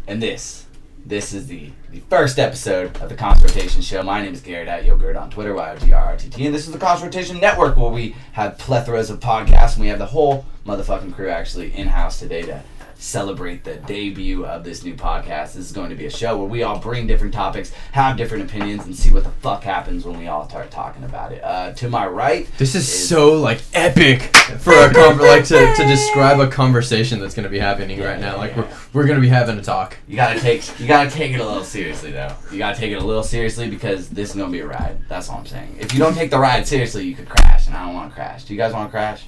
And this is the first episode of the Consultation Show. My name is Garrett at Yogurt on Twitter, YOGRRTT, and this is the Consultation Network, where we have plethoras of podcasts, and we have the whole motherfucking crew actually in-house today to celebrate the debut of this new podcast. This is going to be a show where we all bring different topics, have different opinions, and see what the fuck happens when we all start talking about it. To my right, this is so like epic for a to describe a conversation that's going to be happening right now. Like we're going to be having a talk. You gotta take it a little seriously though. You gotta take it a little seriously because this is gonna be a ride. That's all I'm saying. If you don't take the ride seriously, you could crash, and I don't want to crash. Do you guys want to crash?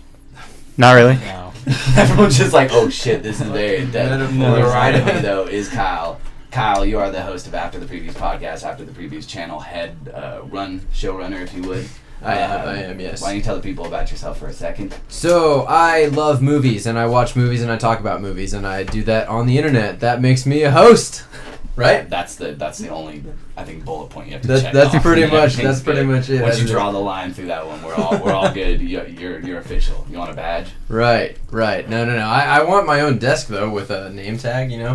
Not really. No. Everyone's just like, oh shit, this is very intense. To the right of me, though, is Kyle. Kyle, you are the host of After the Previews podcast, After the Previews channel head, showrunner, if you would. I am, yes. Why don't you tell the people about yourself for a second? So, I love movies, and I watch movies, and I talk about movies, and I do that on the internet. That makes me a host, right? That's the only, I think, bullet point you have to check that's off. pretty much it. Once you draw the line through that one, we're all good. You're official. You want a badge? Right. No. I want my own desk though, with a name tag, you know,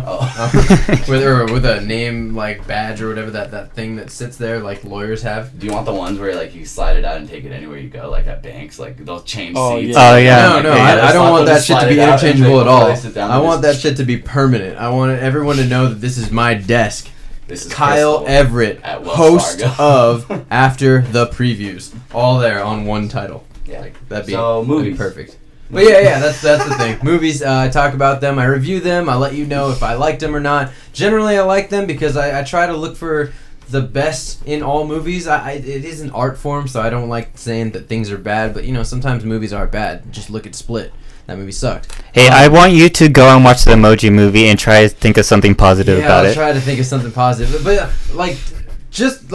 with a name like badge or whatever that thing that sits there like lawyers have. Do you want the ones where like you slide it out and take it anywhere you go, like at banks, like they'll change seats? Oh yeah. No, I don't want that shit to be interchangeable at all. I want that shit to be permanent. I want everyone to know that this is my desk. This is Kyle Crystal Everett, host of After the Previews, all there on one title. Yeah, that'd be perfect. But yeah, that's the thing. Movies, I talk about them, I review them, I let you know if I liked them or not. Generally, I like them because I try to look for the best in all movies. It is an art form, so I don't like saying that things are bad, but sometimes movies are bad. Just look at Split. That movie sucked. Hey, I want you to go and watch the Emoji Movie and try to think of something positive about it. Yeah, I'll try to think of something positive. But just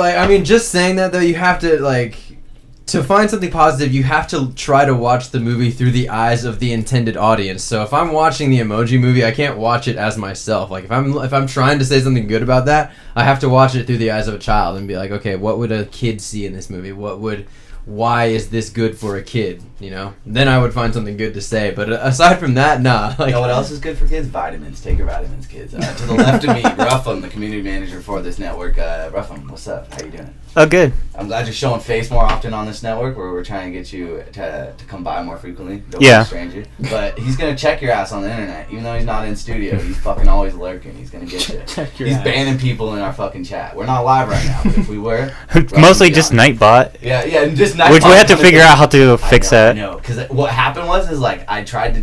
saying that though, you have to to find something positive, you have to try to watch the movie through the eyes of the intended audience. So if I'm watching the Emoji Movie, I can't watch it as myself. Like if I'm trying to say something good about that, I have to watch it through the eyes of a child and be like, okay, what would a kid see in this movie? Why is this good for a kid? Then I would find something good to say. But aside from that, nah. You know what else is good for kids? Vitamins. Take your vitamins, kids. To the left of me, Ruffum, the community manager for this network. Ruffum, what's up? How you doing? Oh, good. I'm glad you're showing face more often on this network, where we're trying to get you to come by more frequently. Don't be a stranger. But he's going to check your ass on the internet. Even though he's not in studio, he's fucking always lurking. He's going to get you. He's banning people in our fucking chat. We're not live right now, but if we were... Mostly just Nightbot. Yeah, just Nightbot. Which we have to figure out how to fix that. No, because what happened was I tried to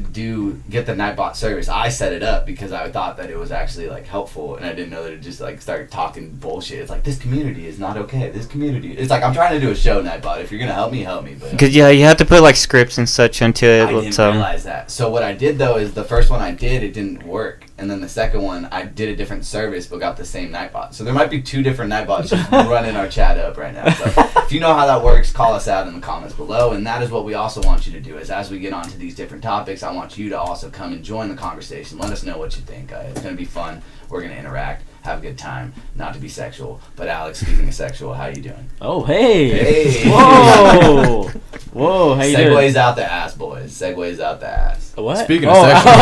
get the Nightbot service. I set it up because I thought that it was actually helpful, and I didn't know that it just started talking bullshit. It's this community is not okay. This community, it's I'm trying to do a show, Nightbot. If you're gonna help me, but because you have to put scripts and such into it. I didn't realize that. So what I did though is the first one I did, it didn't work, and then the second one I did a different service but got the same Nightbot. So there might be two different Nightbots just running our chat up right now. So if you know how that works, call us out in the comments below. And that is what we also want you to do, is as we get onto these different topics, I want you to also come and join the conversation. Let us know what you think. It's going to be fun. We're going to interact, have a good time, not to be sexual. But Alex, speaking of sexual, how you doing? Oh, hey. Hey. Whoa. Whoa, how you doing? Segues out the ass, boys. Segues out the ass. What? Speaking of sexual.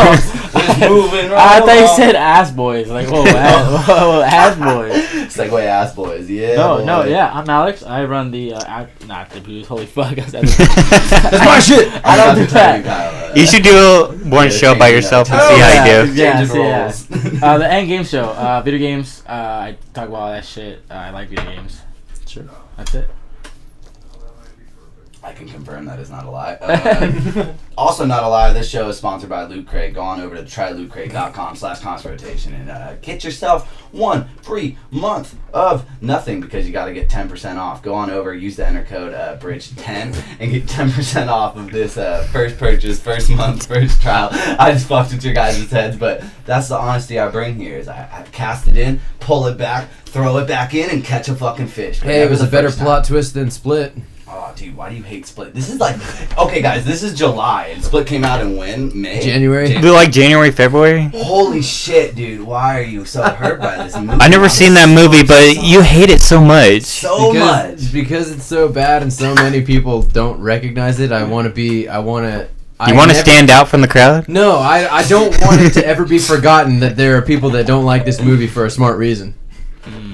Just moving right I thought you along. said ass boys. Whoa, ass boys. Segue ass boys, yeah. No, yeah. I'm Alex. I run the not the Blues. Holy fuck, that's my shit. I don't do that. You should do one show by yourself and see how you do. Yeah. The End Game Show. Video games. I talk about all that shit. I like video games. Sure. That's it. I can confirm that is not a lie. Also not a lie, this show is sponsored by Loot Crate. Go on over to trylootcrate.com/consrotation and get yourself 1 free month of nothing, because you got to get 10% off. Go on over, use the enter code BRIDGE10 and get 10% off of this first purchase, first month, first trial. I just fucked with your guys' heads, but that's the honesty I bring here. Is I cast it in, pull it back, throw it back in, and catch a fucking fish. But hey, it was a better plot twist than Split. Oh, dude, why do you hate Split? This is okay, guys, this is July, and Split came out in when? May? January. January, February? Holy shit, dude, why are you so hurt by this movie? I've never seen that movie, but you hate it so much. Because it's so bad and so many people don't recognize it. I You want to stand out from the crowd? No, I don't want it to ever be forgotten that there are people that don't like this movie for a smart reason.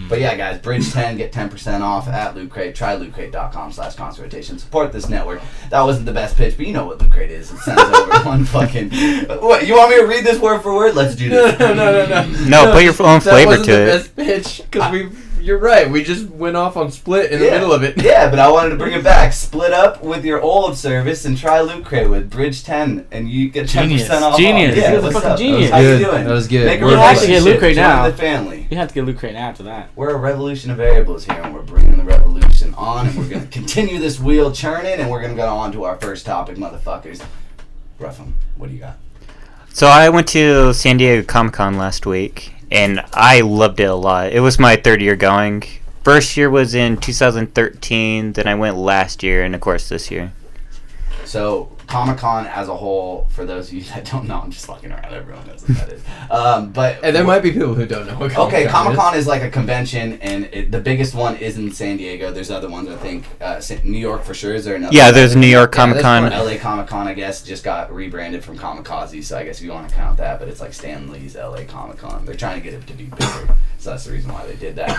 But yeah, guys, Bridge 10, get 10% off at Loot Crate. Try lootcrate.com/constant rotation. Support this network. That wasn't the best pitch, but you know what Loot Crate is. It sends over one fucking... What, you want me to read this word for word? Let's do this. No, put your own flavor to it. That wasn't the best pitch, because you're right. We just went off on Split in the middle of it. Yeah, but I wanted to bring it back. Split up with your old service and try Loot Crate with Bridge 10, and you get 10% off. Genius. Yeah, That's what's fucking up? genius. How you doing? That was good. Make a You have to relationship. get Loot Crate now. Join the family. You have to get Loot Crate after that. We're a revolution of variables here, and we're bringing the revolution on, and we're going to continue this wheel churning, and we're going to go on to our first topic, motherfuckers. Ruffum, what do you got? So I went to San Diego Comic-Con last week, and I loved it a lot. It was my third year going. First year was in 2013, then I went last year, and of course this year. So, Comic-Con as a whole, for those of you that don't know, I'm just fucking around, everyone knows what that is. But And there might be people who don't know what Comic-Con is. Comic-Con is like a convention, and the biggest one is in San Diego. There's other ones, I think. New York for sure. Is there another? Yeah, there's New York Comic-Con. LA Comic-Con, I guess, just got rebranded from Comikaze, so I guess if you want to count that, but it's like Stan Lee's LA Comic-Con. They're trying to get it to be bigger, so that's the reason why they did that.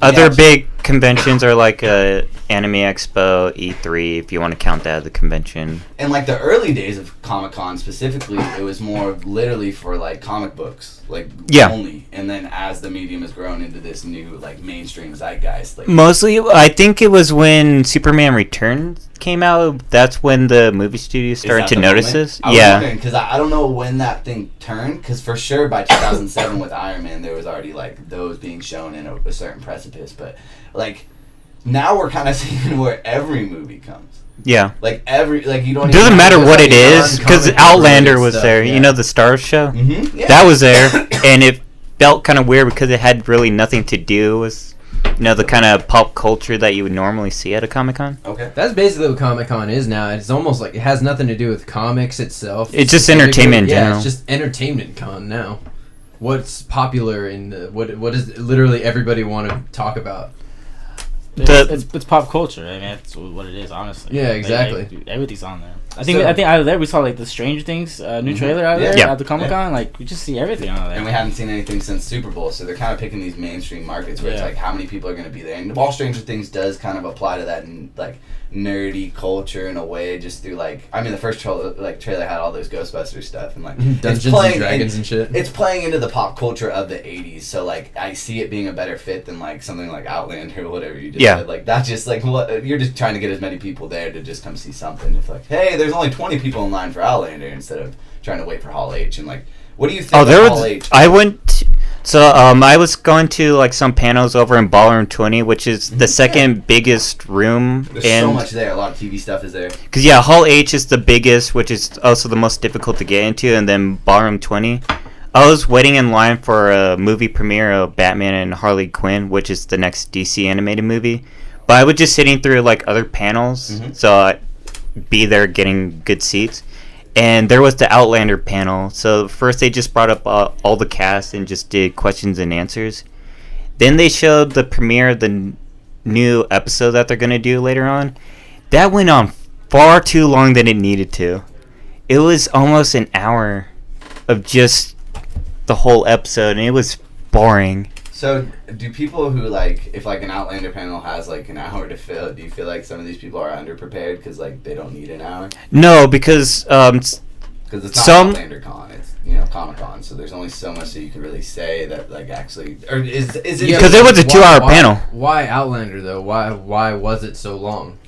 Other big conventions are like Anime Expo, E3, if you want to count that as a convention. And like the early days of Comic-Con specifically, it was more literally for like comic books, like only. And then as the medium has grown into this new like mainstream zeitgeist, like mostly, I think it was when Superman Returns came out. That's when the movie studios started to notice this. Yeah, because I don't know when that thing turned. Because for sure by 2007 with Iron Man, there was already like those being shown in a certain precipice. But like now we're kind of seeing where every movie comes. Yeah. Like you don't. It doesn't matter what it like is, because Outlander was there. Yeah. You know, the Stars show? Mm-hmm. Yeah. That was there, and it felt kind of weird because it had really nothing to do with, you know, the kind of pop culture that you would normally see at a Comic-Con. Okay. That's basically what Comic-Con is now. It's almost like it has nothing to do with comics itself. It's just entertainment in general. Yeah, it's just entertainment con now. What's popular in the what does literally everybody want to talk about? It's pop culture. I mean, that's what it is, honestly. Yeah, exactly. Like, everything's on there. I think out of there we saw like the Stranger Things new trailer out of there at the Comic-Con. Like we just see everything out of there. And we haven't seen anything since Super Bowl, so they're kind of picking these mainstream markets where it's like how many people are going to be there. And while Stranger Things does kind of apply to that like nerdy culture in a way, just through like the first trailer had all those Ghostbusters stuff and like Dungeons and Dragons and shit. It's playing into the pop culture of the 80s, so like I see it being a better fit than like something like Outlander or whatever you just said. Like that's just like what you're just trying to get as many people there to just come see something. It's like, hey, there's only 20 people in line for Outlander instead of trying to wait for Hall H. And like, what do you think? Hall H? I went. I was going to like some panels over in Ballroom 20, which is the second biggest room. There's so much there. A lot of TV stuff is there. Because Hall H is the biggest, which is also the most difficult to get into, and then Ballroom 20. I was waiting in line for a movie premiere of Batman and Harley Quinn, which is the next DC animated movie. But I was just sitting through like other panels, so I'd be there getting good seats. And there was the Outlander panel. So first they just brought up all the cast and just did questions and answers. Then they showed the premiere of the new episode that they're going to do later on. That went on far too long than it needed to. It was almost an hour of just the whole episode, and it was boring. So, do people who like, if like an Outlander panel has like an hour to fill, do you feel like some of these people are underprepared because like they don't need an hour? No, because it's not Outlander Con, it's Comic Con, so there's only so much that you can really say that like actually, or is it? Because it was a 2-hour panel. Why Outlander though? Why was it so long?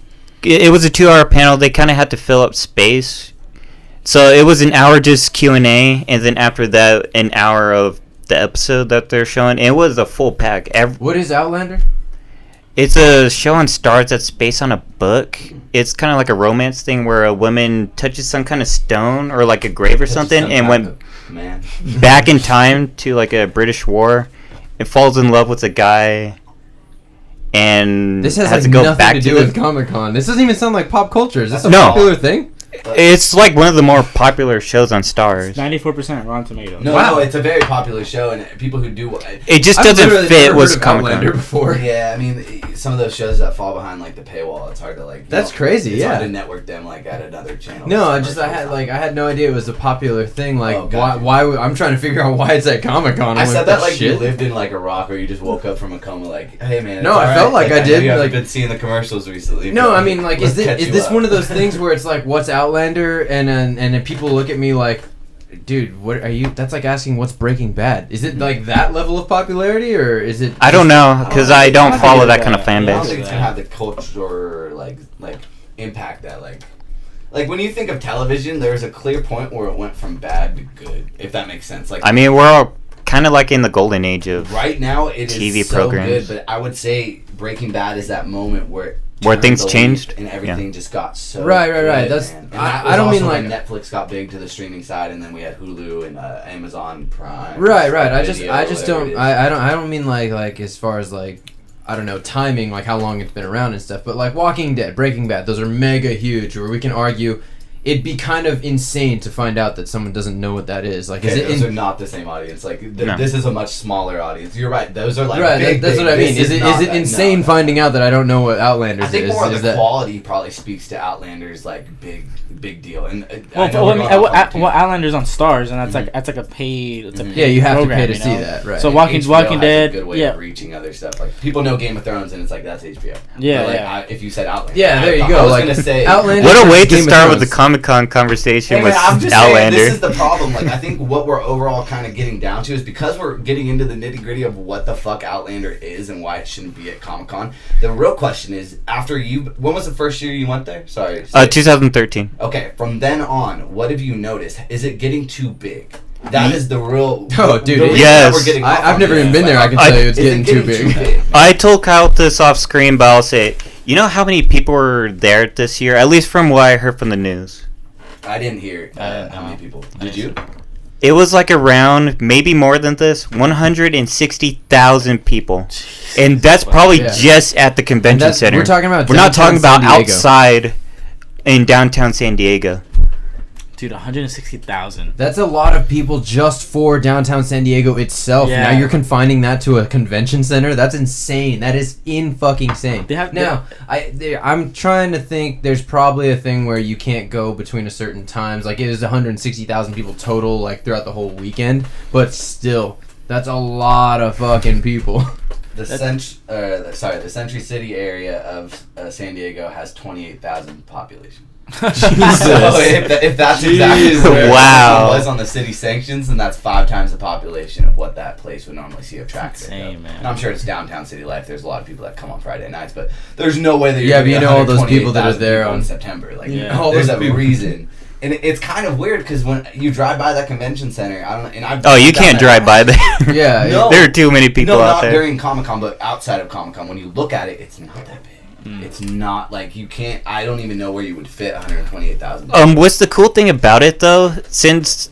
It was a 2-hour panel. They kind of had to fill up space, so it was an hour just Q&A, and then after that, an hour of the episode that they're showing. It was a full pack. What is Outlander? It's a show on Starz that's based on a book. It's kind of like a romance thing where a woman touches some kind of stone or like a grave or something and went back in time to like a British war and falls in love with a guy and this has to like go nothing back to do with Comic-Con. This doesn't even sound like pop culture. Is this a popular thing? It's like one of the more popular shows on Stars. 94% Rotten Tomatoes. No, it's a very popular show, and people who do it just doesn't fit with Outlander Comic-Con. before. Yeah, I mean, some of those shows that fall behind like the paywall, it's hard to like. That's crazy. It's Yeah. hard to network them like at another channel. No, I had no idea it was a popular thing. Like, Oh, gotcha. why? I'm trying to figure out why it's at Comic-Con. I said that like shit. you lived in like a rock, or you just woke up from a coma. Like, hey man. No, it's I all felt right. like I did, know you like- haven't been seeing the commercials recently. No, but I mean, like, let's is catch you this up. one of those things where it's like, what's Outlander, and then people look at me like, dude, what are you? That's like asking what's Breaking Bad. Is it like that level of popularity, or is it? I don't know because I don't I follow think that it's kind of fan I don't base. think it's gonna have the culture like impact that like when you think of television, there's a clear point where it went from bad to good, if that makes sense. Like I mean, we're all kind of like in the golden age of right now, it is TV so programs. good, but I would say Breaking Bad is that moment where turned things the leaf changed? and everything just got so Right. good, That's man. And I that was don't mean also like. when Netflix got big to the streaming side, and then we had Hulu and Amazon Prime. Right. I just Video, don't. whatever it is. I don't mean like as far as like. I don't know, timing, like how long it's been around and stuff, but like Walking Dead, Breaking Bad, those are mega huge, where we can argue it'd be kind of insane to find out that someone doesn't know what that is. Like, Okay, is it those in, are not the same audience. Like No. this is a much smaller audience. You're right. Those are like right? big, That's big. what I mean. This Is not it that- insane no. finding out that I don't know what Outlanders I think is? more of is the that quality probably speaks to Outlander's like big deal. And Well, I know we're going off on a Outlander's on Stars, and that's like a paid. It's a paid yeah, you have program, to pay to you see know? that, right? So And Walking HBO has a Dead, good way yeah. of reaching other stuff. Like people know Game of Thrones, and it's like that's HBO. Yeah, But, like, yeah. if you said Outlander, Yeah, there you I go. was Like, gonna say Outlander- What a way to Game of start with the Thrones. Comic-Con conversation Hey, with man, I'm just saying, Outlander. this is the problem. Like, I think what we're overall kind of getting down to is because we're getting into the nitty gritty of what the fuck Outlander is and why it shouldn't be at Comic Con. The real question is, when was the first year you went there? Sorry. 2013. Okay, from then on, what have you noticed? Is it getting too big? That is the real. Oh, dude, the reason yes. that we're getting off I've on never this even is, been there. I can I- tell you it's is it getting too big. I told Kyle this off screen, but I'll say, you know how many people were there this year? At least from what I heard from the news. I didn't hear how many people. Did you? It was like around, maybe more than this, 160,000 people. And that's probably Yeah. just at the convention center. We're talking about. We're not talking downtown about San Diego. outside in downtown San Diego. Dude, 160,000. That's a lot of people just for downtown San Diego itself. Yeah. Now you're confining that to a convention center. That's insane. That is fucking insane. They have- now, I'm trying to think. There's probably a thing where you can't go between a certain times. Like it was 160,000 people total, like throughout the whole weekend. But still, that's a lot of fucking people. The Century City area of San Diego has 28,000 population. Jesus. So if that's exactly where Wow. it was on the city sanctions, then that's 5 times the population of what that place would normally see of traffic. Insane, man. And I'm sure it's downtown city life. There's a lot of people that come on Friday nights, but there's no way that you're Yeah, gonna but you get know all those people that are 128,000 there people on- in September. Like, Yeah. All there's those a people. reason. And it's kind of weird because when you drive by that convention center, I don't. And I've Oh, you done can't that. drive by there. Yeah, No. There are too many people No, out not there. during Comic Con, but outside of Comic Con, when you look at it, it's not that big. It's not like you can't. I don't even know where you would fit 128,000. What's the cool thing about it though? Since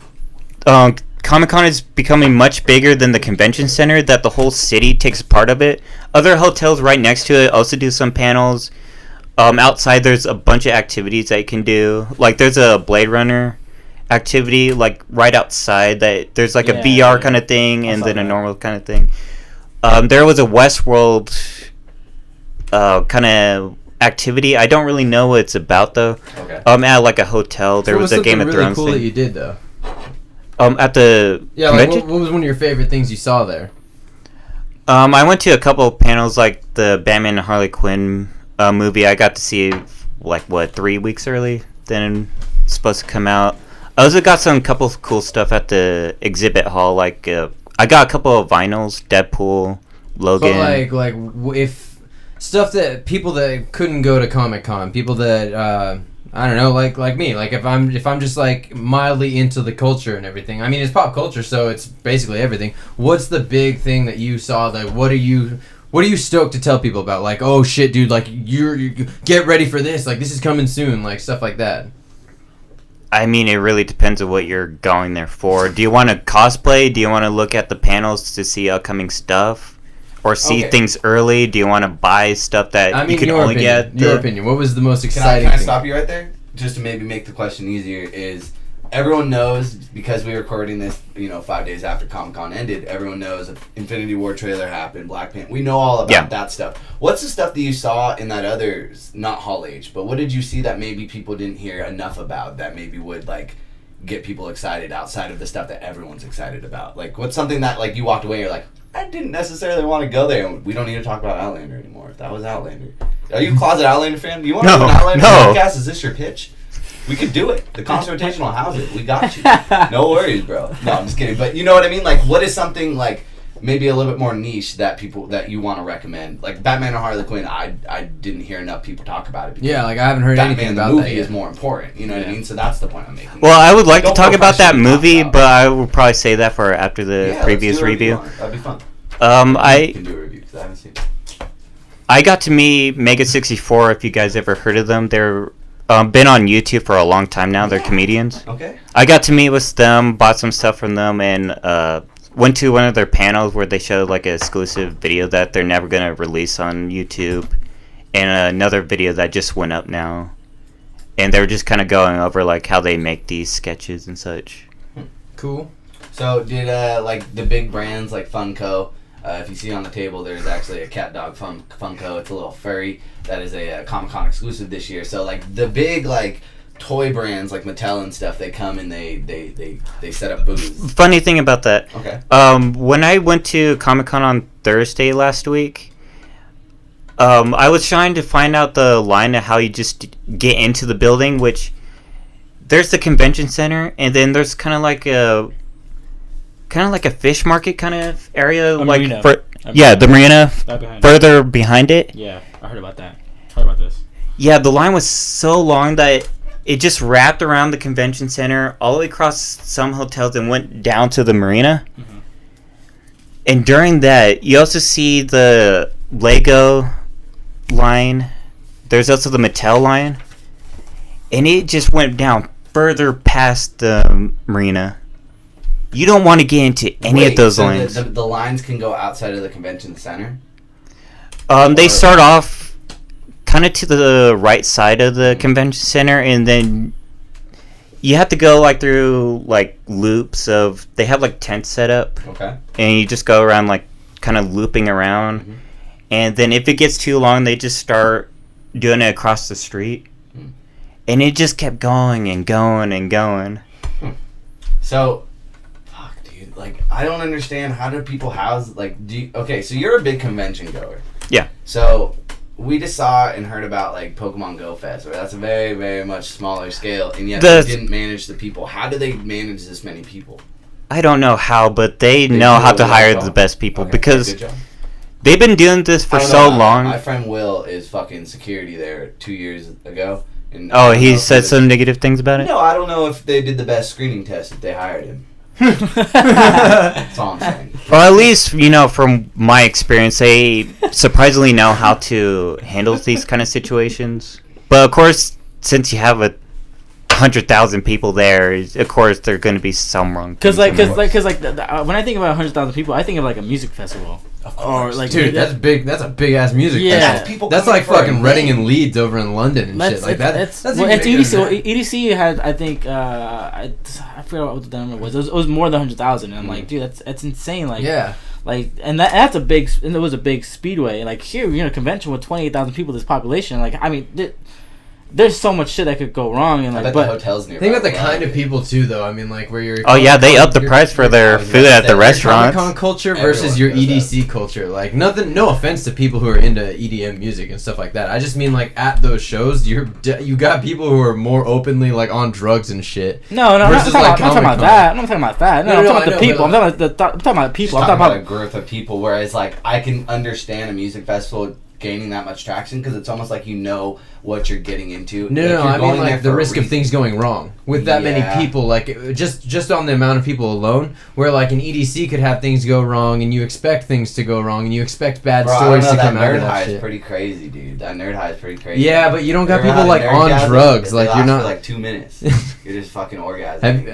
Comic-Con is becoming much bigger than the convention center, that the whole city takes part of it. Other hotels right next to it also do some panels. Outside, there's a bunch of activities that you can do. Like there's a Blade Runner activity, like right outside. That there's like a Yeah, VR yeah. kind of thing, I and saw then a that. normal kind of thing. There was a Westworld kind of activity. I don't really know what it's about though. Okay. At like a hotel, there So was what's a Game of something really Thrones cool thing. that you did though. At the Yeah, like convention, what was one of your favorite things you saw there? I went to a couple of panels, like the Batman and Harley Quinn movie. I got to see like 3 weeks early than it's supposed to come out. I also got some couple of cool stuff at the exhibit hall. Like I got a couple of vinyls, Deadpool, Logan. But if stuff that people that couldn't go to Comic-Con, people that I don't know, like me, like if I'm just like mildly into the culture and everything. I mean, it's pop culture, so it's basically everything. What's the big thing that you saw? That what are you stoked to tell people about? Like, oh shit, dude, like you get ready for this. Like this is coming soon. Like stuff like that. I mean, it really depends on what you're going there for. Do you want to cosplay? Do you want to look at the panels to see upcoming stuff? Or see Okay. things early? Do you want to buy stuff that I mean, you can your only opinion. get? Your opinion. What was the most Can I exciting thing? stop you right there? just to maybe make the question easier, is everyone knows, because we're recording this, 5 days after Comic-Con ended, everyone knows Infinity War trailer happened, Black Panther. We know all about that stuff. What's the stuff that you saw in that other, not Hall H, but what did you see that maybe people didn't hear enough about that maybe would, like, get people excited outside of the stuff that everyone's excited about? Like, what's something that, like, you walked away and you're like, I didn't necessarily want to go there, and we don't need to talk about Outlander anymore. If that was Outlander. Are you a closet Outlander fan? Do you want to do an Outlander podcast? Is this your pitch? We could do it. The Constant Rotation will house it. We got you. No worries, bro. No, I'm just kidding. But you know what I mean? Like, what is something, like, maybe a little bit more niche that you want to recommend? Like, Batman or Harley Quinn, I didn't hear enough people talk about it. Yeah, like, I haven't heard anything about that. Batman, the movie, is more important. You know what I mean? So that's the point I'm making. Well, I would like to talk about that movie, but I will probably say that for after the previous review. That'd be fun. I can do a review because I haven't seen it. I got to meet Mega 64. If you guys ever heard of them, they're been on YouTube for a long time now. They're comedians. Okay. I got to meet with them, bought some stuff from them, and went to one of their panels where they showed like an exclusive video that they're never gonna release on YouTube, and another video that just went up now, and they were just kind of going over like how they make these sketches and such. Cool. So did like the big brands like Funko? If you see on the table, there's actually a cat dog Funko. It's a little furry. That is a Comic-Con exclusive this year. So like the big like toy brands like Mattel and stuff, they come and they set up booths. Funny thing about that. Okay. When I went to Comic-Con on Thursday last week, I was trying to find out the line of how you just get into the building, which there's the convention center, and then there's kind of like a fish market kind of area, like the marina further behind it. Yeah, I heard about that. Heard about this. Yeah, the line was so long that it just wrapped around the convention center, all the way across some hotels, and went down to the marina. Mm-hmm. And during that, you also see the Lego line. There's also the Mattel line, and it just went down further past the marina. You don't want to get into any of those lines. The lines can go outside of the convention center? They start off kind of to the right side of the convention center, and then you have to go like through like loops of... They have like tents set up. Okay. And you just go around like kind of looping around. Mm-hmm. And then if it gets too long, they just start doing it across the street. Mm. And it just kept going and going and going. So... Like, I don't understand, how do people house, like, okay, so you're a big convention goer. Yeah. So, we just saw and heard about, like, Pokemon Go Fest, where that's a very, very much smaller scale, and yet they didn't manage the people. How do they manage this many people? I don't know how, but they know how to hire the best people, because they've been doing this for so long. My friend Will is fucking security there 2 years ago. And he said some negative things about it? No, I don't know if they did the best screening test if they hired him. That's all I'm saying. Well, at least, from my experience, they surprisingly know how to handle these kind of situations. But, of course, since you have 100,000 people there, of course, there are going to be some wrong. Because when I think about 100,000 people, I think of, like, a music festival. Or like, dude, that's big. That's a big ass music. Yeah, festival. That's like fucking Reading and Leeds over in London and shit like that. That's well, it's EDC. Well, EDC had, I think, I forgot what the number was. It was more than 100,000. And I'm like, dude, that's insane. Like, yeah, like, and that's a big. And it was a big speedway. Like here, you're in a convention with 28,000 people. This population. Like, I mean. There's so much shit that could go wrong, and like, I bet the hotels nearby. Think about the kind of people too, though. I mean, like where you're. Oh yeah, they up the price for their food at the restaurants. Comic-Con culture versus your EDC culture. Like nothing. No offense to people who are into EDM music and stuff like that. I just mean like at those shows, you got people who are more openly like on drugs and shit. No, I'm not talking about that. I'm not talking about that. No, I'm talking about the people. I'm talking about people. I'm talking about a growth of people. Whereas like I can understand a music festival gaining that much traction because it's almost like what you're getting into. No, I mean like the risk of things going wrong with that many people. Like just on the amount of people alone, where like an EDC could have things go wrong, and you expect things to go wrong, and you expect bad stories to come out of that shit. That nerd high is pretty crazy, dude. That nerd high is pretty crazy. Yeah, but you don't got people like on drugs. Like you're not for like 2 minutes. You're just fucking orgasming. Have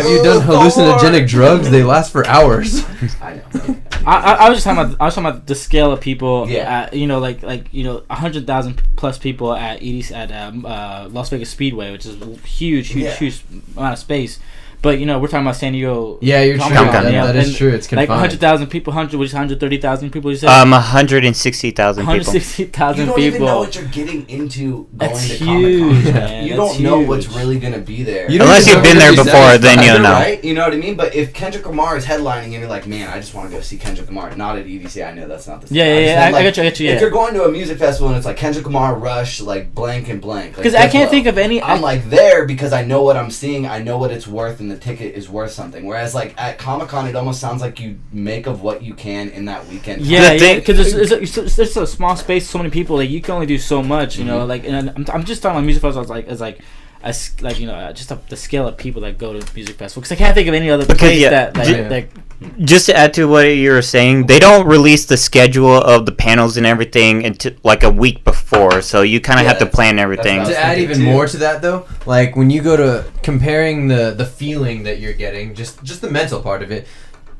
you done hallucinogenic drugs? They last for hours. I know. I was just talking about the scale of people. Yeah. At, 100,000 plus people at Las Vegas Speedway, which is a huge amount of space. But we're talking about San Diego. Yeah, you're true. Comic-Con, That is true. It's confined. Like 100,000 people, 130,000 people. You said 160,000 people. 160,000 You don't people. even know what you're getting into going That's to huge, Comic-Con. man. You That's don't know huge. what's really gonna be there. Unless you've been there before, then you'll know. Right? You know what I mean? But if Kendrick Lamar is headlining and you're like, man, I just want to go see Kendrick Lamar, not at EDC. I know that's not the same. Yeah. I get you. If you're going to a music festival and it's like Kendrick Lamar, Rush, like blank and blank. Because I can't think of any. I'm like there because I know what I'm seeing. I know what it's worth, and the ticket is worth something. Whereas like at Comic-Con, it almost sounds like you make of what you can in that weekend. Yeah, because there's a small space, so many people. Like you can only do so much, Like, and I'm just talking about music festivals just the scale of people that go to music festivals. Because I can't think of any other place that just to add to what you were saying, they don't release the schedule of the panels and everything until like a week before, so you kind of have to plan everything. To add even more to that, though, like when you go to comparing the feeling that you're getting, just the mental part of it.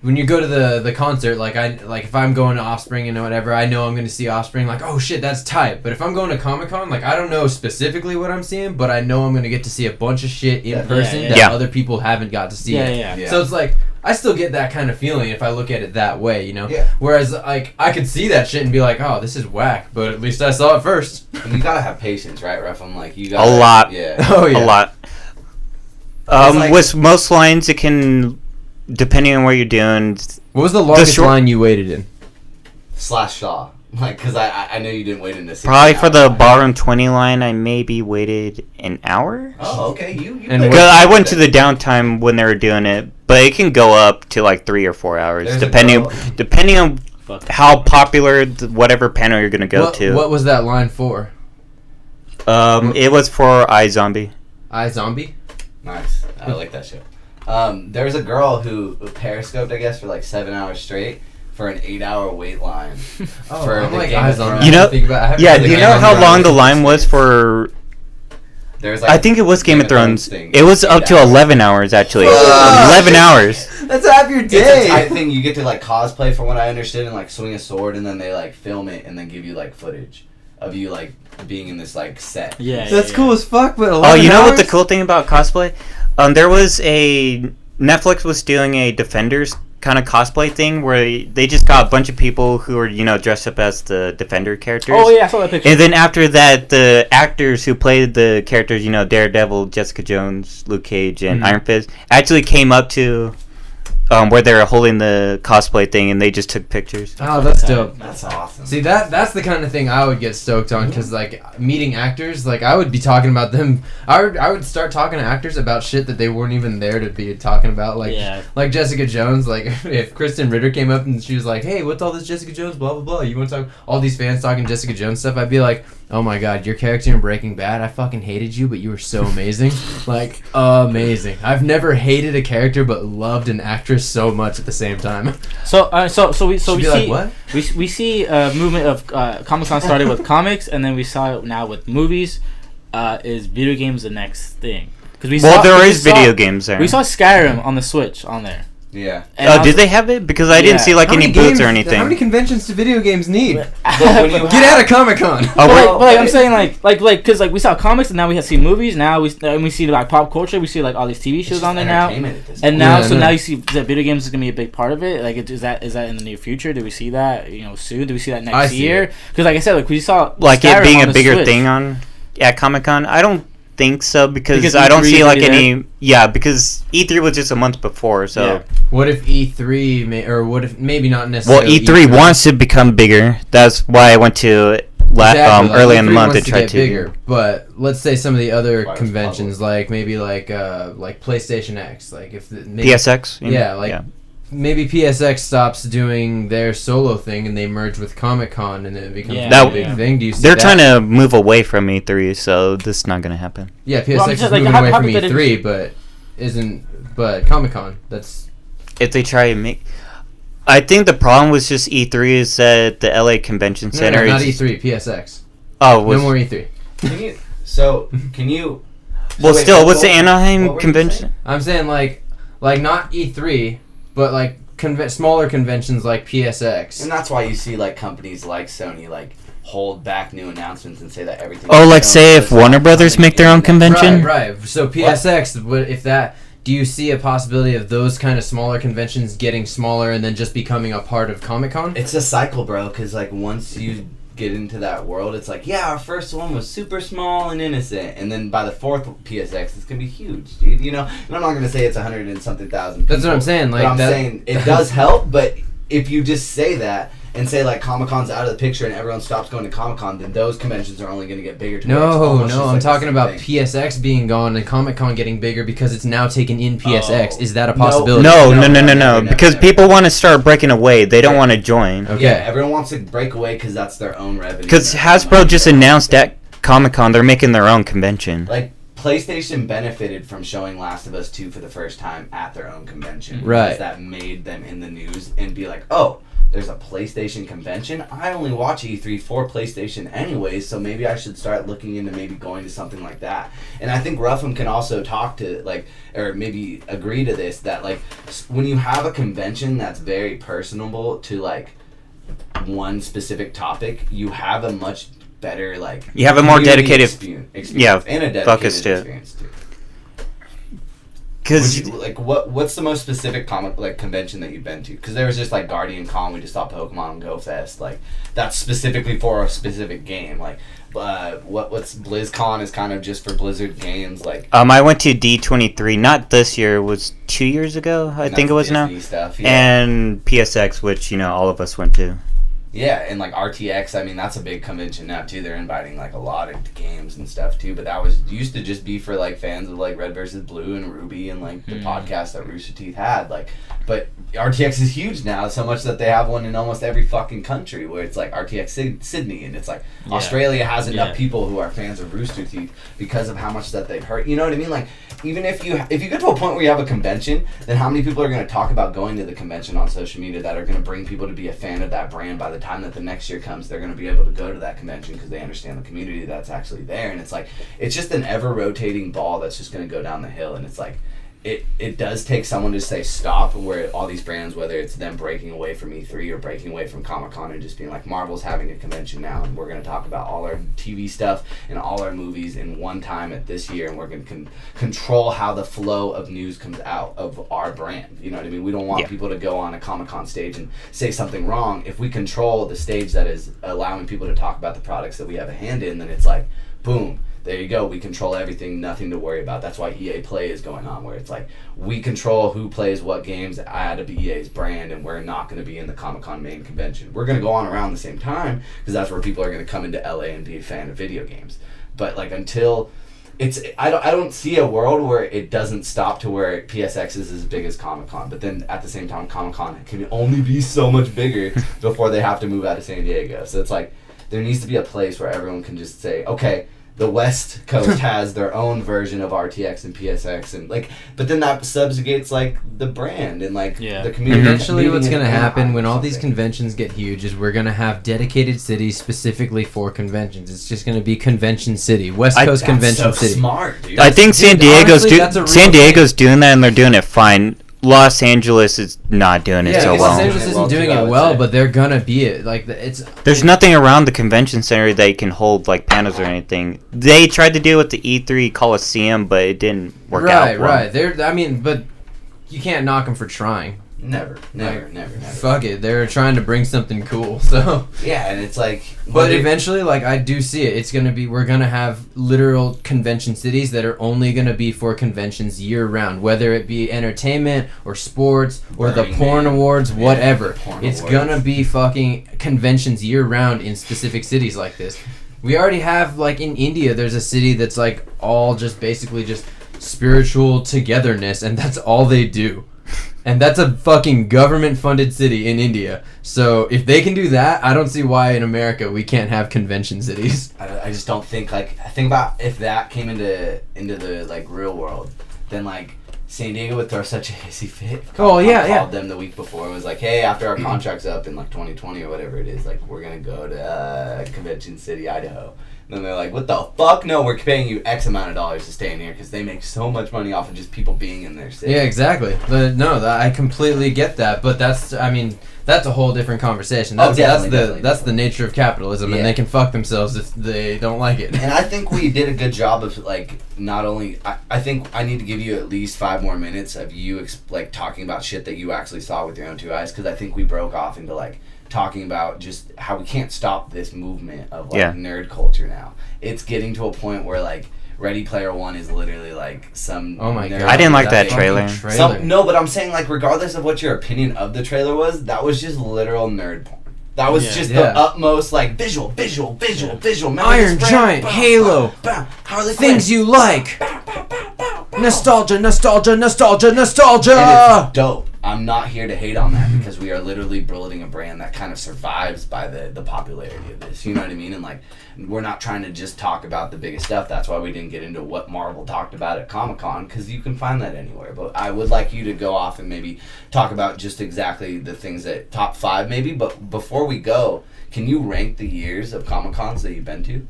When you go to the concert, like if I'm going to Offspring and whatever, I know I'm going to see Offspring. Like, oh shit, that's tight. But if I'm going to Comic-Con, like I don't know specifically what I'm seeing, but I know I'm going to get to see a bunch of shit in person that other people haven't got to see. Yeah. So it's like I still get that kind of feeling if I look at it that way, Yeah. Whereas like I could see that shit and be like, oh, this is whack, but at least I saw it first. And you gotta have patience, right, Ruffum? Like you got A lot. Yeah. Oh yeah. A lot. With most lines, it can, depending on what you're doing. What was the longest line you waited in? Slash Shaw. Like, because I know you didn't wait in the Probably for the Ballroom 20 line, I maybe waited an hour. Oh, okay. You And played Because I with went it. to the downtime when they were doing it, but it can go up to like 3 or 4 hours, There's a depending on how popular whatever panel you're gonna go to. What was that line for? It was for iZombie. iZombie? Nice. I like that show. There was a girl who periscoped, I guess, for like 7 hours straight for an 8-hour wait line. For I'm the like Game of iZombie. Thrones. You know- I think about- I haven't Yeah, really do you Game know of how Thrones. long the line was for? There's like I think it was Game of Thrones. thing. It was up 8 to hours. 11 hours actually. Fuck! 11 hours. That's half your It's a day. tight thing. You get to like cosplay, from what I understood, and like swing a sword, and then they like film it and then give you like footage of you like being in this like set. Yeah. That's cool as fuck, but 11 Oh, you know what the hours? cool thing about cosplay? There was Netflix was doing a Defenders kind of cosplay thing where they just got a bunch of people who were dressed up as the Defender characters. Oh yeah, I saw that picture. And then after that, the actors who played the characters, Daredevil, Jessica Jones, Luke Cage, and Iron Fist, actually came up to where they were holding the cosplay thing, and they just took pictures. Oh, that's dope. That's awesome. See, that's the kind of thing I would get stoked on, because like meeting actors, like I would be talking about them. I would start talking to actors about shit that they weren't even there to be talking about, like like Jessica Jones. Like if Kristen Ritter came up and she was like, "Hey, what's all this Jessica Jones blah blah blah? You want to talk?" All these fans talking Jessica Jones stuff. I'd be like, "Oh my god, your character in Breaking Bad, I fucking hated you, but you were so amazing, like amazing. I've never hated a character but loved an actress so much at the same time." So we She'd be see like, what? we see a movement of Comic-Con started with comics, and then we saw it now with movies. Is video games the next thing? Because There is video games there. We saw Skyrim on the Switch on there. Yeah. And I was- did they have it? Because I didn't Yeah. see like How any many booths games- or anything. How many conventions do video games need? When you Get out of Comic-Con. Oh, But, wait. like, I'm saying because we saw comics, and now we see movies. Now we see like pop culture. We see like all these TV shows on there now. And now, Yeah, so I know. now you see that video games is gonna be a big part of it. Like, is that in the near future? Do we see that soon? Do we see that I next see year? it. Because like I said, like we saw like Skyrim it being on a the bigger Switch. thing at Comic-Con? I don't think so because Because I don't E3 see like already any. Yeah, because E3 was just a month before, so. Yeah. What if E3 or what if maybe not necessarily? Well, E3 wants to become bigger. That's why I went to Exactly, like, early in E3 the month wants to try get to. bigger. But let's say some of the other Why, conventions, probably. like maybe like PlayStation X, like if maybe, PSX. you know? Yeah, like maybe PSX stops doing their solo thing and they merge with Comic-Con and then it becomes Yeah. a That- big thing. Do you see They're that? trying to move away from E3, so this is not gonna happen. Yeah, PSX Well, I'm is just, like, moving how- away how from could that E3, but Comic-Con, that's If they try and make, I think the problem was just E3 is that the LA Convention no, Center. not is, E3, PSX. Oh, was, No more E3. Can you? well, wait, still, what- what's the what- Anaheim what were you convention? I'm saying like not E3, but like smaller conventions like PSX. And that's why you see like companies like Sony like hold back new announcements and say that everything. Oh, like say if Warner Brothers make their own convention. Right. So PSX, if that. Do you see a possibility of those kind of smaller conventions getting smaller and then just becoming a part of Comic-Con? It's a cycle, bro, because like once you get into that world, it's like, yeah, our first one was super small and innocent, and then by the fourth PSX, it's gonna be huge, dude. You know, and I'm not gonna say it's 100 and something thousand people. That's what I'm saying. Like, but I'm saying it does help, but if you just say that and say like Comic-Con's out of the picture and everyone stops going to Comic-Con, then those conventions are only going to get bigger. No, I'm talking about PSX being gone and Comic-Con getting bigger because it's now taken in PSX. Oh. Is that a possibility? No. Because people want to start breaking away. They don't want to join. Okay. Yeah, everyone wants to break away because that's their own revenue. Because Hasbro just announced at Comic-Con they're making their own convention. Like, PlayStation benefited from showing Last of Us 2 for the first time at their own convention. Right. Because that made them in the news and be like, oh, there's a PlayStation convention? I only watch E3 for PlayStation anyways, so maybe I should start looking into maybe going to something like that. And I think Ruffum can also talk to, like, or maybe agree to this, that, like, when you have a convention that's very personable to, like, one specific topic, you have a much better, like... You have a more dedicated... experience. Yeah, and a dedicated focus to experience, too. Because like what's the most specific comic like convention that you've been to? Because there was just like Guardian Con, we just saw Pokemon Go Fest, like that's specifically for a specific game. Like, what's BlizzCon is kind of just for Blizzard games. Like, I went to D23, not this year, it was 2 years ago. I think it was Disney now. Stuff, yeah. And PSX, which all of us went to. Yeah, and like RTX, I mean that's a big convention now too. They're inviting like a lot of games and stuff too. But that was used to just be for like fans of like Red vs. Blue and Ruby and like the podcast that Rooster Teeth had. Like, but RTX is huge now, so much that they have one in almost every fucking country. Where it's like RTX Sydney, and it's like Australia has enough people who are fans of Rooster Teeth because of how much that they've heard. You know what I mean? Like, even if you get to a point where you have a convention, then how many people are going to talk about going to the convention on social media that are going to bring people to be a fan of that brand? By the time that the next year comes, they're going to be able to go to that convention because they understand the community that's actually there. And it's like, it's just an ever rotating ball that's just going to go down the hill. And it's like, it does take someone to say stop, where all these brands, whether it's them breaking away from E3 or breaking away from Comic-Con and just being like, Marvel's having a convention now and we're going to talk about all our TV stuff and all our movies in one time at this year, and we're going to control how the flow of news comes out of our brand. You know what I mean? We don't want people to go on a Comic-Con stage and say something wrong. If we control the stage that is allowing people to talk about the products that we have a hand in, then it's like, boom. There you go. We control everything, nothing to worry about. That's why EA Play is going on, where it's like, we control who plays what games out of EA's brand, and we're not going to be in the Comic-Con main convention. We're going to go on around the same time, because that's where people are going to come into LA and be a fan of video games. But like, until it's, I don't see a world where it doesn't stop to where PSX is as big as Comic-Con. But then at the same time, Comic-Con can only be so much bigger before they have to move out of San Diego. So it's like, there needs to be a place where everyone can just say, okay, the West Coast has their own version of RTX and PSX, and like, but then that subjugates like the brand and like the community. Eventually, what's gonna happen when all these conventions get huge is we're gonna have dedicated cities specifically for conventions. It's just gonna be Convention City, West Coast Convention City. Smart, dude. I think San Diego's thing. doing that, and they're doing it fine. Los Angeles is not doing it so well. Los Angeles isn't doing it well, but they're gonna be it. Like, there's nothing around the convention center that you can hold like panels or anything. They tried to do it with the E3 Coliseum, but it didn't work out. Right. But you can't knock them for trying. Never. Fuck it, they're trying to bring something cool. So yeah, and it's like, but eventually, like, I do see it. It's gonna be, we're gonna have literal convention cities that are only gonna be for conventions year round, whether it be entertainment or sports or the porn awards, whatever. It's gonna be fucking conventions year round in specific cities like this. We already have, like, in India, there's a city that's like all just basically just spiritual togetherness, and that's all they do. And that's a fucking government-funded city in India. So if they can do that, I don't see why in America we can't have convention cities. I just don't think, like, think about if that came into the like real world, then like San Diego would throw such a hissy fit. Oh, yeah, Called them the week before and was like, hey, after our contract's up in like 2020 or whatever it is, like we're gonna go to Convention City, Idaho. And then they're like, what the fuck? No, we're paying you X amount of dollars to stay in here because they make so much money off of just people being in their city. Yeah, exactly. But no, I completely get that. But that's a whole different conversation. That's the nature of capitalism, and they can fuck themselves if they don't like it. And I think we did a good job of like not only. I think I need to give you at least 5 more minutes of you like talking about shit that you actually saw with your own 2 eyes, because I think we broke off into like talking about just how we can't stop this movement of like nerd culture now. It's getting to a point where like Ready Player One is literally like some. Oh my god! I didn't like that trailer. No, but I'm saying like regardless of what your opinion of the trailer was, that was just literal nerd porn. That was just the utmost like visual. Iron Giant, Halo, things you like. Nostalgia. And it's dope. I'm not here to hate on that because we are literally building a brand that kind of survives by the popularity of this. You know what I mean? And like, we're not trying to just talk about the biggest stuff. That's why we didn't get into what Marvel talked about at Comic-Con, because you can find that anywhere. But I would like you to go off and maybe talk about just exactly the things that top 5 maybe. But before we go, can you rank the years of Comic-Cons that you've been to?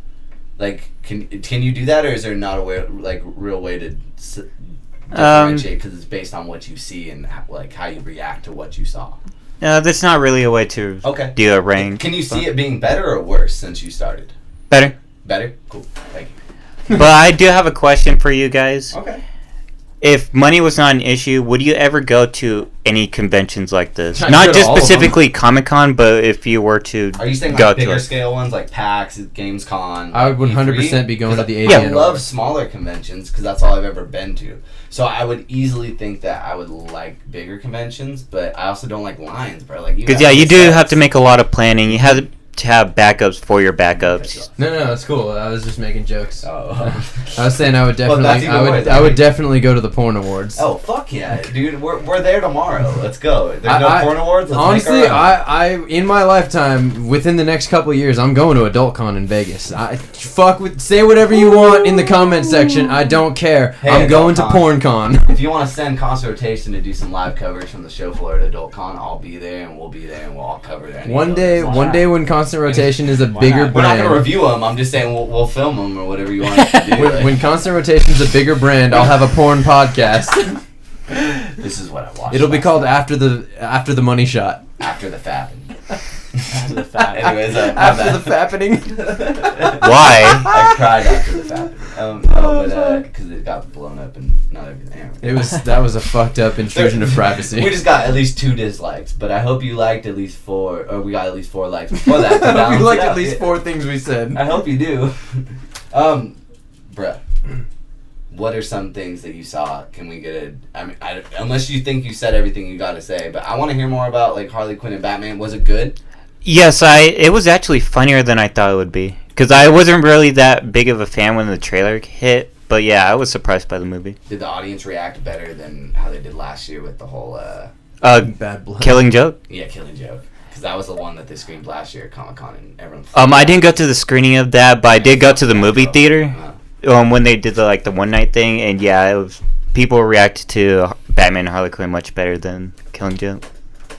Like, can you do that, or is there not a way, like real way to differentiate, because it's based on what you see and like how you react to what you saw? That's not really a way to do a rank. Can you see it being better or worse since you started? Better. Cool, thank you. But I do have a question for you guys. Okay. If money was not an issue, would you ever go to any conventions like this? I Not go to just all of specifically Comic-Con, but if you were to Are you saying go like bigger to scale ones like PAX, Gamescom? I would 100% E3? be going to the I AVN. love smaller conventions because that's all I've ever been to. So I would easily think that I would like bigger conventions, but I also don't like lines, bro. Like, because you do have to make a lot of planning. You have to have backups for your backups. No, it's cool. I was just making jokes. Oh. I was saying I would definitely, Well, I would definitely go to the porn awards. Oh fuck yeah, dude! We're there tomorrow. Let's go. There's no porn awards. Let's honestly, make our own. I in my lifetime, within the next couple of years, I'm going to AdultCon in Vegas. Say whatever you want in the comment section. I don't care. Hey, I'm going to AdultCon. PornCon. If you want to send Constant Rotation to do some live coverage from the show floor at AdultCon, I'll be there and we'll be there and we'll all cover it. One day when Constant Rotation is a bigger brand. We're not gonna review them. I'm just saying we'll film them or whatever you want us to do. When Constant Rotation's a bigger brand, I'll have a porn podcast. This is what I watched. It'll be called After the Money Shot. After the Fapping. After the fact. Anyways, After the fappening. Why? I cried after the Fapping. Because it got blown up and not everything. That was a fucked up intrusion of privacy. We just got at least 2 dislikes, but I hope you liked at least 4, or we got at least 4 likes before that. To balance we liked it at out. least 4 things we said. I hope you do. Bruh. What are some things that you saw? Can we get unless you think you said everything you got to say, but I want to hear more about like Harley Quinn and Batman. Was it good? Yes, it was actually funnier than I thought it would be. Because I wasn't really that big of a fan when the trailer hit. But yeah, I was surprised by the movie. Did the audience react better than how they did last year with the whole Bad blood. Killing Joke? Yeah, Killing Joke. Because that was the one that they screened last year at Comic-Con and everyone... I didn't go to the screening of that, but I did go to the movie theater when they did the one night thing. And yeah, it was people reacted to Batman and Harley Quinn much better than Killing Joke.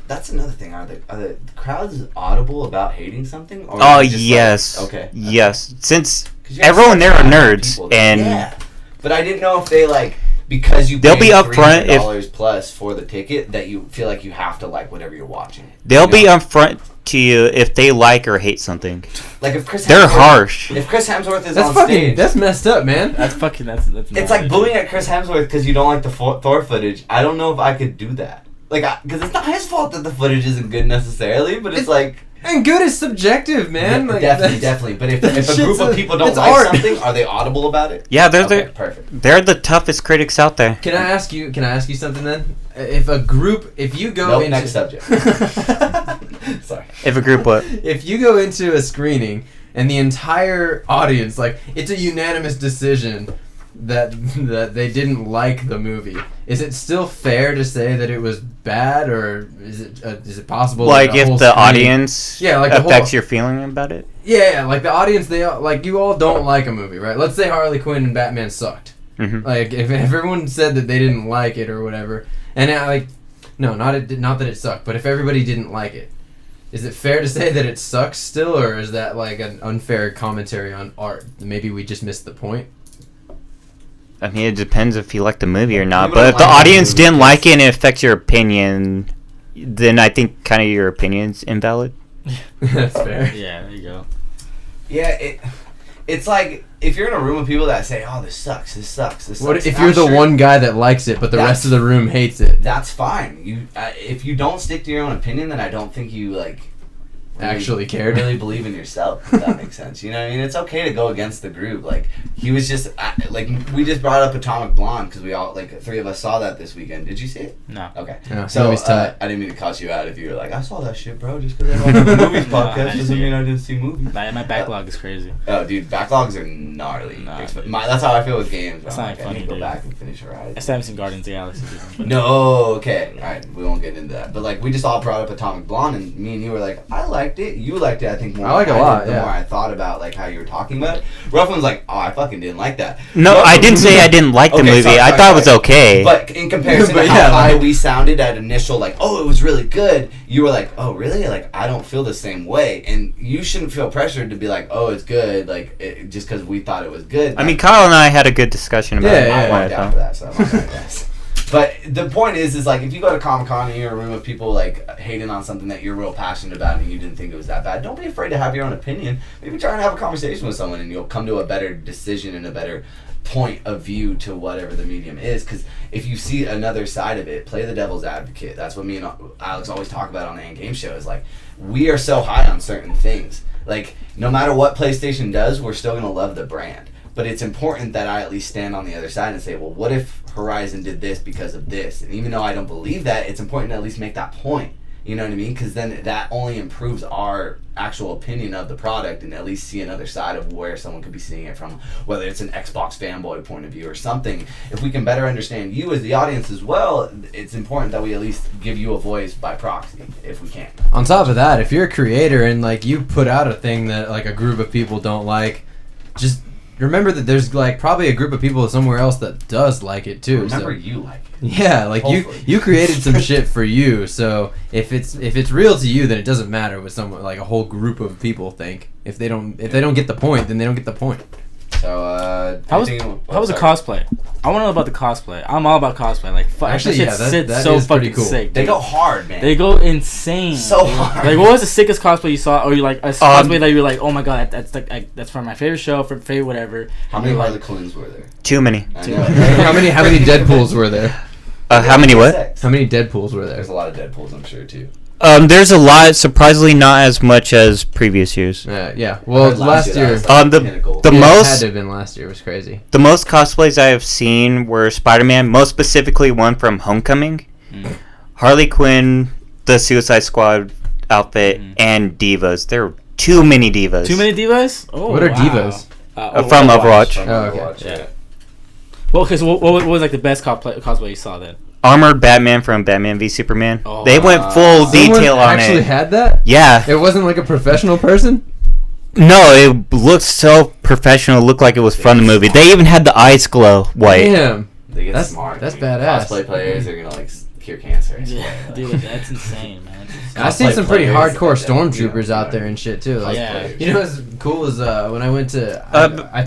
That's another thing. Are the crowds audible about hating something? Or Oh, is it just yes. Like, okay. Yes. Since 'Cause you have everyone such there are passionate nerds. people. And Yeah. But I didn't know if they because you They'll pay be upfront $300 plus for the ticket that you feel like you have to like whatever you're watching. they'll be upfront to you if they like or hate something. Like if Chris They're Hemsworth, harsh. If Chris Hemsworth is That's on fucking. stage, That's messed up, man. That's it's like bullying at Chris Hemsworth because you don't like the Thor footage. I don't know if I could do that. Because it's not his fault that the footage isn't good necessarily, but it's like... And good is subjective, man. Yeah, definitely. But if a group of people don't it's like art. something, are they audible about it? Yeah, Perfect. they're the toughest critics out there. Can I ask you something then? If you go Nope, into next subject. Sorry. If a group what? If you go into a screening and the entire audience, it's a unanimous decision that they didn't like the movie, is it still fair to say that it was bad, or is it possible? Like that if the audience affects your feeling about it? Yeah, like the audience, you all don't like a movie, right? Let's say Harley Quinn and Batman sucked. Mm-hmm. Like, if everyone said that they didn't like it or whatever, and not that it sucked, but if everybody didn't like it, is it fair to say that it sucks still, or is that like an unfair commentary on art? Maybe we just missed the point. I mean, it depends if you like the movie or not. You But if wouldn't the like the audience movie, didn't yes. like it and it affects your opinion, then I think kind of your opinion's invalid. That's fair. Yeah, there you go. Yeah, it's like if you're in a room of people that say, "Oh, this sucks, this sucks, this sucks." What if I'm you're the sure one guy that likes it, but the rest of the room hates it? That's fine. You if you don't stick to your own opinion, then I don't think you like Actually cared. really believe in yourself. If that makes sense. You know what I mean? It's okay to go against the group. Like he was just like we just brought up Atomic Blonde because we all like 3 of us saw that this weekend. Did you see it? No. Okay. Yeah, So movie's tight. I didn't mean to cuss you out if you were like, I saw that shit, bro. Just because I watched the movies No, I podcast didn't doesn't see mean it. I didn't see movies. My backlog is crazy. Oh, dude, backlogs are gnarly. Nah, Expe- dude. that's how I feel with games. That's I'm not like, I funny, need to go dude. back and finish I Horizon. still haven't seen Guardians of the Galaxy. But No, okay. Alright, we won't get into that. But, like, we just all brought up Atomic Blonde, and me and you were like, I liked it. You liked it, I think, more I like than it a lot, did, the yeah. more I thought about, like, how you were talking about it. Ruffum was like, oh, I fucking didn't like that. No, Ruffum- I didn't say I didn't like the Okay, movie. sorry, I sorry, thought it was sorry. okay. But in comparison But to yeah, how high like- we sounded at initial, like, oh, it was really good, you were like, oh, really? Like, I don't feel the same way. And you shouldn't feel pressured to be like, oh, it's good, like, just because we thought it was good. I mean, Kyle and I had a good discussion about Yeah, it. yeah, I what I walked thought. out for that, so I'm not gonna guess. But the point is like if you go to Comic-Con and you're in a room of people like hating on something that you're real passionate about and you didn't think it was that bad, don't be afraid to have your own opinion. Maybe try and have a conversation with someone and you'll come to a better decision and a better point of view to whatever the medium is. Because if you see another side of it, play the devil's advocate. That's what me and Alex always talk about on the End Game Show is like we are so high on certain things. Like no matter what PlayStation does, we're still gonna love the brand. But it's important that I at least stand on the other side and say, well, what if Horizon did this because of this? And even though I don't believe that, it's important to at least make that point. You know what I mean? Because then that only improves our actual opinion of the product and at least see another side of where someone could be seeing it from, whether it's an Xbox fanboy point of view or something. If we can better understand you as the audience as well, it's important that we at least give you a voice by proxy, if we can. On top of that, if you're a creator and like you put out a thing that like a group of people don't like, just remember that there's like probably a group of people somewhere else that does like it too. Remember, so. you like it. Yeah, like Hopefully. you created some shit for you, so if it's real to you, then it doesn't matter what someone like a whole group of people think. If they don't get the point, then they don't get the point. So, How was the cosplay? I want to know about the cosplay. I'm all about cosplay. Like, fuck, Actually, that yeah, shit that- sits that so is pretty fucking cool. sick. They dude. go hard, man. They go insane. So dude. hard. Like, what was the sickest cosplay you saw, or you like a cosplay that you were like, oh my god, that's like that's from my favorite show, from favorite whatever. How many You're Harley like, Quinns were there? Too many. I know. How many Deadpools were there? How many what? How many Deadpools were there? There's a lot of Deadpools, I'm sure, too. There's a lot, surprisingly not as much as previous years. Yeah. Well, last year, that was, like, the pinnacle. the yeah, it had most to have been last year. It was crazy. the most cosplays I have seen were Spider-Man, most specifically one from Homecoming, Harley Quinn, the Suicide Squad outfit, and divas. There were too many divas. too many divas. Oh, What are wow. divas? From Overwatch. From Oh, okay. Overwatch, Yeah. Well, okay, so what was like the best cosplay you saw then? Armored Batman from Batman v Superman. Oh, They went full Someone detail on actually it. had that? Yeah. It wasn't like a professional person? No, it looked so professional. It looked like it was from the movie. They even had the eyes glow white. Damn. They get That's- smart. that's dude. badass. Cosplay players are gonna like cure cancer. I swear. Yeah, dude, that's insane, man. I've seen some pretty players hardcore that, you know, stormtroopers out there and shit too. Like, Yeah. you know what's cool is when I went to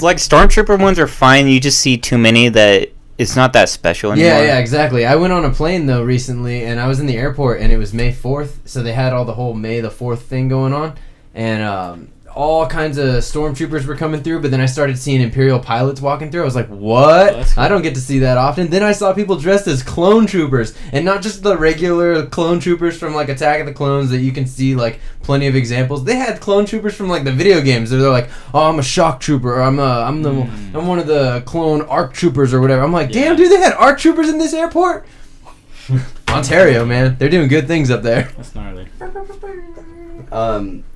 Like Stormtrooper ones are fine. You just see too many that it's not that special anymore. yeah, exactly. I went on a plane though recently, and I was in the airport, and it was May 4th, so they had all the whole May the 4th thing going on, and all kinds of stormtroopers were coming through. But then I started seeing Imperial pilots walking through. I was like, what? Oh, that's cool. I don't get to see that often. Then I saw people dressed as clone troopers, and not just the regular clone troopers from like Attack of the Clones that you can see like plenty of examples. They had clone troopers from like the video games. They're like, oh, I'm a shock trooper, or I'm one of the clone ARC troopers or whatever. I'm like, damn, dude, they had ARC troopers in this airport. Ontario, man, they're doing good things up there. That's gnarly.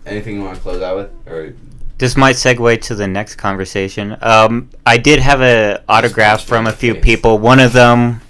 Anything you want to close out with, or This might segue to the next conversation. I did have an autograph from a few people. One of them,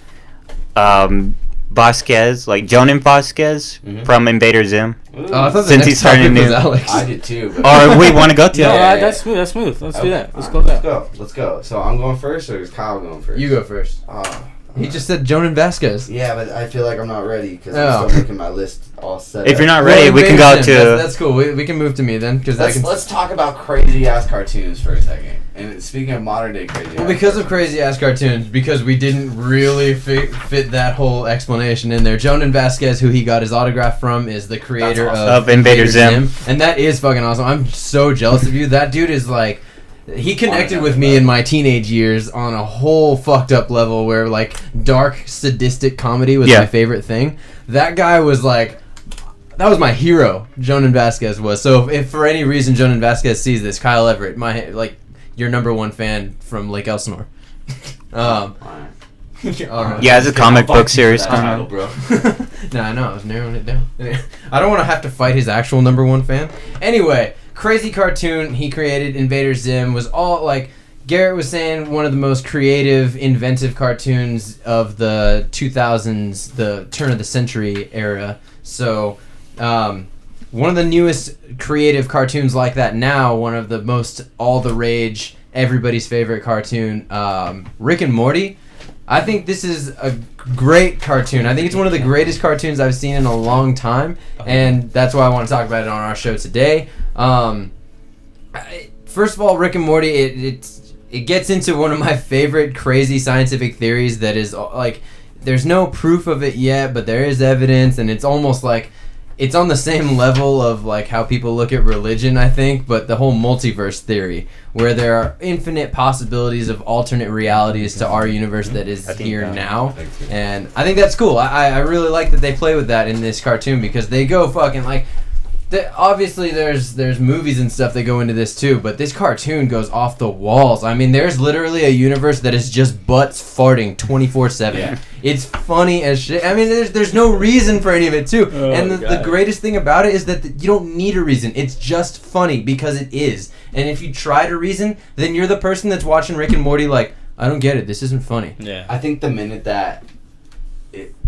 Vasquez, like Jonan Vasquez from Invader Zim. Ooh. Oh, I thought the Since next he's starting topic was new. Alex. I did too. But Or we want to go to No, it. Yeah. that's smooth. That's smooth. Let's do that. Let's go Let's that. go. Let's go. So I'm going first, or is Kyle going first? You go first. Oh, He just said Jonan Vasquez. yeah, but I feel like I'm not ready because Oh. I'm still making my list all set. If you're up. not ready, we can go That's, to. that's cool. We can move to me then, because I can. Let's talk about crazy ass cartoons for a second. And speaking of modern day crazy, Well, because of crazy ass cartoons, because we didn't really fit that whole explanation in there. Jonan Vasquez, who he got his autograph from, is the creator That's awesome. of Of Invader Zim. and that is fucking awesome. I'm so jealous of you. That dude is like. He connected with me in my teenage years on a whole fucked up level where like dark sadistic comedy was my favorite thing. That guy was like, that was my hero. Jonan Vasquez was. So if for any reason Jonan Vasquez sees this, Kyle Everett, your number one fan from Lake Elsinore. All right. Yeah, it's a comic book series coming out. bro. Nah, I know. I was narrowing it down. I don't want to have to fight his actual number one fan. Anyway, crazy cartoon he created, Invader Zim, was all like Garrett was saying, one of the most creative, inventive cartoons of the 2000s, the turn of the century era. So, one of the newest creative cartoons like that now, one of the most all the rage, everybody's favorite cartoon, Rick and Morty. I think this is a great cartoon. I think it's one of the greatest cartoons I've seen in a long time, and that's why I want to talk about it on our show today. First of all, Rick and Morty, it gets into one of my favorite crazy scientific theories that is like, there's no proof of it yet, but there is evidence, and it's almost like it's on the same level of like how people look at religion, I think, but the whole multiverse theory, where there are infinite possibilities of alternate realities to our universe that is here now. And I think that's cool. I really like that they play with that in this cartoon, because they go fucking like, obviously there's movies and stuff that go into this too, but this cartoon goes off the walls. I mean, there's literally a universe that is just butts farting 24/7. Yeah. It's funny as shit. I mean, there's no reason for any of it too. And the greatest thing about it is that you don't need a reason. It's just funny because it is. And if you try to reason, then you're the person that's watching Rick and Morty like, I don't get it. This isn't funny. Yeah. I think the minute that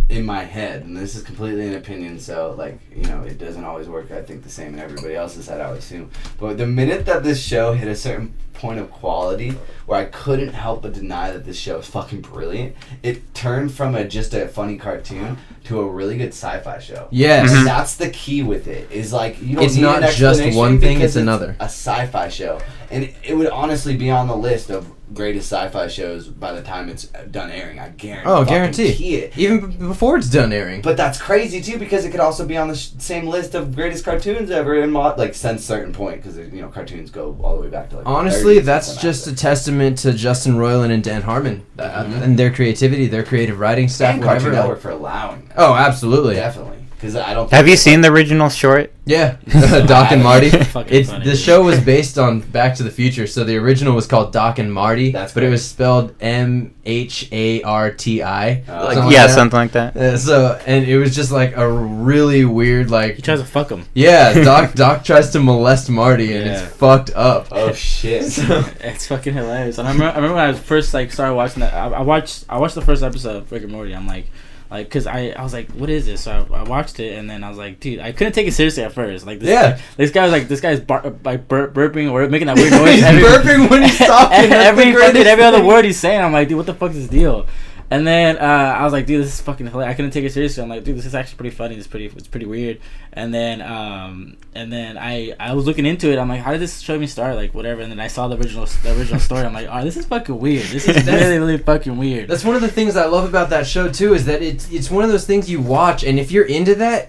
in my head, and this is completely an opinion, so like, it doesn't always work, I think, the same in everybody else's head, I would assume, but the minute that this show hit a certain point of quality where I couldn't help but deny that this show is fucking brilliant, it turned from just a funny cartoon to a really good sci-fi show. Yes. And that's the key with it, is like, you don't It's need not an just explanation one thing, because it's another. a sci-fi show, and it would honestly be on the list of greatest sci-fi shows by the time it's done airing. I guarantee it. Even before it's done airing. But that's crazy too, because it could also be on the same list of greatest cartoons ever in since certain point, because cartoons go all the way back to like. Honestly, that's just a testament to Justin Roiland and Dan Harmon and their creativity, their creative writing staff, and whatever. Cartoon Network for allowing that. Oh, absolutely. Definitely, because I don't. Have you seen the original short? Yeah, Doc and Marty. Funny, the show was based on Back to the Future, so the original was called Doc and Marty, but it was spelled MHARTI. Something like that. And it was just like a really weird like. He tries to fuck him. Yeah, Doc tries to molest Marty, and it's fucked up. Oh shit! It's fucking hilarious. And I remember when I first started watching that. I watched the first episode of Rick and Morty. I'm like, cause I was like, what is this? So I watched it, and then I was like, dude, I couldn't take it seriously at first. Like, this guy was like, this guy's burping or making that weird noise. He's burping when he's talking. Every other word he's saying, I'm like, dude, what the fuck is this deal? And then I was like, dude, this is fucking hilarious. I couldn't take it seriously. I'm like, dude, this is actually pretty funny. It's pretty weird. And then I was looking into it. I'm like, how did this show me start? Like, whatever. And then I saw the original story. I'm like, oh, this is fucking weird. This is really, really fucking weird. That's one of the things I love about that show too, is that it's one of those things you watch, and if you're into that,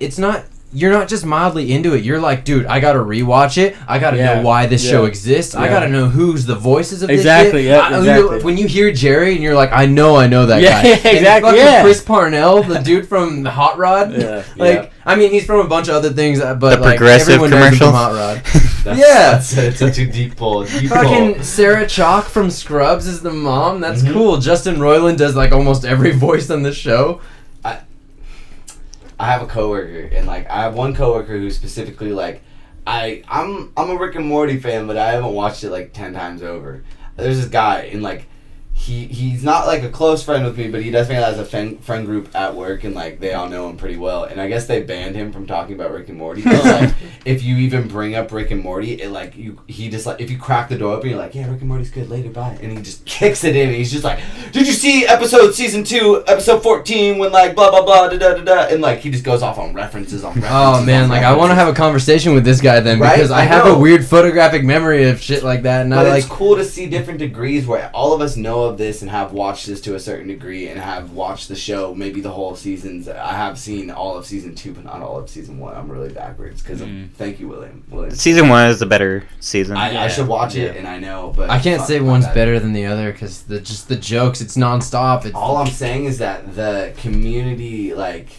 you're not just mildly into it. You're like, dude, I gotta rewatch it. I gotta know why this show exists. I gotta know who's the voices of this shit. Exactly. When you hear Jerry and you're like, I know that guy. Yeah, exactly. And Chris Parnell, the dude from the Hot Rod. I mean, he's from a bunch of other things, but the like progressive everyone knows him from commercials. Hot Rod. That's such a deep pull. Fucking Sarah Chalk from Scrubs is the mom. That's cool. Justin Roiland does like almost every voice on the show. I have a coworker, and like I have one coworker who specifically like I'm a Rick and Morty fan, but I haven't watched it like 10 times over. There's this guy, and like he's not like a close friend with me, but he definitely has a friend group at work, and like they all know him pretty well. And I guess they banned him from talking about Rick and Morty. Like, if you even bring up Rick and Morty, it like he just like if you crack the door open, you're like, yeah, Rick and Morty's good. Later, bye. And he just kicks it in. And he's just like, did you see season 2, episode 14 when like blah blah blah da da da da, and like he just goes off on references on references. Oh man, like I want to have a conversation with this guy then, Right? because I have a weird photographic memory of shit like that, and But I it's cool to see different degrees where all of us know of this and have watched this to a certain degree and have watched the show, maybe the whole seasons. I have seen all of season 2, but not all of season 1. I'm really backwards because thank you, William. Season 1 is the better season. I should watch it, and I know, but I can't say one's better than the other because the jokes, it's nonstop. It's all I'm saying is that the community like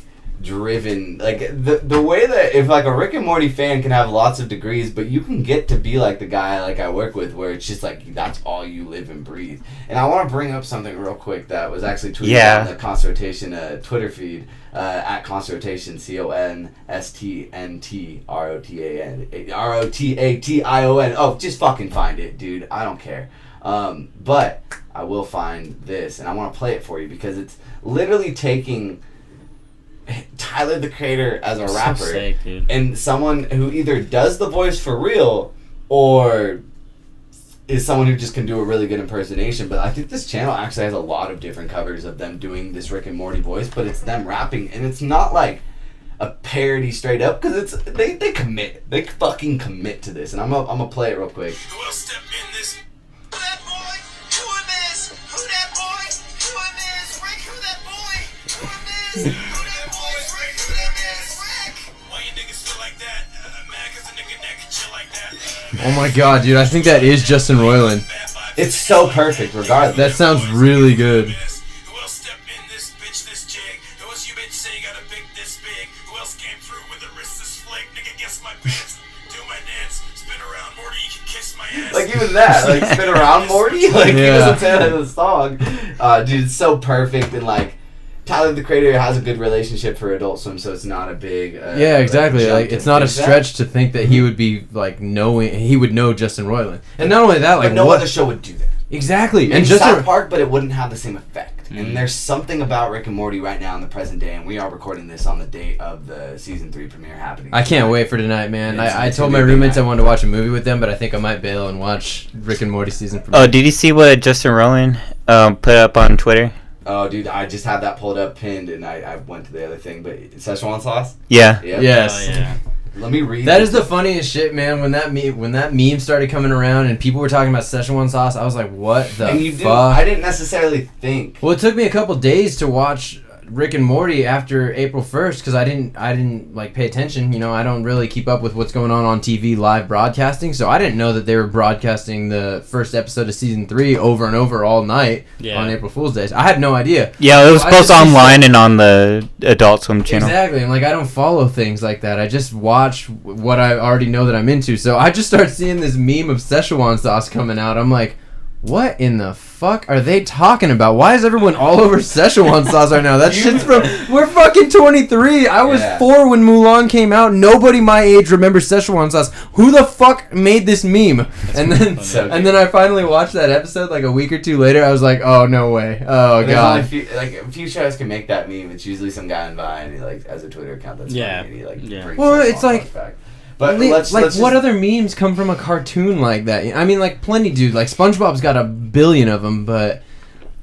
driven, like the way that if like a Rick and Morty fan can have lots of degrees, but you can get to be like the guy like I work with where it's just like that's all you live and breathe. And I want to bring up something real quick that was actually tweeted on the Consortation Twitter feed at Consortation CONSTNTROTATION. Oh, just fucking find it, dude. I don't care. But I will find this, and I want to play it for you because it's literally taking Tyler the Creator as a rapper, so sick, dude. And someone who either does the voice for real or is someone who just can do a really good impersonation. But I think this channel actually has a lot of different covers of them doing this Rick and Morty voice, but it's them rapping, and it's not like a parody straight up because it's they commit, they fucking commit to this, and I'm gonna play it real quick. Who else step in this? Who that boy? Who him is? Who that boy? Who him is? Rick, who that boy? Who him is? Who that boy? Rick, who that is? Rick! Why you niggas feel like that? Mad cause a nigga that can chill like that. oh my god, dude! I think that is Justin Roiland. It's so perfect, regardless. That sounds really good. Who else step in this bitch this jig? Who else you bitch say you got a big this big? Who else came through with a wrist this flick? Nigga, guess my pants. Do my dance. Spin around, Morty, you can kiss my ass. Like even that, like spin around, Morty. Like he doesn't say that in the song. Dude, it's so perfect, and like Tyler the Creator has a good relationship for Adult Swim, so it's not a big. Yeah, exactly. Like it's not a think stretch to think that he would be like he would know Justin Roiland, and not only that, like but no what other show would do that. exactly, Maybe and just South Park, but it wouldn't have the same effect. And there's something about Rick and Morty right now in the present day, and we are recording this on the date of the season 3 premiere happening. I can't wait for tonight, man. I It's told gonna my be a big roommates I night. wanted to watch a movie with them, but I think I might bail and watch Rick and Morty season premiere. Oh, did you see what Justin Roiland put up on Twitter? Oh, dude, I just had that pulled up, pinned, and I went to the other thing. But Szechuan sauce? Yeah. Yep. Yes. Oh, yeah. Let me read That this. is the funniest shit, man. When that meme started coming around and people were talking about Szechuan sauce, I was like, what the And you fuck? didn't, I didn't necessarily think. Well, it took me a couple days to watch Rick and Morty after April 1st because I didn't like pay attention. You know, I don't really keep up with what's going on TV live broadcasting, so I didn't know that they were broadcasting the first episode of season 3 over and over all night on April Fool's Day. I had no idea. Yeah, it was So I both just- online and on the Adult Swim channel. Exactly, and like I don't follow things like that. I just watch what I already know that I'm into. So I just start seeing this meme of Szechuan sauce coming out. I'm like, what in the fuck are they talking about? Why is everyone all over Szechuan sauce right now? That shit's from... We're fucking 23. I was 4 when Mulan came out. Nobody my age remembers Szechuan sauce. Who the fuck made this meme? And then I finally watched that episode like a week or 2 later. I was like, oh, no way. Oh, There's God. only a few shows can make that meme. It's usually some guy in Vine who like has a Twitter account that's funny, and he like brings Well, Szechuan it's like... sauce back. But let's let's what just, other memes come from a cartoon like that? I mean, like plenty, dude. Like SpongeBob's got a billion of them, but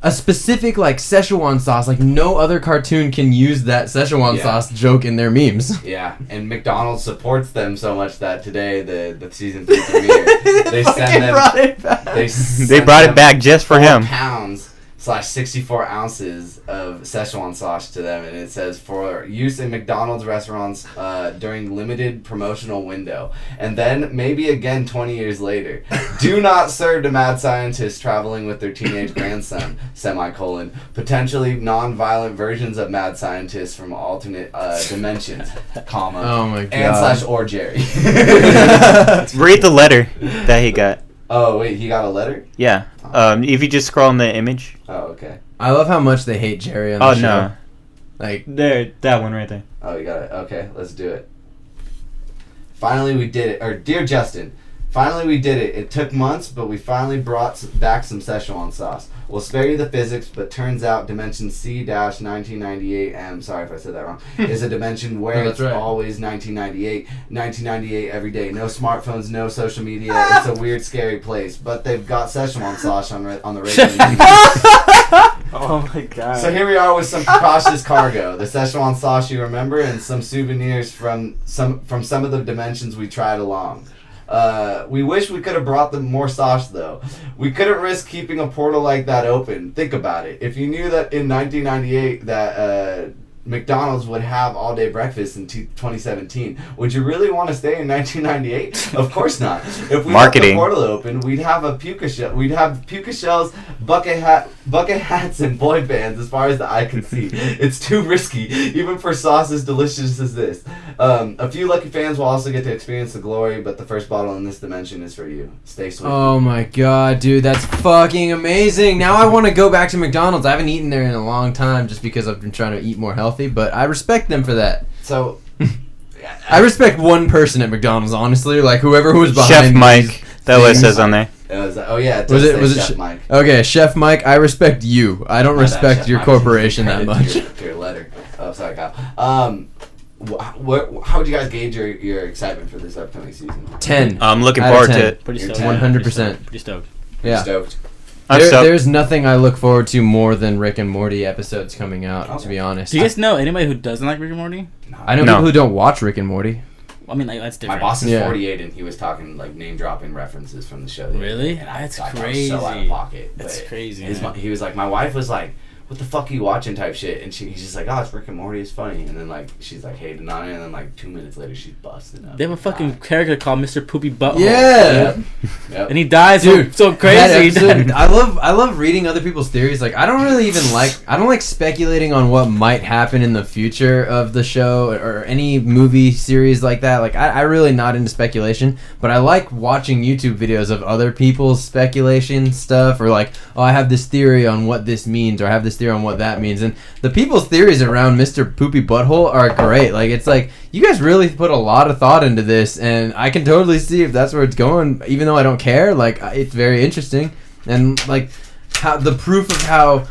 a specific like Szechuan sauce, like no other cartoon can use that Szechuan sauce joke in their memes. Yeah, and McDonald's supports them so much that today the season 3 premiere they send them brought it back. They brought it back just for him. £4/64 ounces of Szechuan sauce to them, and it says for use in McDonald's restaurants during limited promotional window, and then maybe again 20 years later. Do not serve to mad scientists traveling with their teenage grandson, potentially non-violent versions of mad scientists from alternate dimensions, comma, Oh my God. and / or Jerry. Read the letter that he got. Oh wait, he got a letter? Yeah. If you just scroll on the image. Oh, okay. I love how much they hate Jerry on the Oh, show. no. Like, There, that one right there. Oh, you got it. Okay, let's do it. Finally, we did it. Or, dear Justin, Finally, we did it. It took months, but we finally brought back some Szechuan sauce. We'll spare you the physics, but turns out dimension C-1998M, sorry if I said that wrong, is a dimension where No, it's that's right. always 1998. 1998 every day. No smartphones, no social media. It's a weird, scary place. But they've got Szechuan sauce on the radio. Oh my god. So here we are with some precautious cargo. The Szechuan sauce you remember, and some souvenirs from some of the dimensions we tried along. We wish we could have brought them more sauce, though. We couldn't risk keeping a portal like that open. Think about it. If you knew that in 1998 that McDonald's would have all-day breakfast in 2017, would you really want to stay in 1998? Of course not. If we left the portal open, we'd have puka shells, bucket hats, and boy bands as far as the eye can see. It's too risky, even for sauce as delicious as this. A few lucky fans will also get to experience the glory, but the first bottle in this dimension is for you. Stay sweet. Oh my god, dude, that's fucking amazing. Now I want to go back to McDonald's. I haven't eaten there in a long time just because I've been trying to eat more healthy, but I respect them for that. So, I respect one person at McDonald's, honestly, like whoever was behind Chef these Mike. That what it things. says on there. oh yeah, it Was does it- say was it Chef Ch- Mike. Okay, Chef Mike, I respect you. I don't My bad, respect Chef your Mike. corporation that Credit much. to your letter. Oh, sorry, Kyle. How would you guys gauge your excitement for this upcoming season? 10. I'm looking Out of forward 10. to it. Pretty You're stoked. 100%. Pretty stoked. Yeah. Stoked. I'm stoked. There's nothing I look forward to more than Rick and Morty episodes coming out, to be honest. Do you guys know anybody who doesn't like Rick and Morty? I know No. people who don't watch Rick and Morty. I mean, like that's My different. boss is Yeah. 48, and he was talking like name dropping references from the show. the other Really? day, and That's I was crazy. so out of pocket. That's but crazy, his man. He was like, my wife was like, "What the fuck are you watching?" type shit, and he's just like, "Oh, it's Rick and Morty. It's funny." And then like she's like hating on it, and then like 2 minutes later she's busted up. They have a fucking character called Mr. Poopy Butthole. Yeah. Yep. And he dies Dude, so That crazy. episode, I love reading other people's theories. Like I don't really even I don't like speculating on what might happen in the future of the show or any movie series like that. Like I really not into speculation, but I like watching YouTube videos of other people's speculation stuff, or like, oh, I have this theory on what this means, or I have this theory on what that means. And the people's theories around Mr. Poopy Butthole are great. Like it's like you guys really put a lot of thought into this, and I can totally see if that's where it's going, even though I don't care. Like it's very interesting, and like how the proof of how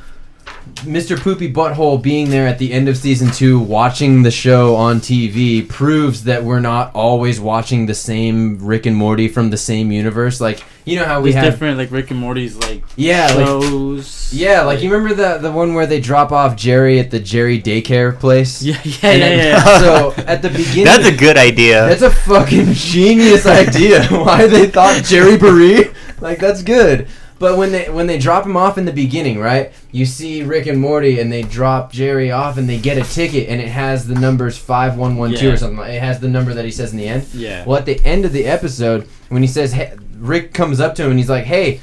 Mr. Poopy Butthole being there at the end of season 2 watching the show on TV proves that we're not always watching the same Rick and Morty from the same universe. Like, you know how we There's have different, like Rick and Morty's, like yeah, like shows. like you remember the one where they drop off Jerry at the Jerry daycare place? Yeah. And then- So at the beginning, That's a good idea. that's a fucking genius idea. Why they thought Jerry Barry? Like that's good. But when they drop him off in the beginning, right? You see Rick and Morty, and they drop Jerry off, and they get a ticket, and it has the numbers 5112 Yeah. or something. It has the number that he says in the end. Yeah. Well, at the end of the episode, when he says, hey, Rick comes up to him and he's like, "Hey,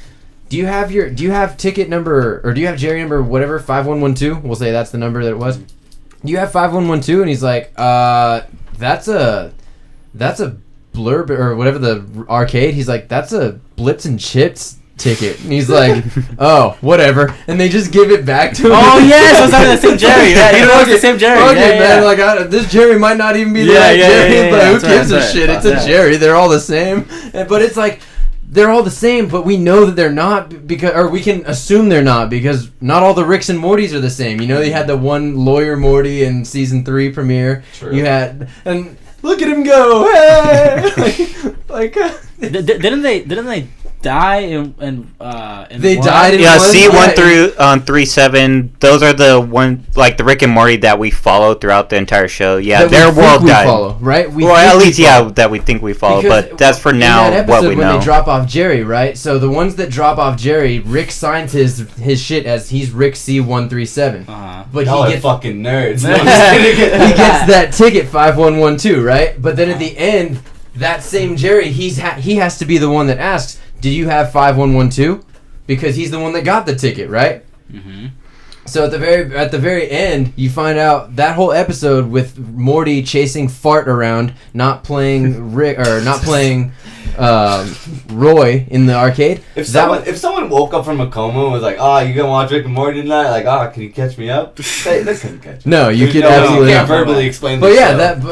do you have ticket number, or do you have Jerry number whatever 5112?" We'll say that's the number that it was. Do you have 5112? And he's like, that's a blurb or whatever the arcade." He's like, "That's a Blitz and Chips ticket." And he's like, "Oh, whatever." And they just give it back to him. Oh yes, I was talking the same Jerry. Yeah, you know it's the same Jerry. Okay, Yeah, man. Like this Jerry might not even be the Yeah, right yeah, Jerry, yeah, but yeah, who that's right, gives a that's shit? right. It's a Yeah. Jerry. They're all the same. But it's like they're all the same, but we know that they're not because, or we can assume they're not because not all the Ricks and Mortys are the same. You know, they had the one lawyer Morty in season 3 premiere. True. You had and look at him go, hey! like Didn't they die in They one? died in Yeah, one? C1 Yeah. through 37. Those are the one like the Rick and Morty that we follow throughout the entire show. Yeah, that we their think world we died. follow, right? We Well, think at we least follow. that we think we follow. Because But that's for in now that what episode we when know. they drop off Jerry, right? So the ones that drop off Jerry, Rick signs his shit as he's Rick C137. Uh-huh. But Y'all he are gets fucking nerds. No, I'm just kidding. he gets that ticket 5112, right? But then at the end, that same Jerry, he has to be the one that asks, "Did you have 5112?" Because he's the one that got the ticket, right? Mm-hmm. So at the very end, you find out that whole episode with Morty chasing Fart around, not playing Rick or not playing Roy in the arcade. If someone woke up from a coma and was like, "Oh, you gonna watch Rick and Morty tonight?" Like, "Oh, can you catch me up?" They couldn't catch me. No, you There's could no way. absolutely You can't not. verbally explain. But the yeah,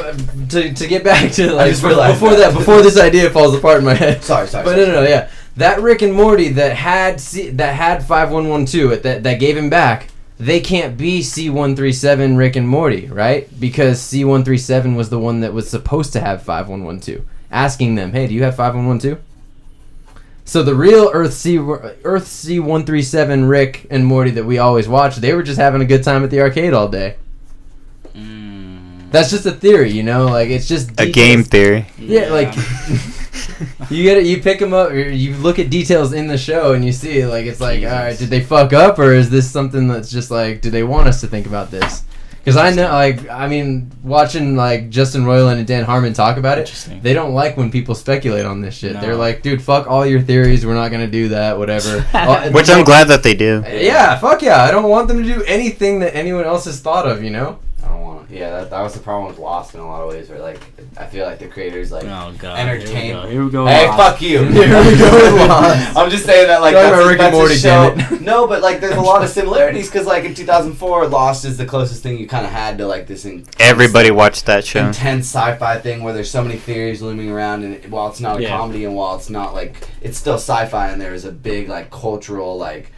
show. to get back to like just realized before that. before this idea falls apart in my head. Sorry. But no, yeah, that Rick and Morty that had 5112 that gave him back. They can't be C137 Rick and Morty, right? Because C137 was the one that was supposed to have 5112. Asking them, hey, do you have 5112? So the real Earth C137 Rick and Morty that we always watch, they were just having a good time at the arcade all day. That's just a theory, you know? Like, it's just A game theory. Yeah, like you pick them up, or you look at details in the show, and you see like it's like, all right, did they fuck up, or is this something that's just like, do they want us to think about this? Because I know, like, I mean, watching like Justin Roiland and Dan Harmon talk about it, they don't like when people speculate on this shit. No. They're like, dude, fuck all your theories. We're not gonna do that. Whatever. Which I'm glad that they do. Yeah, fuck yeah. I don't want them to do anything that anyone else has thought of. You know. I don't want to. Yeah, that was the problem with Lost in a lot of ways. Where like, I feel like the creators like Oh god. entertain. Here we go. Hey, Lost. fuck you. Here we go with Lost. I'm just saying that like Talking that's, about Rick and that's Morty, a show. damn it. No, but like there's a lot of similarities because like in 2004, Lost is the closest thing you kind of had to like this. Everybody watched that show. Intense sci-fi thing where there's so many theories looming around, and while it's not a comedy and while it's not like it's still sci-fi, and there is a big like cultural like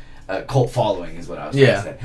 cult following is what I was trying to say.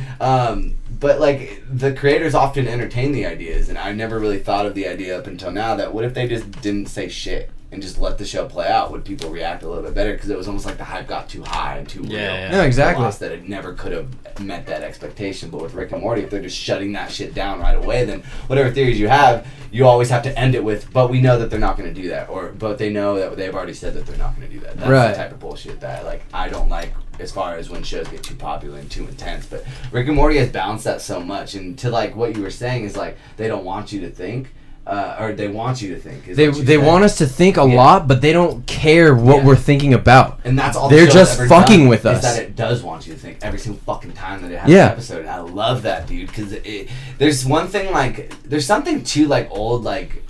But like the creators often entertain the ideas, and I never really thought of the idea up until now that what if they just didn't say shit and just let the show play out? Would people react a little bit better? Because it was almost like the hype got too high and too real. Yeah, exactly. Lost that it never could have met that expectation. But with Rick and Morty, if they're just shutting that shit down right away, then whatever theories you have, you always have to end it with, but we know that they're not going to do that, but they know that they've already said that they're not going to do that. That's right. The type of bullshit that like I don't like as far as when shows get too popular and too intense. But Rick and Morty has balanced that so much, and to like what you were saying is like they don't want you to think. Or they want you to think. They want us to think a lot, but they don't care what we're thinking about. And that's all. They're just fucking with us. Is that it does want you to think every single fucking time that it has an episode, and I love that, dude. Because there's one thing like there's something to like old like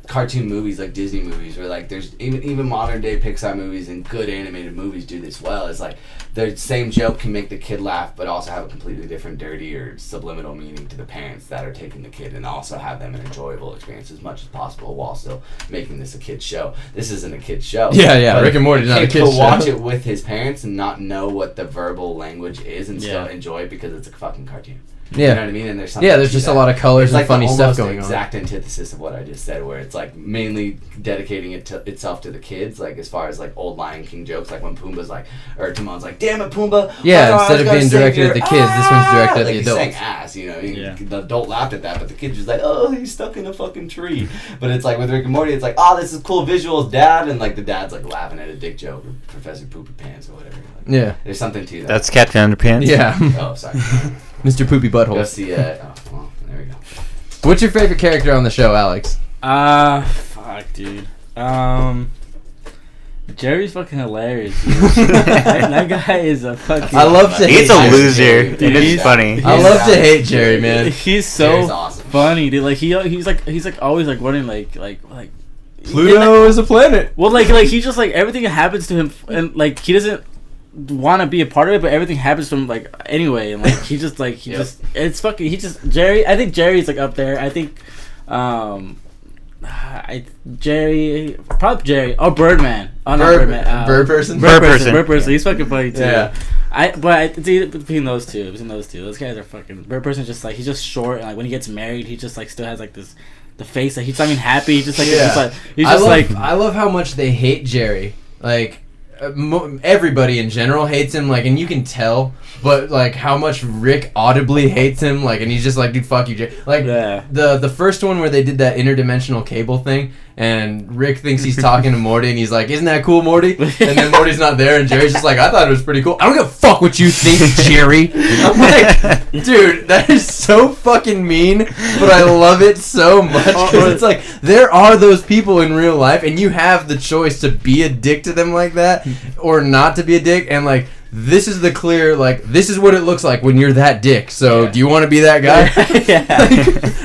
cartoon movies like Disney movies where like there's even modern day Pixar movies and good animated movies do this well. It's like the same joke can make the kid laugh but also have a completely different dirty or subliminal meaning to the parents that are taking the kid, and also have them an enjoyable experience as much as possible while still making this a kid's show. This isn't a kid's show. Yeah, Rick and Morty's not a kid's show. Watch it with his parents and not know what the verbal language is and still enjoy it because it's a fucking cartoon. Yeah. You know what I mean? And there's something there's just a lot of colors and like funny stuff going on. It's like the exact antithesis of what I just said, where it's like mainly dedicating itself to the kids, like as far as like old Lion King jokes, like when Pumbaa's like, or Timon's like, "Damn it, Pumbaa!" Yeah, instead of being directed at the kids, this one's directed at the He's adults. saying ass, you know. The adult laughed at that, but the kid's just like, "Oh, he's stuck in a fucking tree." But it's like with Rick and Morty, it's like, "Oh, this is cool visuals, Dad," and like the dad's like laughing at a dick joke or Professor Poopy Pants or whatever. Like, there's something to that. That's Captain Underpants. Yeah. Oh, sorry. Mr. Poopy Butthole. Go see well, there we go. What's your favorite character on the show, Alex? Fuck, dude. Jerry's fucking hilarious, dude. that guy is a fucking... I love to hate He's a loser. Dude, It is he's funny. I love to hate Jerry, man. He's so Jerry's awesome. funny, dude. Like he's like always like running like Pluto is a planet. Well, like he just like everything happens to him, and like he doesn't want to be a part of it, but everything happens to him like anyway, and like he just like just it's fucking Jerry. I think Jerry's like up there. I think Jerry. Oh, Birdman. Oh, not Birdman. Bird person. Bird person. Bird person. He's fucking funny too. Yeah. It's between those two. Those guys are fucking. Bird person's just like he's just short, and like when he gets married, he just like still has like this. The face that he's not even happy. He's just like I love how much they hate Jerry. Like everybody in general hates him. Like, and you can tell, but like how much Rick audibly hates him. Like, and he's just like, dude, fuck you, Jerry. Like the first one where they did that interdimensional cable thing, and Rick thinks he's talking to Morty, and he's like, "Isn't that cool, Morty?" And then Morty's not there, and Jerry's just like, "I thought it was pretty cool." I don't give a fuck what you think, Jerry. I'm like, dude, that is so fucking mean, but I love it so much because it's like there are those people in real life, and you have the choice to be a dick to them like that or not to be a dick, and like this is the clear, like, this is what it looks like when you're that dick. So, do you want to be that guy?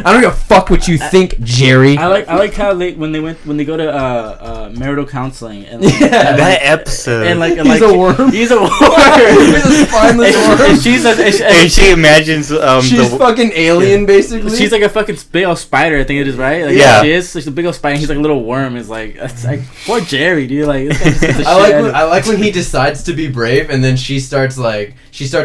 I don't give a fuck what you think, Jerry. I like how when they go to marital counseling and that episode. And he's a worm. He's a worm. He's a spineless worm. And she imagines she's fucking alien, basically. She's like a fucking big old spider, I think it is, right? Like, yeah. She is. She's a big old spider. He's like a little worm. It's like poor Jerry, dude. Like, I like when he decides to be brave, and then she starts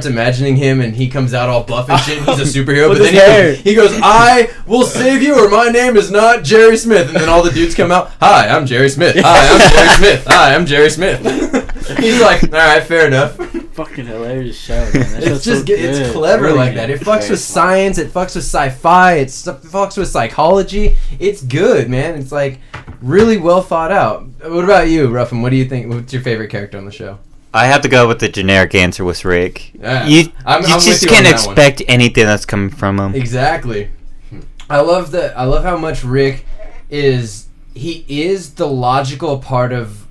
imagining him, and he comes out all buff and shit. And he's a superhero, but then he goes, "I will save you, or my name is not Jerry Smith." And then all the dudes come out, "Hi, I'm Jerry Smith. Hi, I'm Jerry Smith. Hi, I'm Jerry Smith." He's like, "All right, fair enough." Fucking hilarious show, man. That It's just it's clever really like that. It fucks with science. It fucks with sci-fi. It fucks with psychology. It's good, man. It's like really well thought out. What about you, Ruffum? What do you think? What's your favorite character on the show? I have to go with the generic answer with Rick. Yeah, you I'm just can't expect anything that's coming from him. Exactly. I love that. I love how much Rick is. He is the logical part of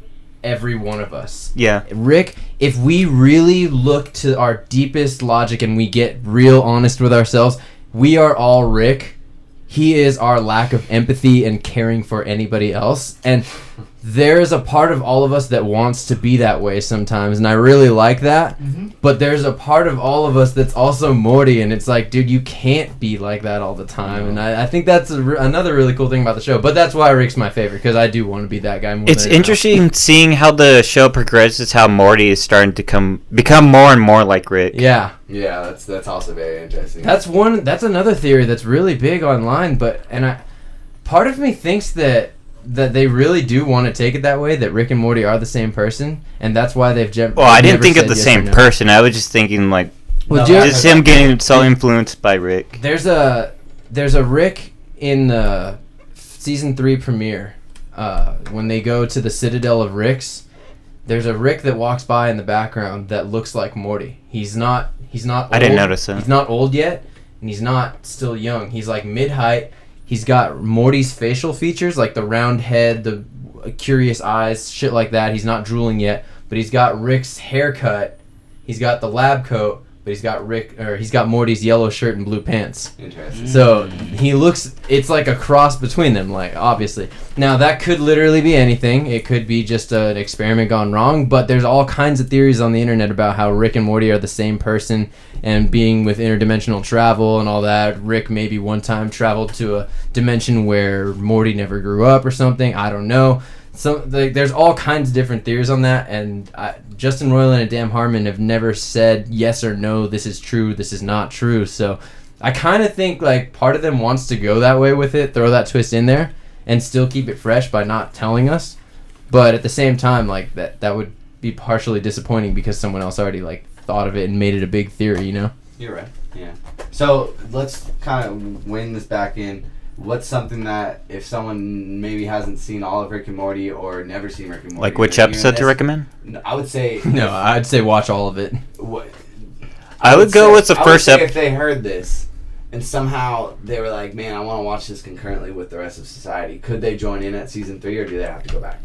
every one of us. Yeah. Rick, if we really look to our deepest logic and we get real honest with ourselves, we are all Rick. He is our lack of empathy and caring for anybody else. And there's a part of all of us that wants to be that way sometimes, and I really like that. Mm-hmm. But there's a part of all of us that's also Morty, and it's like, dude, you can't be like that all the time. And I think that's another really cool thing about the show. But that's why Rick's my favorite, because I do want to be that guy more. It's interesting seeing how the show progresses, how Morty is starting to become more and more like Rick. Yeah. Yeah, that's also very interesting. That's another theory that's really big online, part of me thinks that they really do want to take it that way, that Rick and Morty are the same person, and that's why they've jumped. Well, I didn't think of the same person. I was just thinking like, just him getting so influenced by Rick. There's a Rick in the season 3 premiere when they go to the Citadel of Ricks. There's a Rick that walks by in the background that looks like Morty. He's not old. I didn't notice that. He's not old yet, and he's not still young. He's like mid-height. He's got Morty's facial features, like the round head, the curious eyes, shit like that. He's not drooling yet, but he's got Rick's haircut. He's got the lab coat, but he's got Morty's yellow shirt and blue pants. Interesting. So it's like a cross between them, like, obviously. Now, that could literally be anything. It could be just an experiment gone wrong, but there's all kinds of theories on the internet about how Rick and Morty are the same person, and being with interdimensional travel and all that. Rick maybe one time traveled to a dimension where Morty never grew up or something. I don't know. There's all kinds of different theories on that, and Justin Roiland and Dan Harmon have never said yes or no, this is true, this is not true. So I kind of think like part of them wants to go that way with it, throw that twist in there, and still keep it fresh by not telling us. But at the same time, like that would be partially disappointing because someone else already like thought of it and made it a big theory, you know? You're right. Yeah. So let's kind of win this back in. What's something that if someone maybe hasn't seen all of Rick and Morty or never seen Rick and Morty, like which episode to recommend? I would say I'd say watch all of it. I would go with the first episode. If they heard this and somehow they were like, man, I want to watch this concurrently with the rest of society, could they join in at season 3 or do they have to go back?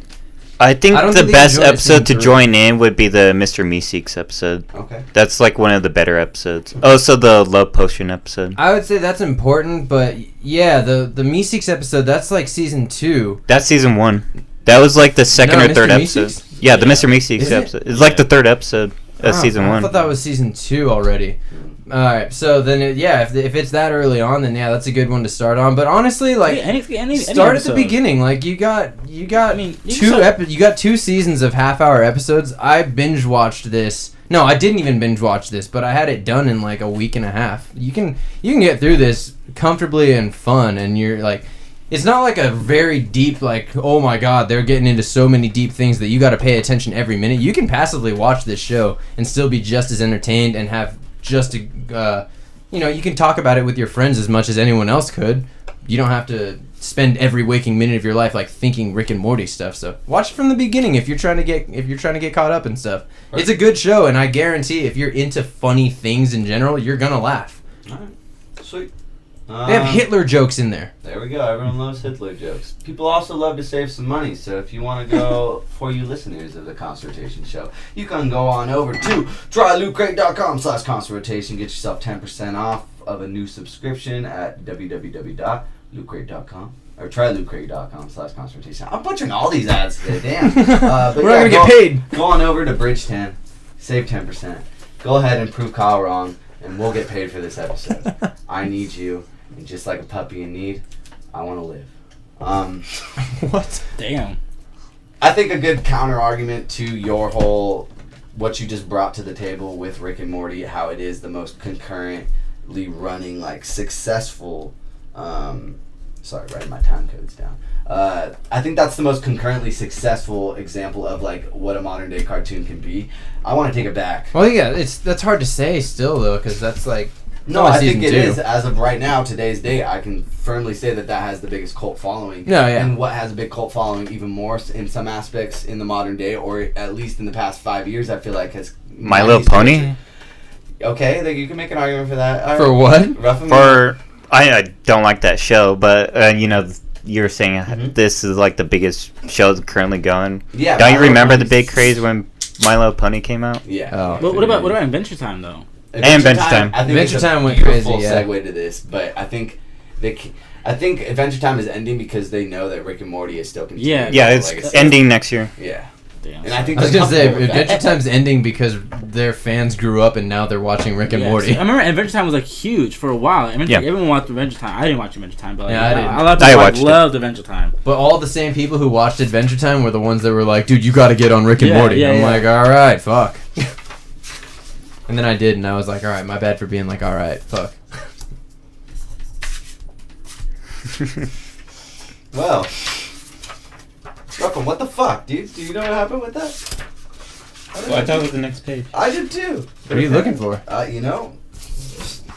I think the best episode to join in would be the Mr. Meeseeks episode. Okay. That's like one of the better episodes. Oh, so the Love Potion episode. I would say that's important, but yeah, the Meeseeks episode, that's like season 2. That's season 1. That was like the second or third episode. Yeah, the Mr. Meeseeks episode. It's like the third episode of season 1. I thought that was season 2 already. Alright, so then, if it's that early on, then yeah, that's a good one to start on. But honestly, like, start at the beginning. Like, you got two seasons of half-hour episodes. I binge-watched this. No, I didn't even binge-watch this, but I had it done in, like, a week and a half. You can get through this comfortably and fun, and you're, like... It's not like a very deep, like, oh my god, they're getting into so many deep things that you got to pay attention every minute. You can passively watch this show and still be just as entertained and have just a, you can talk about it with your friends as much as anyone else could. You don't have to spend every waking minute of your life like thinking Rick and Morty stuff. So watch it from the beginning if you're trying to get caught up and stuff. Right. It's a good show, and I guarantee if you're into funny things in general, you're gonna laugh. All right, sweet. They have Hitler jokes in there. There we go. Everyone loves Hitler jokes. People also love to save some money. So if you want to go, for you listeners of the Consultation Show, you can go on over to trylootcrate.com/consultation. Get yourself 10% off of a new subscription at www.lootcrate.com or trylootcrate.com/consultation. I'm butchering all these ads today. Damn. But We're not gonna get paid. Go on over to Bridge 10. Save 10%. Go ahead and prove Kyle wrong, and we'll get paid for this episode. I need you. And just like a puppy in need, I want to live. What? Damn. I think a good counter argument to your whole, what you just brought to the table with Rick and Morty, how it is the most concurrently running, like, successful, sorry, writing my time codes down. I think that's the most concurrently successful example of, like, what a modern day cartoon can be. I want to take it back. Well, yeah, that's hard to say still, though, because that's, like... No, I think it is. As of right now, today's date, I can firmly say that has the biggest cult following. No, yeah. And what has a big cult following even more in some aspects in the modern day, or at least in the past 5 years, I feel like has... My Little Pony? Okay, like you can make an argument for that. For what? Ruffum? For... I don't like that show, but, you know... You're saying this is like the biggest show that's currently going. Yeah. Don't you remember the big craze when My Little Pony came out? Yeah. Oh. But what about Adventure Time though? Adventure Time. I think Adventure it's a Time went beautiful crazy, yeah. segue to this, but I think Adventure Time is ending because they know that Rick and Morty is still continuing. Yeah, it's ending next year. Yeah. Damn. And I think I was gonna say they're comfortable with Adventure that. Time's ending because their fans grew up and now they're watching Rick and Yeah, Morty. see, I remember Adventure Time was like huge for a while. Yeah. Everyone watched Adventure Time. I didn't watch Adventure Time, but like, Yeah, I didn't. a lot of I people watched it. loved Adventure Time. But all the same people who watched Adventure Time were the ones that were like, "Dude, you got to get on Rick and Yeah, Morty." yeah, I'm yeah. like, "All right, fuck." And then I did, and I was like, "All right, my bad for being like, all right, fuck." Well, Ruffum, what the fuck, dude? Do you know what happened with that? I thought it was the next page. I did too. What are you looking for? You know.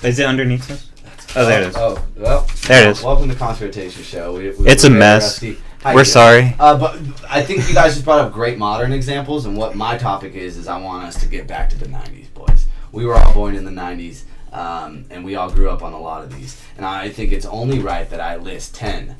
Is it underneath this? Oh, there it is. Oh, well. There it is. Welcome to Consultation Show. It's a we're very mess. rusty. How We're you doing? sorry. But I think you guys just brought up great modern examples, and what my topic is I want us to get back to the 90s, boys. We were all born in the 90s, and we all grew up on a lot of these. And I think it's only right that I list 10.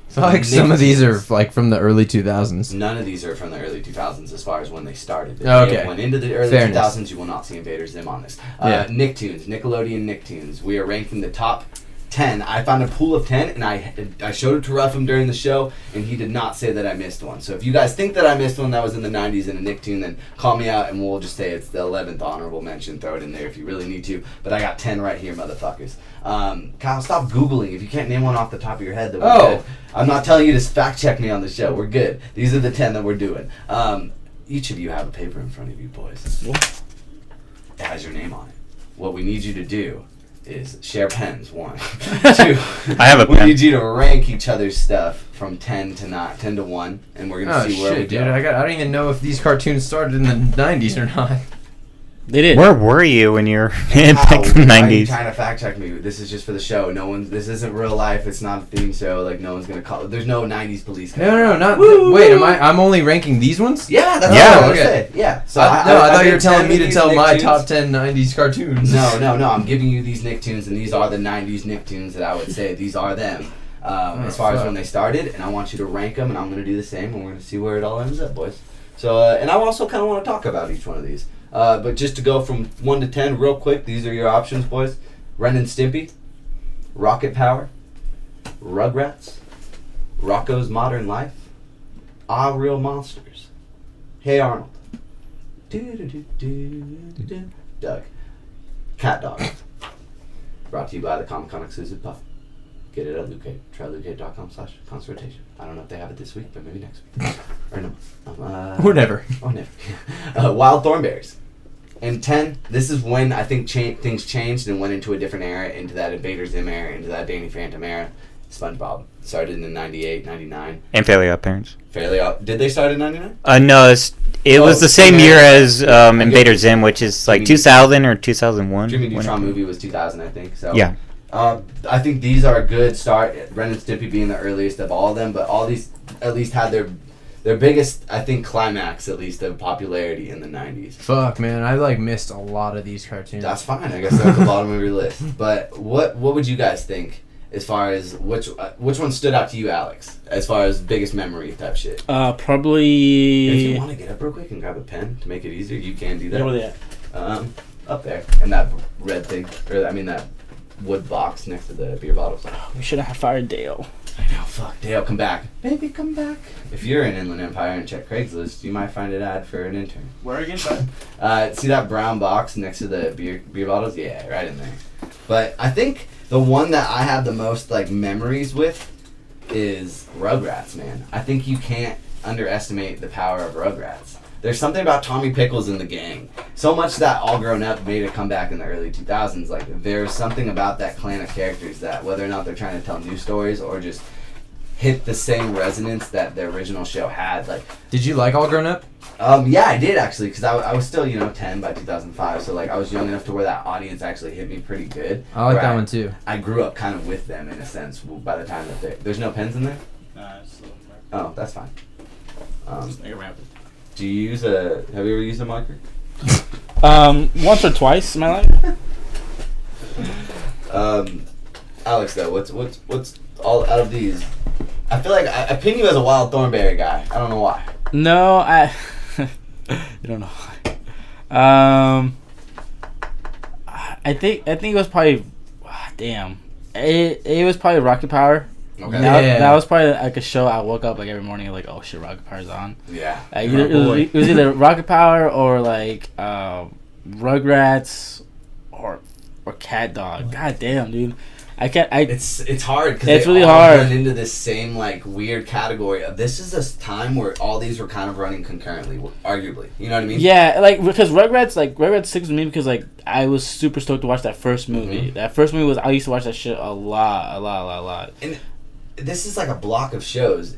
I feel like some of these are like from the early 2000s. None of these are from the early 2000s as far as when they started. If Okay. they went into the early Fairness. 2000s, you will not see Invader Zim on this. Yeah. Nicktoons, Nickelodeon Nicktoons. We are ranking the top 10. I found a pool of 10, and I showed it to Ruffum during the show, and he did not say that I missed one. So if you guys think that I missed one that was in the 90s in a Nicktoon, then call me out, and we'll just say it's the 11th honorable mention. Throw it in there if you really need to. But I got 10 right here, motherfuckers. Kyle, stop Googling. If you can't name one off the top of your head, then we're good. I'm not telling you to fact check me on the show. We're good. These are the 10 that we're doing. Each of you have a paper in front of you, boys. It has your name on it. What we need you to do is share pens. 1, 2. I have a We pen. need you to rank each other's stuff from 10 to 1, and we're gonna Oh see where we shit, dude! go. I don't even know if these cartoons started in the 90s or not. They did. Where were you when you were How? back in the Why are you 90s? trying to fact check me? This is just for the show. This isn't real life. It's not a theme show. Like no one's gonna call. There's no 90s police. No, not. Woo! Wait, I'm only ranking these ones? Yeah, that's Yeah. what I was Okay. saying. Yeah. So I thought you were did telling 10 me of to these tell my Nicktoons. top 10 90s cartoons. No. I'm giving you these Nicktoons, and these are the 90s Nicktoons that I would say. These are them. As far as fuck. when they started, and I want you to rank them, and I'm going to do the same, and we're going to see where it all ends up, boys. So, and I also kind of want to talk about each one of these. But just to go from 1 to 10 real quick, these are your options, boys. Ren and Stimpy, Rocket Power, Rugrats, Rocko's Modern Life, Ah Real Monsters, Hey Arnold, Doug, Cat Dog. Brought to you by the Comic Con exclusive Puff. Get it at Luke Cage. Try LukeCage.com/consultation. I don't know if they have it this week, but maybe next week. Or no. Or never. Or never. Wild Thornberries. And 10, this is when I think things changed and went into a different era, into that Invader Zim era, into that Danny Phantom era. Spongebob. Started in 98, 99. And Fairly Odd Parents. Fairly up. Did they start in 99? No, it was the same okay. year as Yeah, I get Invader it. Zim, which is like Jimmy- 2000 or 2001. Jimmy when Neutron it- movie was 2000, I think. So Yeah. I think these are a good start. Ren and Stimpy being the earliest of all of them, but all these at least had their biggest, I think, climax at least of popularity in the 90s. Fuck, man, I like missed a lot of these cartoons. That's fine. I guess they're at the bottom of your list. But what would you guys think as far as which one stood out to you, Alex? As far as biggest memory type shit. Probably. And if you want to get up real quick and grab a pen to make it easier, you can do that. Where they at? Up there, in that red thing, or I mean that wood box next to the beer bottles. We should have fired Dale. I know, fuck. Dale, come back. Baby, come back. If you're in Inland Empire and check Craigslist, you might find an ad for an intern. Where again? See that brown box next to the beer bottles? Yeah, right in there. But I think the one that I have the most like memories with is Rugrats, man. I think you can't underestimate the power of Rugrats. There's something about Tommy Pickles and the gang. So much that All Grown Up made a comeback in the early 2000s. Like, there's something about that clan of characters that, whether or not they're trying to tell new stories or just hit the same resonance that the original show had. Like, Did you like All Grown Up? yeah, I did actually, because I was still, 10 by 2005. So, like, I was young enough to where that audience actually hit me pretty good. I like Where that one too. I grew up kind of with them in a sense by the time that there's no pens in there? Nah, it's a little Oh, that's fine. Just make it rapid. Do you have you ever used a marker? Once or twice in my life. Alex, though, what's all out of these? I feel like I pin you as a wild thornberry guy. I don't know why. No, I. You don't know why. I think it was probably. Damn. It was probably Rocket Power. Okay. That was probably like a show I woke up like every morning like, oh shit, Rocket Power's on. Yeah. It was either Rocket Power or like Rugrats or Cat Dog. God damn, dude. It's hard because it's they really all hard. run into this same like weird category of this is a time where all these were kind of running concurrently, arguably. You know what I mean? Yeah, like because Rugrats sticks with me because like I was super stoked to watch that first movie. Mm-hmm. That first movie I used to watch that shit a lot. And this is like a block of shows.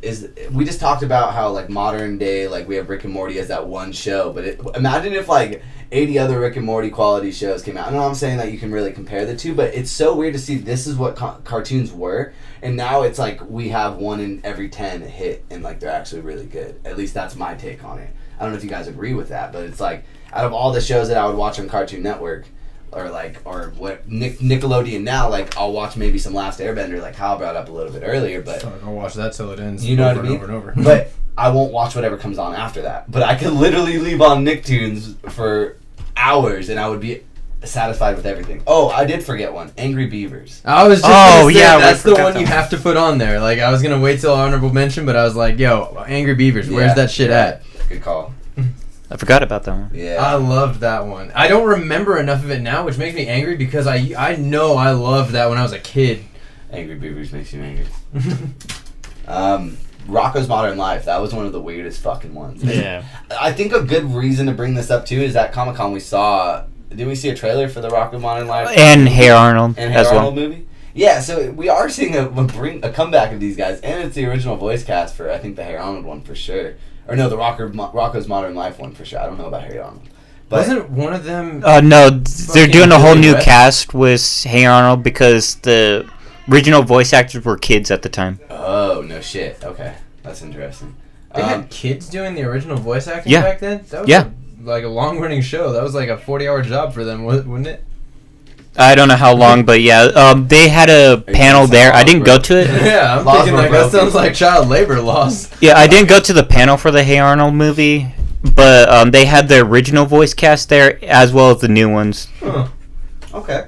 We just talked about how like modern day, like we have Rick and Morty as that one show, but imagine if like 80 other Rick and Morty quality shows came out. I know I'm saying that you can really compare the two, but it's so weird to see this is what cartoons were, and now it's like we have one in every 10 hit, and like they're actually really good. At least that's my take on it. I don't know if you guys agree with that, but it's like out of all the shows that I would watch on Cartoon Network, or what Nickelodeon now, like I'll watch maybe some Last Airbender, like Kyle brought up a little bit earlier, but I'll watch that till it ends. you know over what I mean? and over and over. But I won't watch whatever comes on after that. But I could literally leave on Nicktoons for hours and I would be satisfied with everything. Oh, I did forget one. Angry Beavers. I was just gonna say, yeah, that's we the forgot one that you one. have to put on there. Like I was gonna wait till honorable mention, but I was like, yo, Angry Beavers, where's Yeah, that shit at? Good call. I forgot about that one. Yeah. I loved that one. I don't remember enough of it now, which makes me angry because I know I loved that when I was a kid. Angry Beavers makes you angry. Rocko's Modern Life. That was one of the weirdest fucking ones. Yeah. I think a good reason to bring this up too is that Comic-Con we saw. Did we see a trailer for the Rocko Modern Life? And Hey Arnold And as Hey well. Arnold movie? Yeah, so we are seeing a comeback of these guys, and it's the original voice cast for I think the Hey Arnold one for sure, or no, the Rocko's Modern Life one for sure. I don't know about Hey Arnold, but Wasn't one of them? No, they're Fucking doing a whole Billy new West? cast with Hey Arnold because the original voice actors were kids at the time. oh no shit. Okay, that's interesting. They had kids doing the original voice acting Yeah. back then. That was Yeah. like a long running show. That was like a 40-hour job for them, wouldn't it? I don't know how long, but yeah, they had a panel there. I didn't go to it. Yeah, I'm Laws thinking were like that broken. sounds like child labor laws. Yeah, I didn't go to the panel for the Hey Arnold movie, but they had the original voice cast there as well as the new ones. Huh. Okay.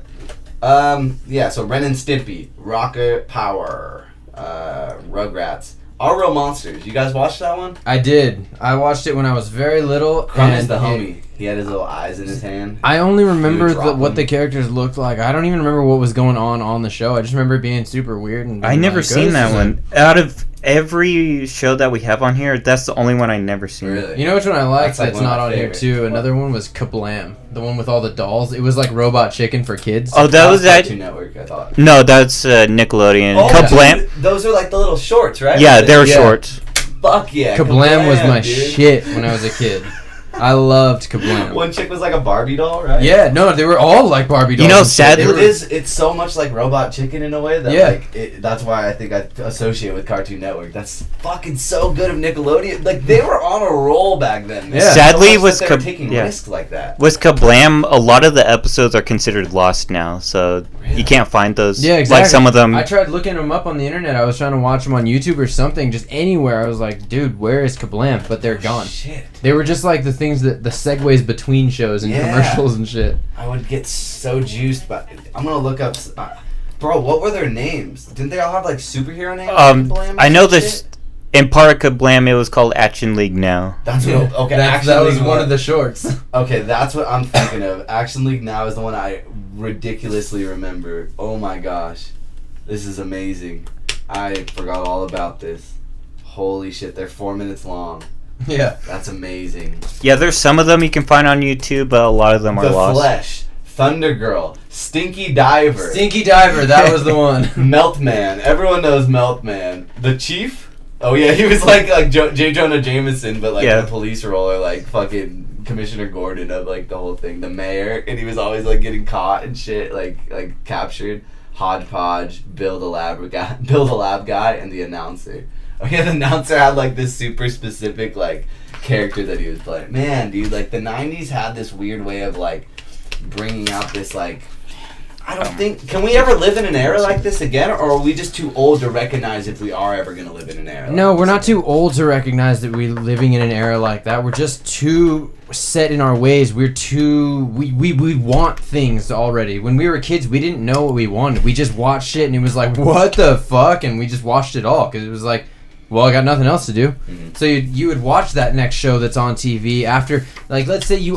Yeah. So Ren and Stimpy, Rocket Power, Rugrats, Our Real Monsters. You guys watched that one? I did. I watched it when I was very little. Crumb is and the homie. He had his little eyes in his hand. I only remember Huge Ruffum. what the characters looked like. I don't even remember what was going on the show. I just remember it being super weird. And I being never like, seen "Oh, that this is one. Out of every show that we have on here, that's the only one I never seen. Really? You know which one I like That's, like, that's one of not my on here favorites. too? Another one was Kablam. The one with all the dolls. It was like Robot Chicken for kids. Oh, that was that. Cartoon Network, I thought. No, that's Nickelodeon. Oh, Kablam. dude, those are like the little shorts, right? Yeah, they were Yeah. shorts. Fuck yeah. Kablam was my dude. shit when I was a kid. I loved Kablam. One chick was like a Barbie doll, right? Yeah, no, they were all like Barbie dolls. You know, and shit. sadly- They were- It's so much like Robot Chicken in a way that that's why I think I associate with Cartoon Network. That's fucking so good of Nickelodeon. Like they were on a roll back then. Man. Yeah. Sadly, so much was that they were taking risks like that. With Kablam, a lot of the episodes are considered lost now, so Really? you can't find those. Yeah, exactly. Like some of them. I tried looking them up on the internet. I was trying to watch them on YouTube or something, just anywhere. I was like, dude, where is Kablam? But they're gone. Shit. They were just like the things that the segues between shows and Yeah. commercials and shit. I would get so juiced, but I'm gonna look up. Bro, what were their names? Didn't they all have like superhero names? Kablam I know and this. shit? In part of Kablam, it was called Action League now. That's what. Okay, Action that was League one of the shorts. Okay, that's what I'm thinking of. Action League Now is the one I ridiculously remember. Oh my gosh, this is amazing. I forgot all about this. Holy shit, they're 4 minutes long. Yeah. That's amazing. Yeah, there's some of them you can find on YouTube, but a lot of them are The lost. Flesh, Thunder Girl, Stinky Diver, Stinky Diver, that was the one. Meltman. Everyone knows Meltman. The Chief. Oh yeah, he was like J. Jonah Jameson, but like Yeah. in a police role, or like fucking Commissioner Gordon of like the whole thing. The mayor, and he was always like getting caught and shit, like captured. Hodgepodge, Bill the lab guy, and the announcer. Oh yeah, the announcer had like this super specific like character that he was playing. Man, dude, like the 90s had this weird way of like bringing out this like. I don't think. Can we ever live in an era like this again, or are we just too old to recognize if we are ever going to live in an era? No, like we're this not again? too old to recognize that we're living in an era like that. We're just too set in our ways. We're too we want things already. When we were kids, we didn't know what we wanted. We just watched shit and it was like, what the fuck? And we just watched it all because it was like, well, I got nothing else to do. Mm-hmm. So you would watch that next show that's on TV after, like, let's say you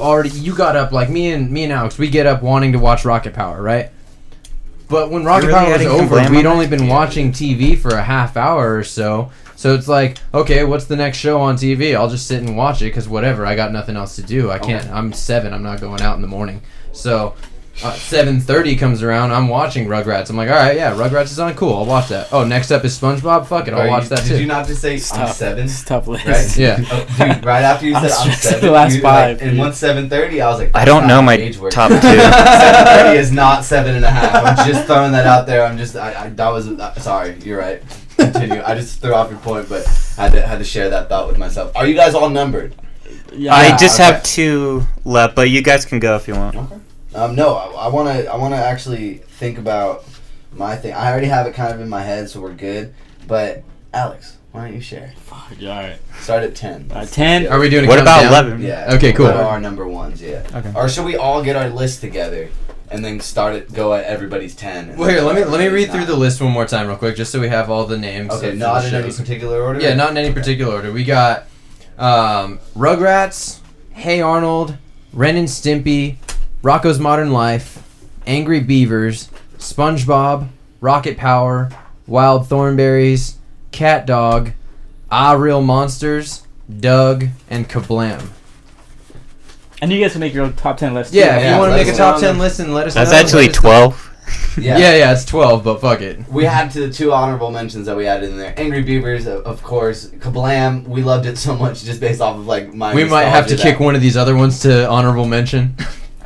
got up, like me and Alex, we get up wanting to watch Rocket Power, right? But when Rocket really Power was adding over, Kablam we'd on only it? been watching TV for a half hour or so. So it's like, okay, what's the next show on TV? I'll just sit and watch it because whatever, I got nothing else to do. I can't. I'm 7. I'm not going out in the morning. So 7:30 comes around. I'm watching Rugrats. I'm like, all right, yeah, Rugrats is on. Cool, I'll watch that. Oh, next up is SpongeBob. Fuck it, I'll watch that Did too. you not just say I'm 7? It's a tough list. Right? Yeah. Oh, dude, right after you I said was I'm stressing 7, the last you, 5, and dude. once 7:30, I was like, I that's don't not know how my age works. top 2. 7:30 is not 7.5. I'm just throwing that out there. I'm just, that was, sorry, you're right. Continue. I just threw off your point, but had to share that thought with myself. Are you guys all numbered? Yeah. I just okay. have 2 left, but you guys can go if you want. Okay. No, I wanna actually think about my thing. I already have it kind of in my head, so we're good. But Alex, why don't you share? Yeah, all right. Start at 10. 10. Are we doing a What about countdown? 11? Yeah. Okay, cool. What are our number ones? Yeah. Okay. Or should we all get our list together and then go at everybody's 10? Well, here, let me read through the list one more time real quick, just so we have all the names. Okay, of not the in any shows. particular order. Yeah, not in any particular order. We got Rugrats, Hey Arnold, Ren and Stimpy, Rocko's Modern Life, Angry Beavers, SpongeBob, Rocket Power, Wild Thornberries, Cat Dog, Ah Real Monsters, Doug, and Kablam. And you guys can make your own top 10 list. Yeah, if Yeah, you want to let make a us top know. 10 list and let us That's know. actually let us know. 12. Yeah, it's 12, but fuck it. We had the 2 honorable mentions that we added in there. Angry Beavers, of course. Kablam, we loved it so much just based off of like my. We might have to nostalgia kick one of these other ones to honorable mention.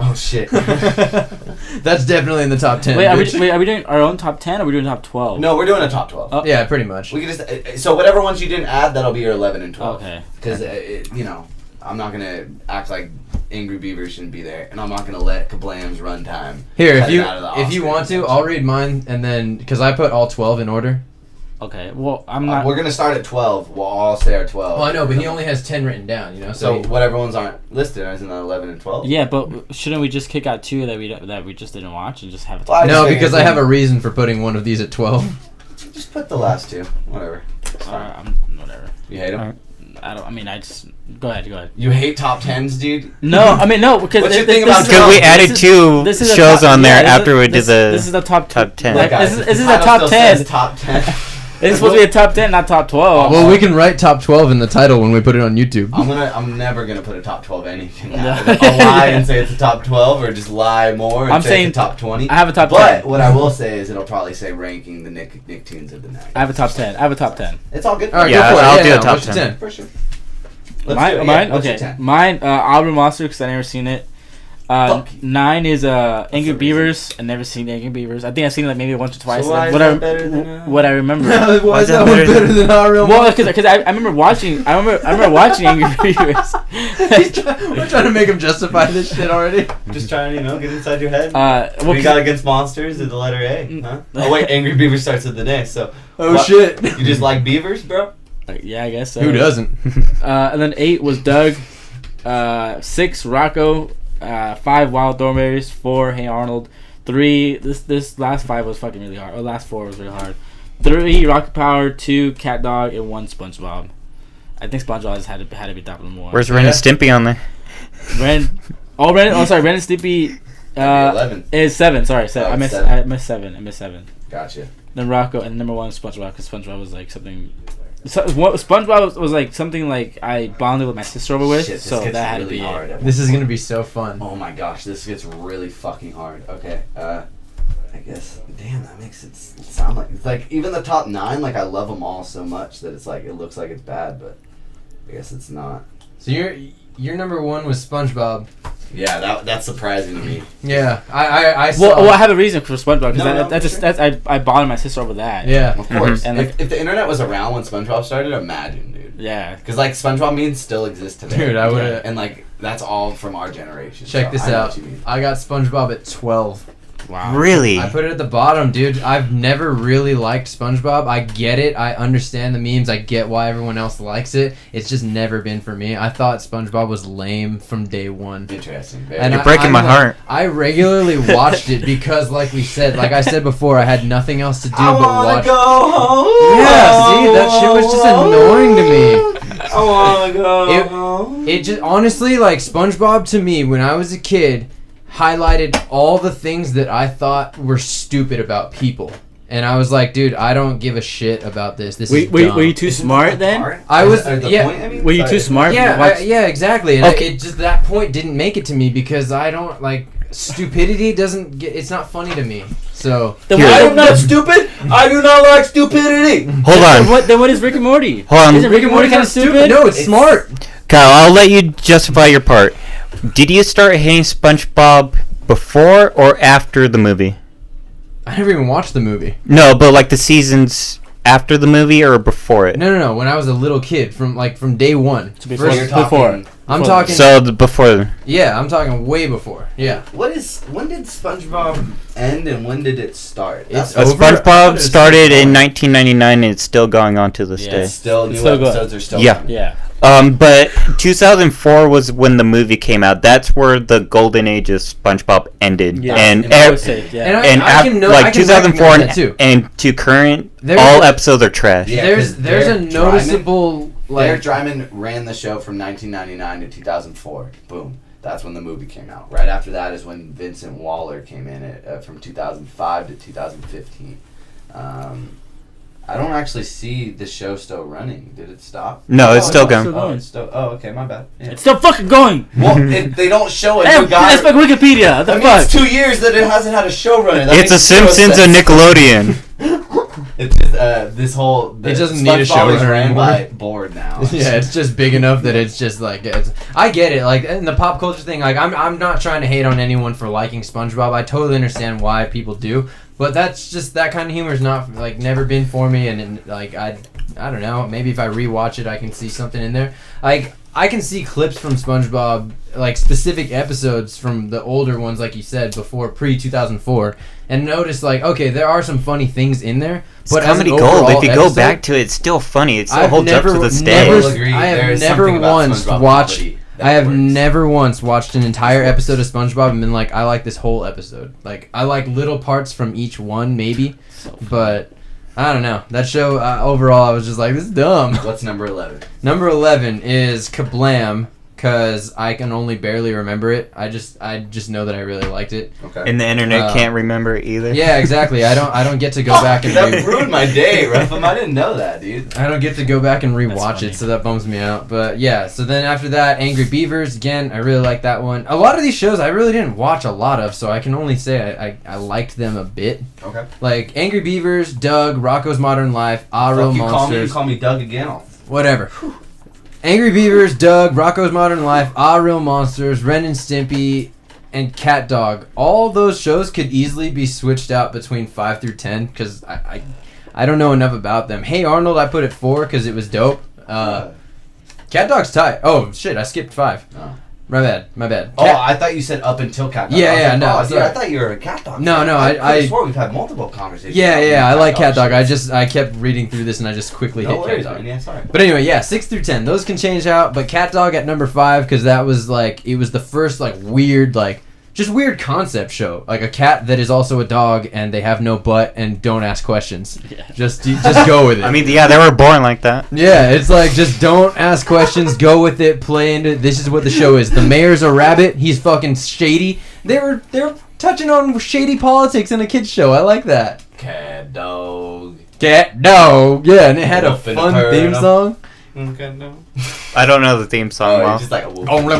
Oh shit. That's definitely in the top 10. Wait, are bitch. we doing our own top 10 or are we doing top 12? No, we're doing a top 12. Oh. Yeah, pretty much. We can just so whatever ones you didn't add, that'll be your 11 and 12. Okay. Because I'm not gonna act like Angry Beaver shouldn't be there, and I'm not gonna let Kablam's runtime. Here, cut if it you out of the if you Oscar want to, convention. I'll read mine and then because I put all 12 in order. Okay. Well, I'm not. We're gonna start at 12. We'll all say our 12. Well, I know, but he only has 10 written down. You know, So so whatever ones aren't listed, isn't that 11 and 12? Yeah, but shouldn't we just kick out 2 that we just didn't watch and just have it? Well, I no, just figured because I we- have a reason for putting one of these at 12. Just put the last 2. Whatever. It's fine. Whatever. You hate them? Alright. I don't. I mean, I just go ahead. You hate top 10s, dude? No, I mean no because What's your this thing about is- Because we This added 2 this is a shows top- on yeah, there this is- after we did This is the top 10. Like, Guys, this the is a title top still 10. says top 10. It's supposed to be a top 10, not top 12. Well, we can write top 12 in the title when we put it on YouTube. I'm never gonna put a top 12 anything. No. I'll lie and say it's a top 12, or just lie more and I'm say saying it's a top 20. I have a top But 10. what I will say is it'll probably say ranking the Nicktoons of the night. I have a top 10. It's all good. All right, Yeah, go for it. I'll Yeah, do a yeah, top what's your 10. For sure. Let's Mine? do it. Mine? Yeah, what's your Okay. 10? Mine, Auburn Monster, because I never seen it. Fuck you. 9 is Angry the Beavers. I never seen Angry Beavers. I think I've seen it like maybe once or twice. So why is what that better than, what I remember. Why is that that one better better than our real? Well, because I remember watching. I remember watching Angry Beavers. We're trying to make him justify this shit already. Just trying to, get inside your head. Well, What you got against monsters is the letter A, huh? Oh wait, Angry Beaver starts with the A, so. Oh What? shit. You just like beavers, bro? yeah, I guess so. Who doesn't? And then 8 was Doug. 6 Rocco. 5 Wild Thornberries. 4 Hey Arnold. 3 this last 5 was fucking really hard. Or last 4 was really hard. 3 Rocket Power. 2 Cat Dog, and 1 SpongeBob. I think SpongeBob just had to be top of the one. Where's Ren and Stimpy on there? Ren? Ren and Stimpy. 11. Is 7. Sorry, 7. Oh, I missed 7. 7. Gotcha. Then Rocco, and number 1 SpongeBob, because SpongeBob was like something. SpongeBob was like something like I bonded with my sister over with, Shit, this so gets that had really to be hard. This is gonna be so fun. Oh my gosh, this gets really fucking hard. Okay, I guess. Damn, that makes it sound like it's like even the top 9. Like I love them all so much that it's like it looks like it's bad, but I guess it's not. So your number 1 was SpongeBob. Yeah, that's surprising to me. Yeah, I saw. Well, I have a reason for SpongeBob because No, that's I bonded my sister over that. Yeah. Of course. And if the internet was around when SpongeBob started, imagine, dude. Yeah. Because like SpongeBob memes still exist today. Dude, I would. And like that's all from our generation. Check so this I know out. what you mean. I got SpongeBob at 12. Wow. Really? I put it at the bottom, dude. I've never really liked SpongeBob. I get it. I understand the memes. I get why everyone else likes it. It's just never been for me. I thought SpongeBob was lame from day one. Interesting. And You're breaking my heart. I regularly watched it because, like I said before, I had nothing else to do I but wanna watch. go home. Yeah, see, that shit was just annoying to me. I wanna go home. It just honestly, like, SpongeBob to me when I was a kid highlighted all the things that I thought were stupid about people. And I was like, dude, I don't give a shit about this. This is dumb. Were you too smart then? I was- The yeah. point, I mean? Were you too smart? Yeah, to watch? yeah, exactly. And Okay. it just that point didn't make it to me because I don't like stupidity. Doesn't get. It's not funny to me. So Then Here. why- I am not stupid. I do not like stupidity. Hold on. Then what is Rick and Morty? Hold on. Isn't Rick and Morty kind of stupid? No, it's smart. Kyle, I'll let you justify your part. Did you start hating SpongeBob before or after the movie? I never even watched the movie. No, but like the seasons after the movie or before it? No. When I was a little kid, from day one. So before- First- before. I'm talking. So before. Yeah, I'm talking way before. Yeah. When did SpongeBob end and when did it start? It's That's- over. SpongeBob started in 1999 and it's still going on to this Yeah, day. it's still new It's still good. episodes are still Yeah. coming. Yeah. But 2004 was when the movie came out. That's where the golden age of SpongeBob ended. Yeah. And I would say, yeah. And I- and I can know- I like can 2004 recognize that too. and to current, There's all a- episodes are trash. Yeah, there's 'cause a Derek noticeable Derek like. Dryman ran the show from 1999 to 2004. Boom. That's when the movie came out. Right after that is when Vincent Waller came in from 2005 to 2015. I don't actually see the show still running. Did it stop? No, it's still it's going. still Oh, it's still. Oh, okay, my bad. Yeah. It's still fucking going. Well, they don't show a Hey, new guy. that's like Wikipedia. What the I mean, fuck? it's 2 years that it hasn't had a showrunner. That It's a makes zero Simpsons sense. and Nickelodeon. It's just this whole. It doesn't need a SpongeBob is showrunner ran anymore. by board now. Yeah, it's just big enough that it's just like I get it. Like in the pop culture thing, like I'm not trying to hate on anyone for liking SpongeBob. I totally understand why people do, but that's just that kind of humor is not like never been for me. And like I don't know. Maybe if I rewatch it, I can see something in there. Like I can see clips from SpongeBob, like specific episodes from the older ones, like you said before, pre 2004, and notice like okay, there are some funny things in there. It's But as an comedy gold. overall If you go episode- back to it, it's still funny. It still I've holds never- up to this never- day. will agree. I have There is never something about once SpongeBob watched- comedy that I have works. never once watched an entire episode of SpongeBob and been like, I like this whole episode. Like, I like little parts from each one, maybe, but I don't know. That show, overall, I was just like, this is dumb. What's number 11? Number 11 is Kablam, because I can only barely remember it. I just know that I really liked it. Okay. And the internet Uh, can't remember it either. Yeah, exactly. I don't get to go back and that ruined my day, Ruffum. I didn't know that, dude. I don't get to go back and That's rewatch funny. it, so that bums me out. But yeah, so then after that, Angry Beavers, again, I really like that one. A lot of these shows I really didn't watch a lot of, so I can only say I liked them a bit. Okay. Like Angry Beavers, Doug, Rocco's Modern Life, Ah Real Fuck you, Monsters, call me Doug again. I'll whatever. Angry Beavers, Doug, Rocko's Modern Life, Ah Real Monsters, Ren and Stimpy, and Cat Dog. All those shows could easily be switched out between 5 through 10 because I don't know enough about them. Hey Arnold, I put it 4 because it was dope. Cat Dog's tight. Oh shit, I skipped 5. Oh. My bad. Oh, I thought you said up until Cat Dog. Yeah, no, I sorry. thought you were a Cat Dog. No, fan. no, I swore we've had multiple conversations. Yeah, I like Cat Dog. shit. I kept reading through this and I just quickly No hit worries, Cat Dog. man. Yeah, sorry. But anyway, yeah, 6 through 10. Those can change out, but Cat Dog at number 5 because that was like it was the first like weird just weird concept show, like a cat that is also a dog and they have no butt and don't ask questions. Yeah. Just go with it. I mean, yeah, they were born like that. Yeah, it's like just don't ask questions, go with it, play into it. This is what the show is. The mayor's a rabbit. He's fucking shady. They're touching on shady politics in a kids show. I like that. Cat Dog. Cat Dog. Yeah, and it had a Wolf in a fun turn. theme song. Okay, no. I don't know the theme song well. Just like a wolf. Sing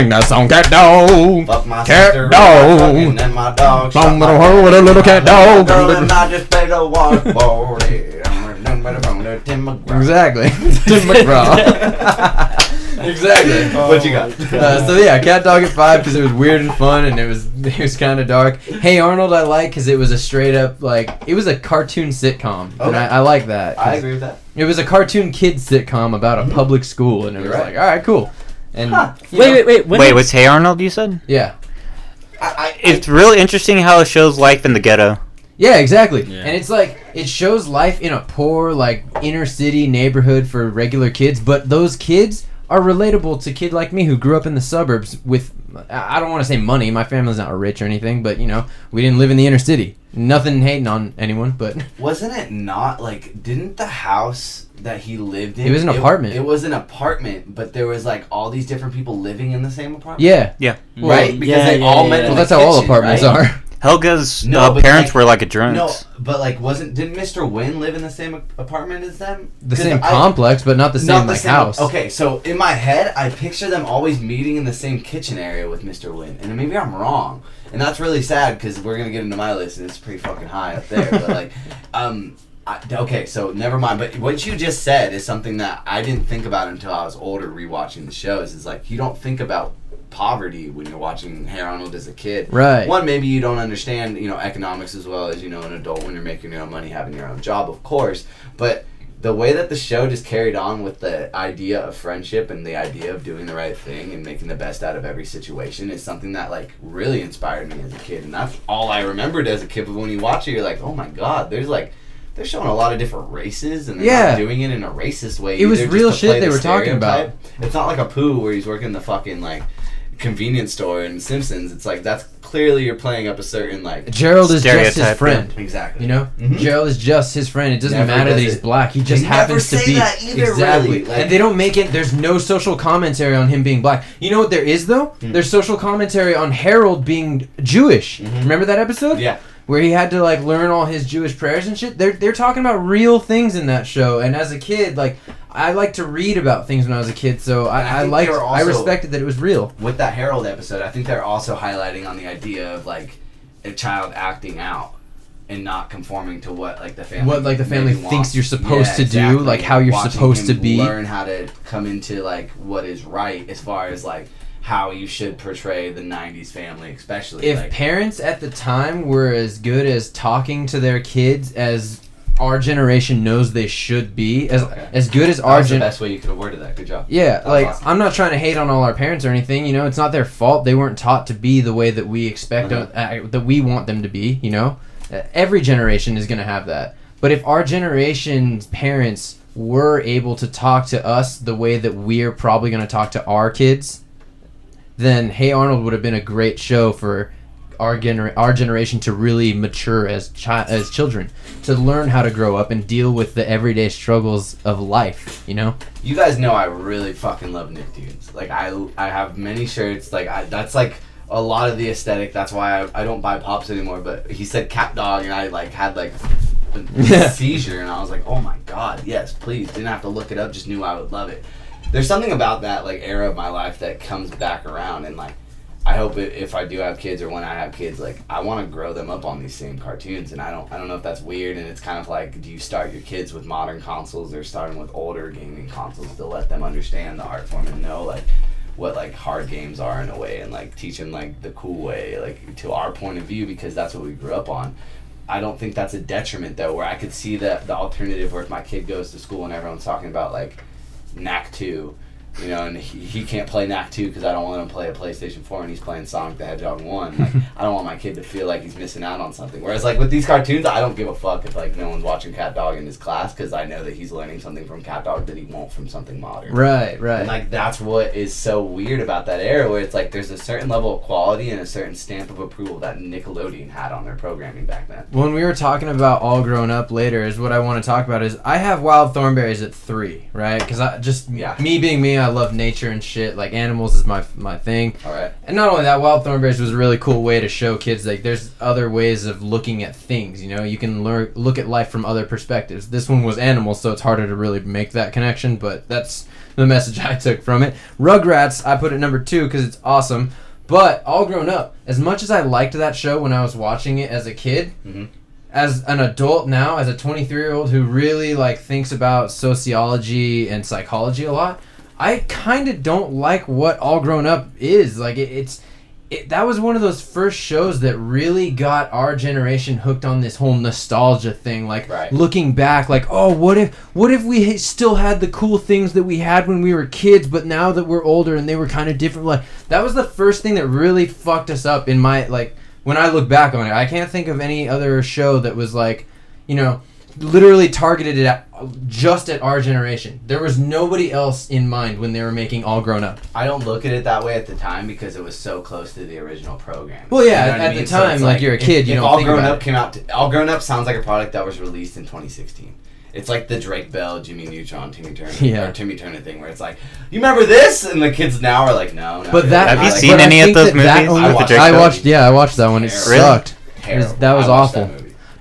that song, Cat Dog. Fuck my Cat sister, dog. fucking and my dog. Some shot little my hoe with a little cat dog. girl and I just played a waterboard. I'm gonna Tim McGraw. Exactly. Tim McGraw. Exactly. What you got? So yeah, Cat Dog at 5 because it was weird and fun and it was kind of dark. Hey Arnold, I like because it was a straight up it was a cartoon sitcom and Okay. I like that. I agree with that. It was a cartoon kids sitcom about a public school and it was You're right. like, all right, cool. And you know, Wait. Wait, was Hey Arnold you said? yeah. It's really interesting how it shows life in the ghetto. Yeah, exactly. Yeah. And it's like it shows life in a poor inner city neighborhood for regular kids, but those kids are relatable to a kid like me who grew up in the suburbs with, I don't want to say money, my family's not rich or anything, but we didn't live in the inner city. Nothing hating on anyone, but Wasn't it not didn't the house that he lived in? It was an apartment. It was an apartment, but there was all these different people living in the same apartment. yeah. Right? Because they all met in Well, the that's how all kitchen, apartments right? are. Helga's No, but parents were like drunks. No, but didn't Mr. Wynn live in the same apartment as them? The 'Cause same complex, but not the same house. Okay, so in my head, I picture them always meeting in the same kitchen area with Mr. Wynn, and maybe I'm wrong, and that's really sad because we're gonna get into my list and it's pretty fucking high up there. But okay, so never mind. But what you just said is something that I didn't think about until I was older, rewatching the shows. Is you don't think about poverty when you're watching Hey Arnold as a kid. Right. One, maybe you don't understand, economics as well as, an adult when you're making your own money, having your own job, of course. But the way that the show just carried on with the idea of friendship and the idea of doing the right thing and making the best out of every situation is something that, really inspired me as a kid. And that's all I remembered as a kid. But when you watch it, you're like, oh my God, they're showing a lot of different races, and they're not doing it in a racist way. It was either, real just to play shit they the were talking about. stereotype. It's not like a Pooh where he's working the fucking, convenience store in Simpsons. It's that's clearly you're playing up a certain Gerald is just his stereotype, friend. Exactly. Mm-hmm. Gerald is just his friend. It doesn't Never matter does that he's it. black. He just They happens never to be say that either, exactly. really. And they don't make it. There's no social commentary on him being black. You know what there is though? There's social commentary on Harold being Jewish. Remember that episode? Yeah. Where he had to learn all his Jewish prayers and shit. They're talking about real things in that show. And as a kid, I like to read about things when I was a kid, so I respected that it was real. With that Harold episode, I think they're also highlighting on the idea of a child acting out and not conforming to what the family the family maybe thinks wants. you're supposed to do, exactly. how you're Watching supposed to him be. Learn how to come into what is right as far as how you should portray the 90s family, especially. If parents at the time were as good as talking to their kids as our generation knows they should be, as good as our that's the generation. best way you could have worded that. Good job. Yeah, That was awesome. I'm not trying to hate on all our parents or anything. It's not their fault. They weren't taught to be the way that we expect that we want them to be. Every generation is gonna have that. But if our generation's parents were able to talk to us the way that we're probably gonna talk to our kids, then Hey Arnold would have been a great show for our generation to really mature as children, to learn how to grow up and deal with the everyday struggles of life. You guys know I really fucking love Nicktoons. I have many shirts. That's a lot of the aesthetic. That's why I don't buy pops anymore. But he said Cat Dog, and I had a seizure, and I was like, oh my God, yes, please. Didn't have to look it up. Just knew I would love it. There's something about that era of my life that comes back around, and I hope if I do have kids or when I have kids, like I want to grow them up on these same cartoons, and I don't know if that's weird. And it's kind of like, do you start your kids with modern consoles or starting with older gaming consoles to let them understand the art form and know like what like hard games are in a way, and like teach them like the cool way, like to our point of view, because that's what we grew up on. I don't think that's a detriment though, where I could see that the alternative where if my kid goes to school and everyone's talking about like Knack 2, you know, and he can't play Knack 2 because I don't want him to play a PlayStation 4 and he's playing Sonic the Hedgehog 1. Like, I don't want my kid to feel like he's missing out on something. Whereas, like, with these cartoons, I don't give a fuck if, like, no one's watching Cat Dog in his class because I know that he's learning something from Cat Dog that he won't from something modern. Right. And, like, that's what is so weird about that era, where it's like there's a certain level of quality and a certain stamp of approval that Nickelodeon had on their programming back then. When we were talking about All Grown Up later, is what I want to talk about is I have Wild Thornberrys at 3, right? Because me being me, I love nature and shit. Like, animals is my thing. All right. And not only that, Wild Thornberrys was a really cool way to show kids like there's other ways of looking at things. You know, you can look at life from other perspectives. This one was animals, so it's harder to really make that connection. But that's the message I took from it. Rugrats, I put it number 2 because it's awesome. But All Grown Up, as much as I liked that show when I was watching it as a kid. Mm-hmm. As an adult now, as a 23-year-old who really like thinks about sociology and psychology a lot, I kind of don't like what All Grown Up is. Like that was one of those first shows that really got our generation hooked on this whole nostalgia thing. Like looking back, like, oh, what if we still had the cool things that we had when we were kids, but now that we're older and they were kind of different. Like that was the first thing that really fucked us up in my like. When I look back on it, I can't think of any other show that was like, you know, literally targeted just at our generation. There was nobody else in mind when they were making All Grown Up. I don't look at it that way at the time because it was so close to the original program. Well, yeah, you know at the time, so like you're a kid, you don't All think Grown about Up came out. All Grown Up sounds like a product that was released in 2016. It's like the Drake Bell, Jimmy Neutron, Timmy Turner, or Timmy Turner thing, where it's like, you remember this? And the kids now are like, no. But that, have you seen any of those movies? I watched that one. It sucked. That was awful.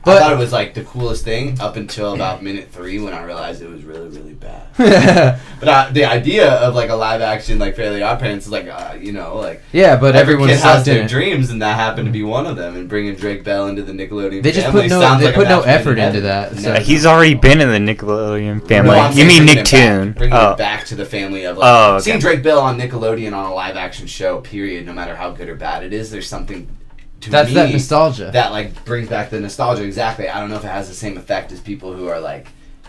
But I thought it was like the coolest thing up until about minute 3 when I realized it was really, really bad. But the idea of like a live action like Fairly Odd Parents is like, you know, like but every kid has their in dreams, and that happened to be one of them. And bringing Drake Bell into the Nickelodeon they just family put no effort into that. So. He's already been in the Nickelodeon family. No, you mean Nicktoons? Bringing it back to the family of like seeing Drake Bell on Nickelodeon on a live action show. Period. No matter how good or bad it is, there's something. That's that nostalgia. That like brings back the nostalgia. Exactly. I don't know if it has the same effect as people who are like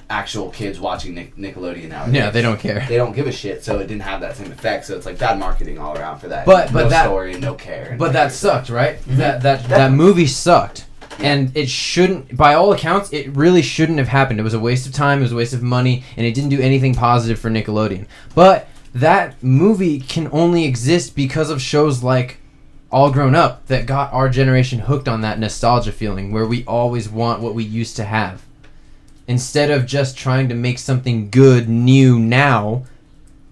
actual kids watching Nickelodeon nowadays. Yeah, they don't care. They don't give a shit, so it didn't have that same effect. So it's like bad marketing all around for that. But no that story and no care. But that sucked, right? Mm-hmm. That movie sucked. And it shouldn't, by all accounts, it really shouldn't have happened. It was a waste of time, it was a waste of money, and it didn't do anything positive for Nickelodeon. But that movie can only exist because of shows like All Grown Up that got our generation hooked on that nostalgia feeling where we always want what we used to have. Instead of just trying to make something good, new now,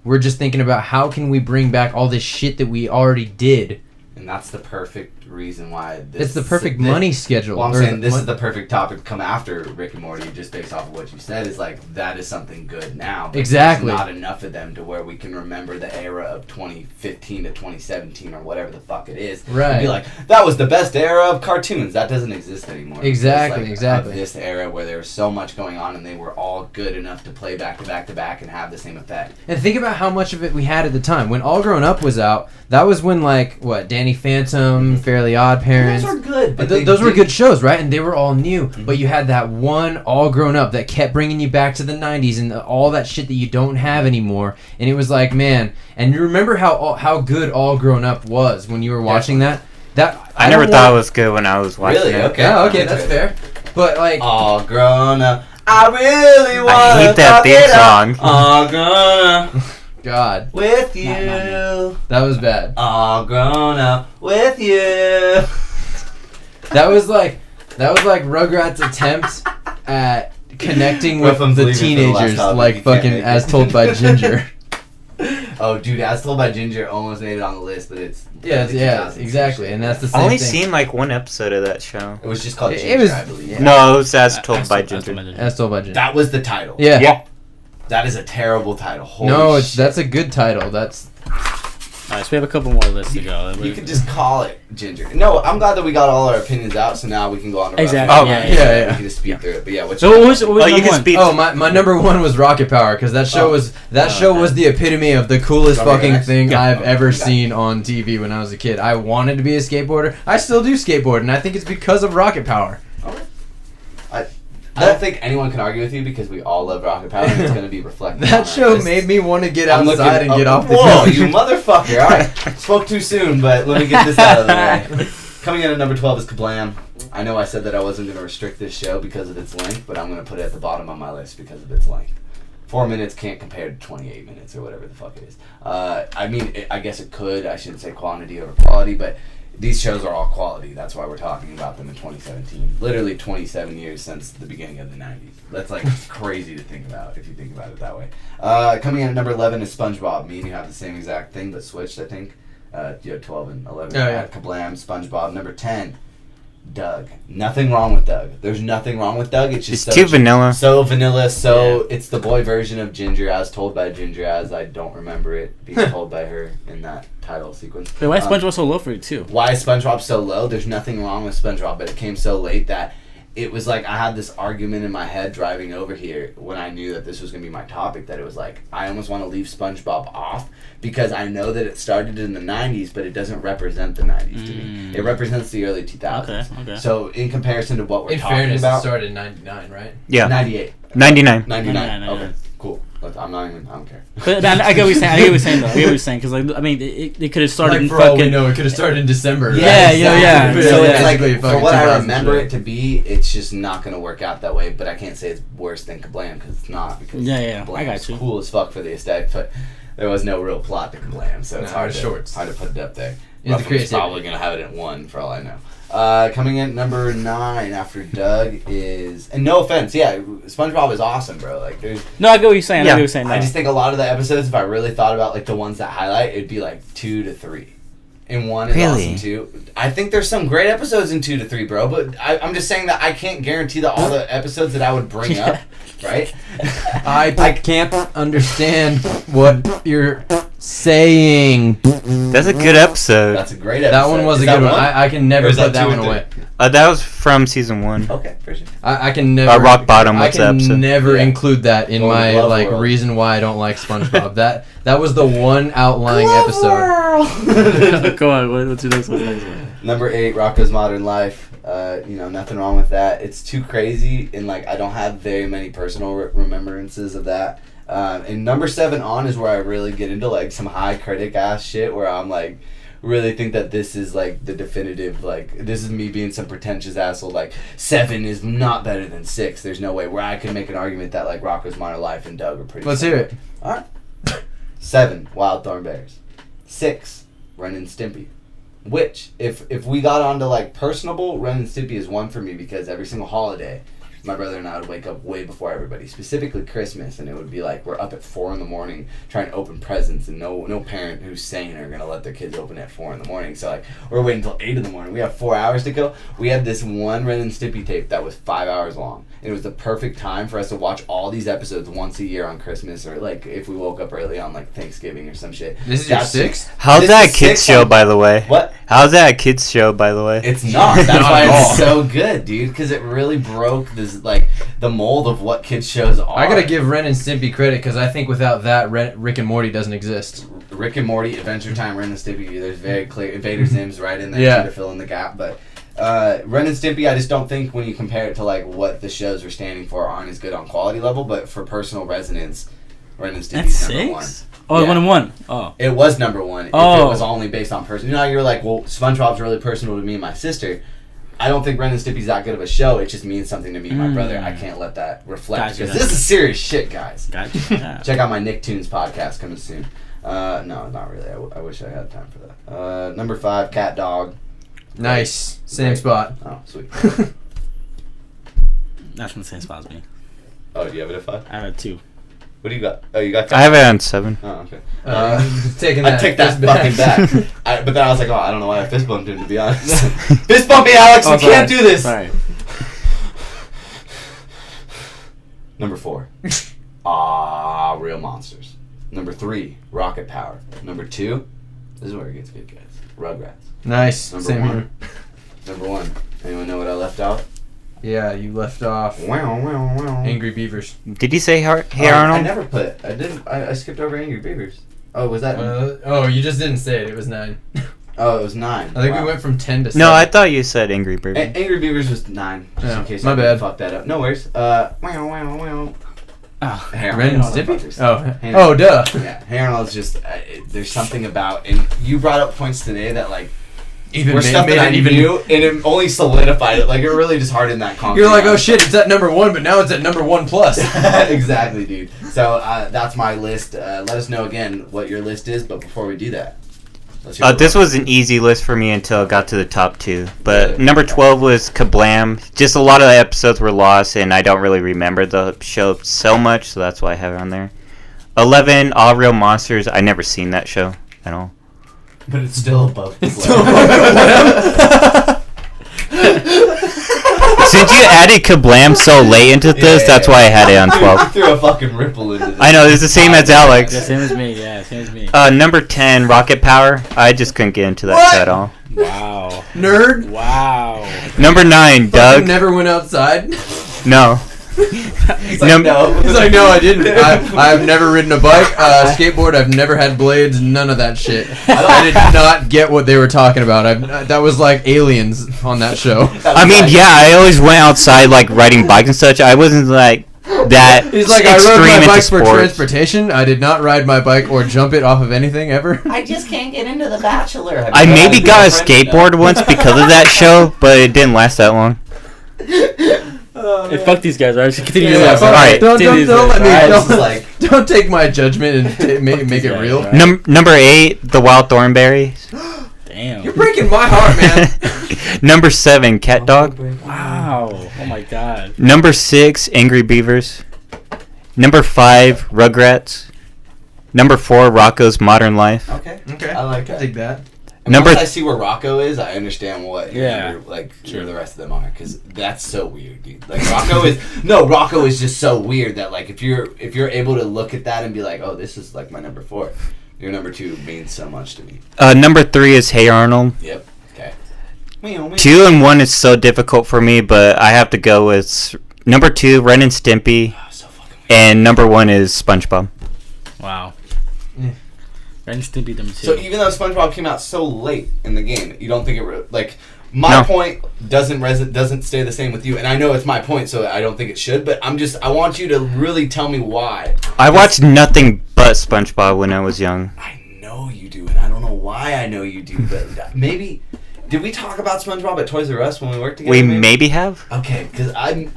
we're just thinking about how can we bring back all this shit that we already did. And that's the perfect reason why it's the perfect money schedule. Well, I'm saying this is the perfect topic to come after Rick and Morty, just based off of what you said, is like that is something good now. But exactly. There's not enough of them to where we can remember the era of 2015 to 2017 or whatever the fuck it is. Right. And be like, that was the best era of cartoons. That doesn't exist anymore. Exactly, like, exactly. Of this era where there was so much going on and they were all good enough to play back to back to back and have the same effect. And think about how much of it we had at the time. When All Grown Up was out, that was when like, Danny Phantom, Fairly Odd Parents. Those were good. But those were good shows, right? And they were all new. Mm-hmm. But you had that one All Grown Up that kept bringing you back to the 90s and all that shit that you don't have anymore. And it was like, man. And you remember how good All Grown Up was when you were watching that? I never thought it was good when I was watching it. Really? Okay. Yeah, okay, that's fair. But like... All Grown Up. I really want to I hate that theme song. All Grown Up. God. With you. That was bad. All grown up with you. That was like Rugrats' attempt at connecting with Ruffum's the leaving teenagers, for the last like fucking As Told by Ginger. Oh, dude, As Told by Ginger almost made it on the list, but it's yeah, exactly, and that's the same I only thing. seen like one episode of that show. It was just called Ginger, it was, I believe. Yeah. No, it was As Told by Ginger. As Told by Ginger. That was the title. Yeah. That is a terrible title. Holy no, shit. that's a good title. That's Alright, so we have a couple more lists to go. You could just call it Ginger. No, I'm glad that we got all our opinions out, so now we can go on to Exactly. Ruffum. Oh, yeah. We can just speed through it. But yeah, what's So your what was Oh, you number can one? speed. Oh, my number one was Rocket Power because that show was the epitome of the coolest Rocket fucking Power. thing Yeah. I've Oh, ever okay. seen on TV when I was a kid. I wanted to be a skateboarder. I still do skateboard, and I think it's because of Rocket Power. I don't think anyone can argue with you because we all love Rocket Power and it's going to be reflected. on That our show list. made me want to get I'm outside looking and get up- off the Whoa, couch. you motherfucker. All right. Spoke too soon, but let me get this out of the way. Coming in at number 12 is Kablam. I know I said that I wasn't going to restrict this show because of its length, but I'm going to put it at the bottom of my list because of its length. 4 minutes can't compare to 28 minutes or whatever the fuck it is. I mean, I guess it could. I shouldn't say quantity over quality, but these shows are all quality. That's why we're talking about them in 2017. Literally 27 years since the beginning of the 90s. That's like crazy to think about if you think about it that way. Coming in at number 11 is SpongeBob. Me and you have the same exact thing, but switched, I think. You have 12 and 11. Oh, yeah. Kablam, SpongeBob. Number 10, Doug. Nothing wrong with Doug. There's nothing wrong with Doug. It's just It's too vanilla. So vanilla. So it's the boy version of Ginger, as told by Ginger, as I don't remember it being told by her in that title sequence. Wait, why is SpongeBob so low for you too? Why is SpongeBob so low? There's nothing wrong with SpongeBob, but it came so late that it was like I had this argument in my head driving over here when I knew that this was going to be my topic, that it was like I almost want to leave SpongeBob off because I know that it started in the 90s, but it doesn't represent the 90s to me. It represents the early 2000s. Okay. So in comparison to what we're In talking fairness, it about, started in 99, right? Yeah. 98. 99. 99. 99, Okay, cool. I'm not even, I don't care. But I get what you're saying. I get what you're saying though. I get what you're saying because like I mean it could have started Like in for all we fucking. know, it could have started in December. Yeah, right? yeah. So So it's like, basically for fucking what I 2000 remember shit. it to be, it's just not going to work out that way, but I can't say it's worse than Kablam, because it's not, because Yeah, I Kablam's got you. cool as fuck for the aesthetic, but there was no real plot to Kablam, so it's No, hard shorts. to put it up there. Yeah, the Ruffum's creativity. probably going to have it at 1, for all I know. Coming in at number 9 after Doug is, and no offense, yeah, SpongeBob is awesome, bro. Like, there's, No, I get what you're saying. Yeah. I get what you're saying. I no. just think a lot of the episodes, if I really thought about like the ones that highlight, it'd be like 2 to 3. And 1 is Really? awesome too. I think there's some great episodes in 2 to 3, bro. But I'm just saying that I can't guarantee that all the episodes that I would bring up, right? I can't understand what you're saying. That's a good episode. That's a great episode. That one was Is a that good one. I can Or never is put that that 2 one or away. That was from season 1. Okay, for sure. I can never. Rock Bottom, I what's the can episode? never Yeah. include that in Golden my Glove like World. reason why I don't like SpongeBob. that was the one outlying episode. Go on. What's your next one? Number 8, Rocko's Modern Life. Nothing wrong with that. It's too crazy, and like I don't have very many personal remembrances of that. And number 7 on is where I really get into like some high critic ass shit, where I'm like, really think that this is like the definitive, like this is me being some pretentious asshole, like 7 is not better than 6. There's no way, where I could make an argument that like Rocko's Modern Life and Doug are pretty Let's similar. hear it. Alright. 7, Wild Thorn Bears. 6, Ren and Stimpy. Which, if we got onto like personable, Ren and Stimpy is 1 for me, because every single holiday, my brother and I would wake up way before everybody, specifically Christmas, and it would be like we're up at 4 in the morning trying to open presents, and no parent who's sane are gonna let their kids open at 4 in the morning. So like we're waiting until 8 in the morning. We have 4 hours to go. We had this one Ren and Stimpy tape that was 5 hours long. And it was the perfect time for us to watch all these episodes once a year on Christmas, or like if we woke up early on like Thanksgiving or some shit. This is your That's- 6th? How's This that a is kids 6 show, on- by the way? What? How's that a kids show, by the way? It's not. That's Not why at all. it's so good, dude. Because it really broke this like the mold of what kids shows are. I gotta give Ren and Stimpy credit because I think without that, Rick and Morty doesn't exist. Rick and Morty, Adventure Time, Ren and Stimpy. There's very clear. Invader Zim's right in there Yeah. too, to fill in the gap. But Ren and Stimpy, I just don't think when you compare it to like what the shows are standing for aren't as good on quality level. But for personal resonance, Ren and That's Stimpy's number 1. 6. Oh, Yeah. 1 and 1. Oh. It was number 1 if Oh. it was only based on person. You know how you're like, well, SpongeBob's really personal to me and my sister. I don't think Ren and Stimpy's that good of a show. It just means something to me and my brother. I can't let that reflect, Gotcha, because gotcha. this is serious shit, guys. Gotcha. Yeah. Check out my Nicktoons podcast coming soon. No, not really. I wish I had time for that. Number 5, Cat Dog. Nice. Same spot. Oh, sweet. That's from the same spot as me. Oh, do you have it at 5? I had 2. What do you got? Oh, you got Cat I have it on 7. Oh, okay. Taking I that. take that fist fucking back. But then I was like, oh, I don't know why I fist bumped him, to be honest. Fist bump me, Alex. Oh, we can't do this. Sorry. Number 4, Real Monsters. Number 3, Rocket Power. Number 2, This is where it gets good, guys. Rugrats. Nice. Number Same one. here. Number 1. Anyone know what I left out? Yeah, you left off Wow. Angry Beavers. Did you say Hey I Arnold? never put. I didn't. I skipped over Angry Beavers. Oh, was that? You just didn't say it. It was 9. Oh, it was 9. I think we went from 10 to 7. No, I thought you said Angry Bird. Angry Beavers was 9. Just Yeah, in case my I bad. fucked that up. No worries. Wow. Oh. Hey Ren and Arnold, Stimpy? motherfuckers. Hey, Oh, duh. Yeah, Hey Arnold's just. There's something about, and you brought up points today that like Even were stuff that I knew, and it only solidified it. Like it really just hardened that concrete. You're like, oh shit, it's at number 1, but now it's at number 1 plus. Exactly, dude. So that's my list. Let us know again what your list is, but before we do that, let's hear This was an easy list for me until I got to the top 2. But Yeah. number 12 was Kablam. Just a lot of the episodes were lost, and I don't really remember the show so much, so that's why I have it on there. 11, All Real Monsters. I never seen that show at all. But it's still above. Since you added Kablam so late into this, that's why I had it on 12. Threw a fucking ripple into this. I know, it's the same as Alex. Yeah, same as me. Yeah, same as me. Number 10, Rocket Power. I just couldn't get into that What? show at all. Wow. Nerd. Wow. Number 9, Fucking Doug. never went outside. No. He's like, Num- no. He's like, no, I didn't. I've never ridden a bike, skateboard. I've never had blades. None of that shit. I did not get what they were talking about. That was like aliens on that show. I mean, yeah, I always went outside, like, riding bikes and such. I wasn't, like, that He's like, I rode extreme my into bike for sports. transportation. I did not ride my bike or jump it off of anything ever. I just can't get into The Bachelor. I maybe got a skateboard once because of that show, but it didn't last that long. Hey, fuck these guys, alright? Continue Yeah, your list. fuck- Alright. Don't Continue let me. this list. Don't, like don't take my judgment and make it guys, real. right? Number 8, The Wild Thornberries. Damn. You're breaking my heart, man. Number 7, Cat Dog. Wow. Oh my god. Number 6, Angry Beavers. Number 5, Rugrats. Number 4, Rocco's Modern Life. okay. Okay, I like I that. dig that. And Number- once I see where Rocco is, I understand what Yeah. sure the rest of them are, because that's so weird, dude. Like Rocco is just so weird that like if you're able to look at that and be like, oh, this is like my number 4. Your number 2 means so much to me. Number 3 is Hey Arnold. Yep. Okay. 2 and 1 is so difficult for me, but I have to go with number 2, Ren and Stimpy, Oh, so fucking weird. and number 1 is SpongeBob. Wow. Yeah. Ren and Stimpy them too. So even though SpongeBob came out so late in the game, you don't think it like my No. point doesn't stay the same with you, and I know it's my point, so I don't think it should. But I want you to really tell me why. I watched nothing but SpongeBob when I was young. I know you do, and I don't know why I know you do, but maybe did we talk about SpongeBob at Toys R Us when we worked together? We maybe have. Okay, because I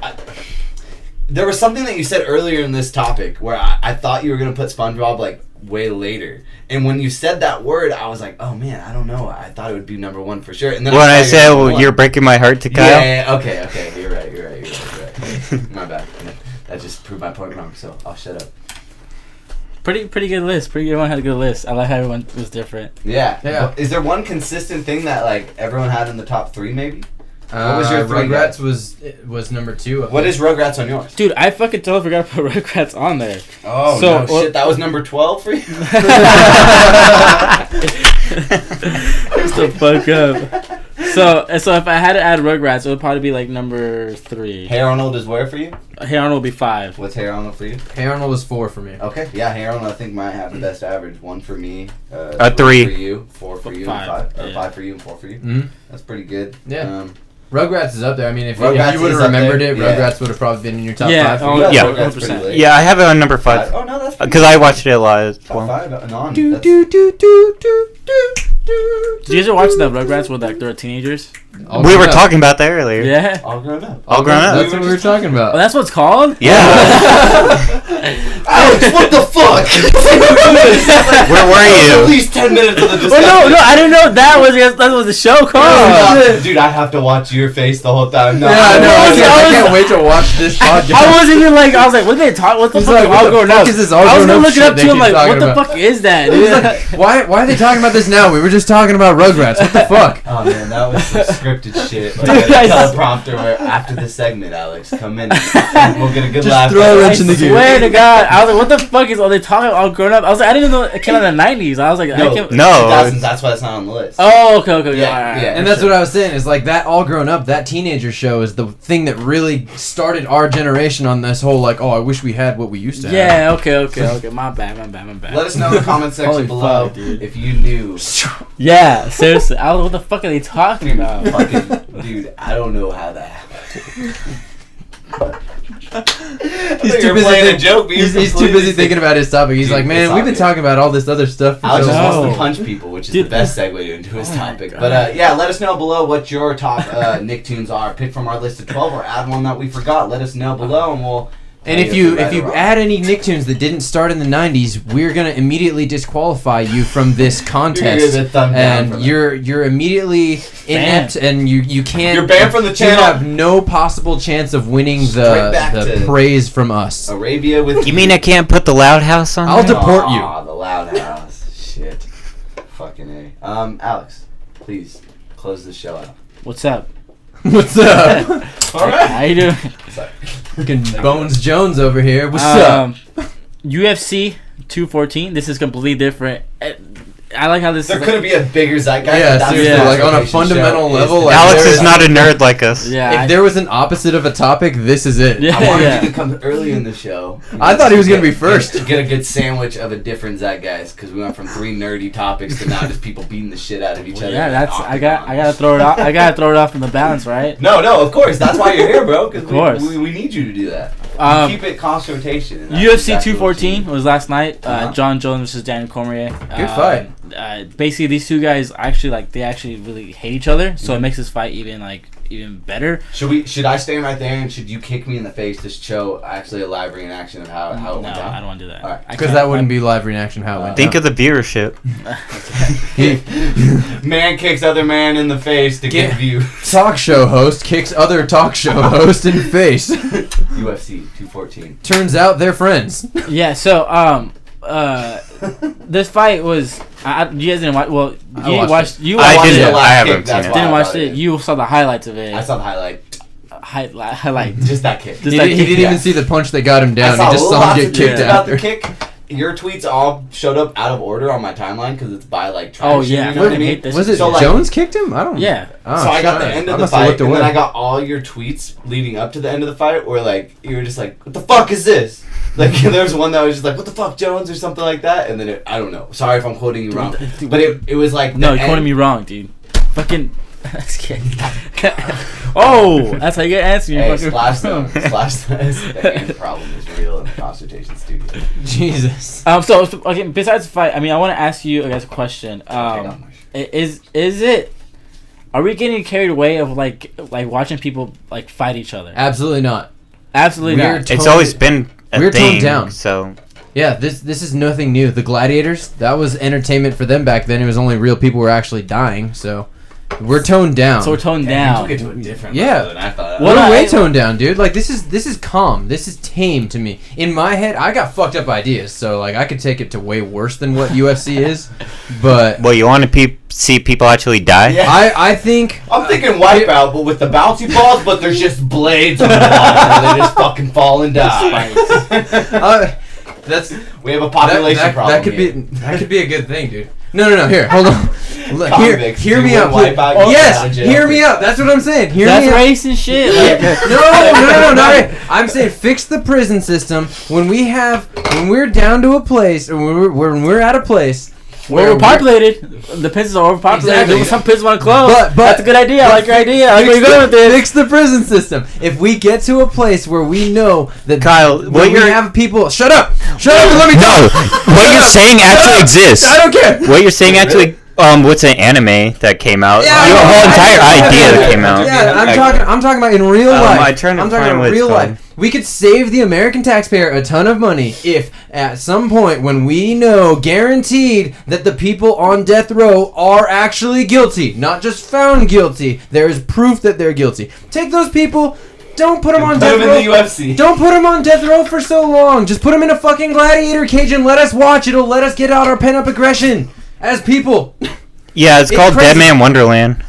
there was something that you said earlier in this topic where I thought you were gonna put SpongeBob like way later, and when you said that word, I was like, oh man, I don't know. I thought it would be number 1 for sure. And then When I saw said, your number well, one. you're breaking my heart to Kyle. Yeah, okay, you're right. My bad. That just proved my point wrong. So I'll shut up. Pretty good list. Everyone had a good list. I like how everyone was different. Yeah. Yeah. Is there one consistent thing that like everyone had in the top 3 maybe? What was your 3? Rugrats was number 2. What is Rugrats on yours? Dude, I fucking totally forgot to put Rugrats on there. Oh So, no, well- shit! That was number 12 for you. Just the fuck up. So if I had to add Rugrats, it would probably be like number 3. Hey Arnold is where for you? Hey Arnold would be 5. What's Hey Arnold for you? Hey Arnold was 4 for me. Okay, yeah, Hey Arnold I think might have the best average. 1 for me, 3 for you, 4 for you, Five, and 5, or yeah. 5 for you and 4 for you. Mhm. That's pretty good. Yeah. Rugrats is up there. I mean, if Rugrats you would is have up remembered there, it, yeah. Rugrats would have probably been in your top Yeah, 5. For oh, you. You got Yeah. Rugrats pretty 100%. late. Yeah, I have it on number 5. Oh no, that's Because I watched it a lot as top well. 5 and on. Do, That's- do, do, do, do, do, do, Did you guys ever watch the Rugrats with like they were teenagers? All We grown were up. talking about that earlier. Yeah. all grown up. All grown up. That's what we were talking Oh, about. that's what it's called? Yeah. Alex, what the fuck? Where were At you? least 10 minutes of the discussion. Oh no, I didn't know that was the show called. Oh, dude, I have to watch your face the whole time. No, Yeah, I know. I was- I can't wait to watch this podcast. I wasn't even like, I was like, what did they talk? What the He's fuck? like, is what all the grown fuck up? is this all I was grown gonna up look it shit up they too. I'm keep like, what talking the about? fuck is that? He's like, why are they talking about this now? We were just talking about Rugrats. What the fuck? Oh man, that was so scripted shit. Like Dude, a I teleprompter where after the segment, Alex, come in and we'll get a good Just laugh. throw a out of wrench it. in the gear. Swear to God, I was like, what the fuck is all they talking about? All grown up. I was like, I didn't even know it came out in the 90s. I was like, No, I can't. No. 2000s, that's why it's not on the list. Oh, okay. Yeah, Alright. yeah. And that's what I was saying is like that all grown up, that teenager show is the thing that really started our generation on this whole like, oh, I wish we had what we used to have. Yeah, okay. My bad. Let us know in the comment section Holy below fuck, dude. if you knew. Yeah, seriously. I was like, what the fuck are they talking about? Fucking, dude, I don't know how that happened. He's too busy he's too busy thinking about his topic. He's Dude, like, man, it's we've been obvious. talking about all this other stuff for Alex so just long. wants to No. punch people, which is Dude. the best segue into his Oh my topic. God. But yeah, let us know below what your top Nicktoons are. Pick from our list of 12 or add one that we forgot. Let us know below and we'll... And if you add any Nicktoons that didn't start in the 90s, we're gonna immediately disqualify you from this contest. You're gonna get a thumb down And from it. you're immediately inept, and you can't. You're banned from the You channel. have no possible chance of winning Straight back the to- praise from us. Arabia with... You mean I can't put the Loud House on? I'll there? deport you. Aw, the loud house. Shit. Fucking A. Alex, please close the show out. What's up? What's up? Alright. How you doing? Sorry. Fucking Bones Jones over here. What's up? UFC 214. This is completely different. I like how this There is. couldn't be a bigger zeitgeist. Yeah, That's seriously, the like on a conversation fundamental show level, is- like, Alex there is not a nerd like us. Yeah. If there was an opposite of a topic, this is it. Yeah. I wanted you to come early in the show. I thought he was gonna be first. Get a good sandwich of a different zeitgeist because we went from 3 nerdy topics to now just people beating the shit out of each other. Yeah, in that's. the I gotta octagon. throw it off. I gotta throw it off from the balance, right? No, of course. That's why you're here, bro. Because Of course. we need you to do that. Um, Keep it cross rotation. and that's UFC exactly what 214 you was last night. Uh-huh. John Jones versus Daniel Cormier. Good fight. Basically, these two guys they actually really hate each other, so it makes this fight even better. do. Should I stand right there and should you kick me in the face to show actually a live reenaction of how it No, went down? I don't want to do that. All right. Because that wouldn't be live reaction how it went Think down. of the viewership. Man kicks other man in the face to get Get- view. Talk show host kicks other talk show host in the face. UFC 214. Turns out they're friends. Yeah. So this fight was. You guys didn't watch. Well, I you watched watched. it. You I watched didn't. it. The last I haven't kick, that's seen it. why Didn't I watch brought it. in. You saw the highlights of it. I saw the highlight. Highlight. Just that kick. Just He, that he kick, didn't yeah. even see the punch that got him down. I saw He just saw lots him of get kicked tweets about after. the kick. Your tweets all showed up out of order on my timeline because it's by like traction. Oh, yeah. you know what I I mean? hate this. Was it So, like- Jones kicked him? I don't know. Yeah. Oh, So I got shit. the end of I the must have fight, looked and then away. I got all your tweets leading up to the end of the fight, where like you were just like, "What the fuck is this?" Like there was one that was just like, "What the fuck, Jones?" or something like that, and then I don't know. Sorry if I'm quoting you wrong, but it was like No, the you're quoting end- me wrong, dude. Fucking. That's kidding. Oh, that's how you get answered. You Hey, fucking- Splash Zone. The hand problem is real in the consultation studio. Jesus. So okay, besides the fight, I mean, I want to ask you guys a question. Is it? Are we getting carried away of like watching people like fight each other? Absolutely not. Absolutely We're not. It's Totally- always been a we're toned thing. down. So Yeah, this is nothing new. The Gladiators, that was entertainment for them back then. It was only real people were actually dying, so we're toned down. So we're toned Damn, down. you took it to a different Yeah. level than I thought. What We're I- way toned down, dude. Like this is calm. This is tame to me. In my head, I got fucked up ideas, so like I could take it to way worse than what UFC is. But well, you want to see people actually die? Yeah. I think I'm thinking Wipeout, but with the bouncy balls, but there's just blades on the wall, and they just fucking fall and die. that's We have a population problem. that could here. be a good thing, dude. No. Here, hold on. Look, Convicts, hear dude, me when out. Please. Wipeout gets Yes, out of jail. hear me out. That's what I'm saying. Hear That's me out. racist shit. Like, No, not right. I'm saying fix the prison system when we're down to a place, or when we're at a place we're overpopulated. The prisons are overpopulated. Exactly. Some prisons want to close. But That's a good idea. I like your idea. I like where you're going with this. Fix the prison system. If we get to a place where we know that Kyle, when what we you're have people, shut up and let me no, talk. what you're saying actually exists. I don't care. What you're saying actually, what's an anime that came out? Yeah, Your I know. whole entire idea that came out. Yeah, I'm talking about in real I life. trying to I'm talking find about what it's real called. life. We could save the American taxpayer a ton of money if at some point when we know guaranteed that the people on death row are actually guilty, not just found guilty, there is proof that they're guilty. Take those people, don't put them on Put death them row. in the UFC. Don't put them on death row for so long. Just put them in a fucking gladiator cage and let us watch. It'll let us get out our pent-up aggression as people. Yeah, it's It's called crazy. Dead Man Wonderland.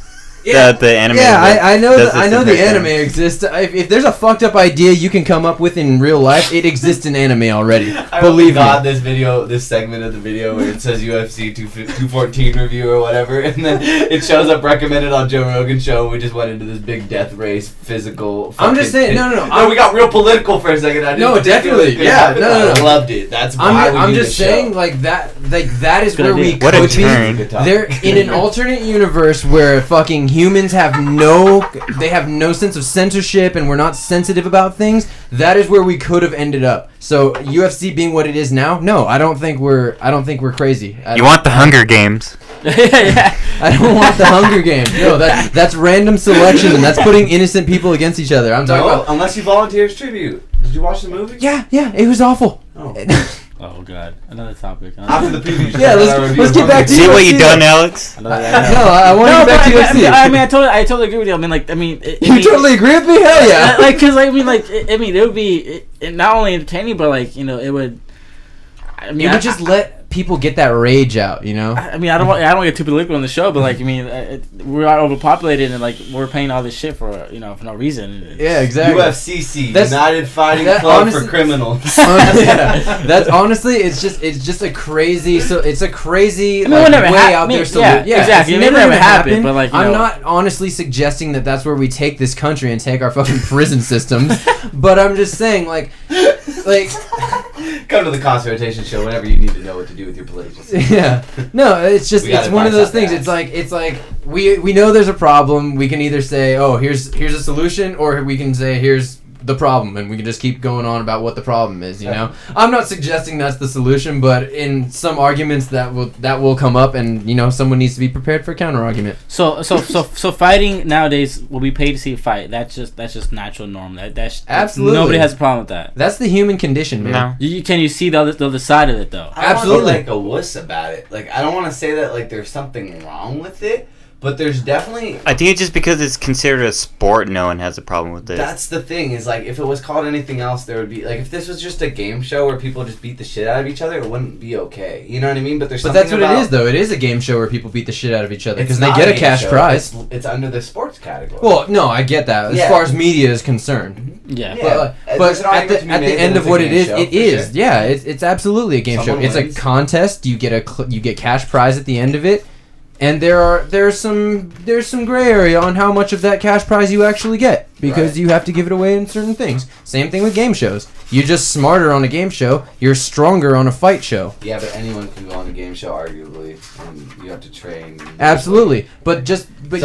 The anime. Yeah, I know. does this I know the entire anime thing. exists. If there's a fucked up idea you can come up with in real life, it exists in anime already. Believe me. This segment of the video where it says UFC 214 review or whatever, and then it shows up recommended on Joe Rogan's show. And we just went into this big death race, physical. I'm just saying, no. We got real political for a second. No, definitely, yeah, no. I loved it. That's why I'm just saying, like that is Good where idea. we What a could be. turn. They're in an alternate universe where fucking humans have no sense of censorship and we're not sensitive about things. That is where we could have ended up. So UFC being what it is now, no, I don't think we're crazy. You want the Hunger Games? Yeah. I don't want the Hunger Games. No, that's random selection and that's putting innocent people against each other. I'm talking about. Unless you volunteer as tribute. Did you watch the movie? Yeah, it was awful. Oh. Oh god, another topic. After the preview. Yeah, let's get back to See what you UFC. done, Alex? No, I want to get back to UFC. I totally agree with you. You totally agree with me? Hell yeah. It would be not only entertaining, but like, it would. It would just let people get that rage out, I don't want to get too political on the show, but like, we are overpopulated and like we're paying all this shit for for no reason. Yeah, exactly. UFCC, That's- United Fighting that Club honestly- for Criminals. Yeah. That's honestly, it's just a crazy. So it's a crazy it would never way hap- out there. yeah, exactly. It's It never gonna happened, but like, I'm not honestly suggesting that that's where we take this country and take our fucking prison systems. But I'm just saying, like. Come to the Cost Rotation show whenever you need to know what to do with your political system. Yeah. No, it's just We got it's one of advice those out things. there. It's like we know there's a problem. We can either say, "Oh, here's a solution," or we can say, "Here's the problem," and we can just keep going on about what the problem is, I'm not suggesting that's the solution, but in some arguments that will come up, and someone needs to be prepared for a counter argument. So fighting nowadays will be paid to see a fight. That's just natural norm. That's Absolutely. nobody has a problem with that. That's the human condition, man. No. Can you see the other side of it though? I don't Absolutely. want to be like a wuss about it. Like, I don't want to say that like there's something wrong with it, but there's definitely. I think it's just because it's considered a sport, no one has a problem with it. That's the thing, is like if it was called anything else, there would be like if this was just a game show where people just beat the shit out of each other, it wouldn't be okay. You know what I mean? But But something that's what about, it is, though. It is a game show where people beat the shit out of each other It's because they not get a game cash show. prize. It's under the sports category. Well, no, I get that as Yeah. far as media is concerned. Yeah. Yeah. But There's an at argument to the be at made the that end it's of a what it game is, show, it for is. sure. Yeah, it's absolutely a game Someone show. It's wins. a contest. You get cash prize at the end of it, and there's some gray area on how much of that cash prize you actually get because Right. you have to give it away in certain things. Same thing with game shows. You're just smarter on a game show. You're stronger on a fight show. Yeah, but anyone can go on a game show, arguably, and you have to train. Absolutely, but you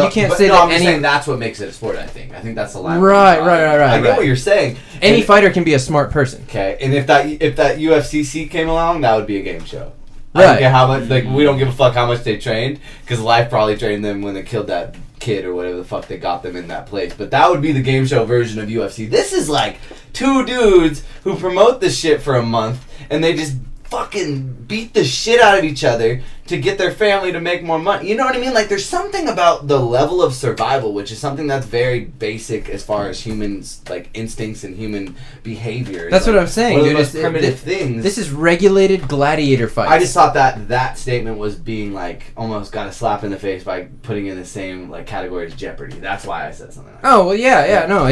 can't say no, that I'm just any saying that's what makes it a sport. I think that's the line. Right. I get what you're saying. any And- fighter can be a smart person. Okay, and if that UFCC came along, that would be a game show. I Right. don't care how much. Like, we don't give a fuck how much they trained, because Life probably trained them when they killed that kid or whatever the fuck they got them in that place. But that would be the game show version of UFC. This is like two dudes who promote this shit for a month, and they just fucking beat the shit out of each other to get their family to make more money. You know what I mean? Like, there's something about the level of survival, which is something that's very basic as far as humans, like, instincts and human behavior. That's Like, what I'm saying, one of dude. the most It's- primitive things. This is regulated gladiator fights. I just thought that statement was being like almost got a slap in the face by putting in the same like category as Jeopardy. That's why I said something like that. Oh well, yeah, no.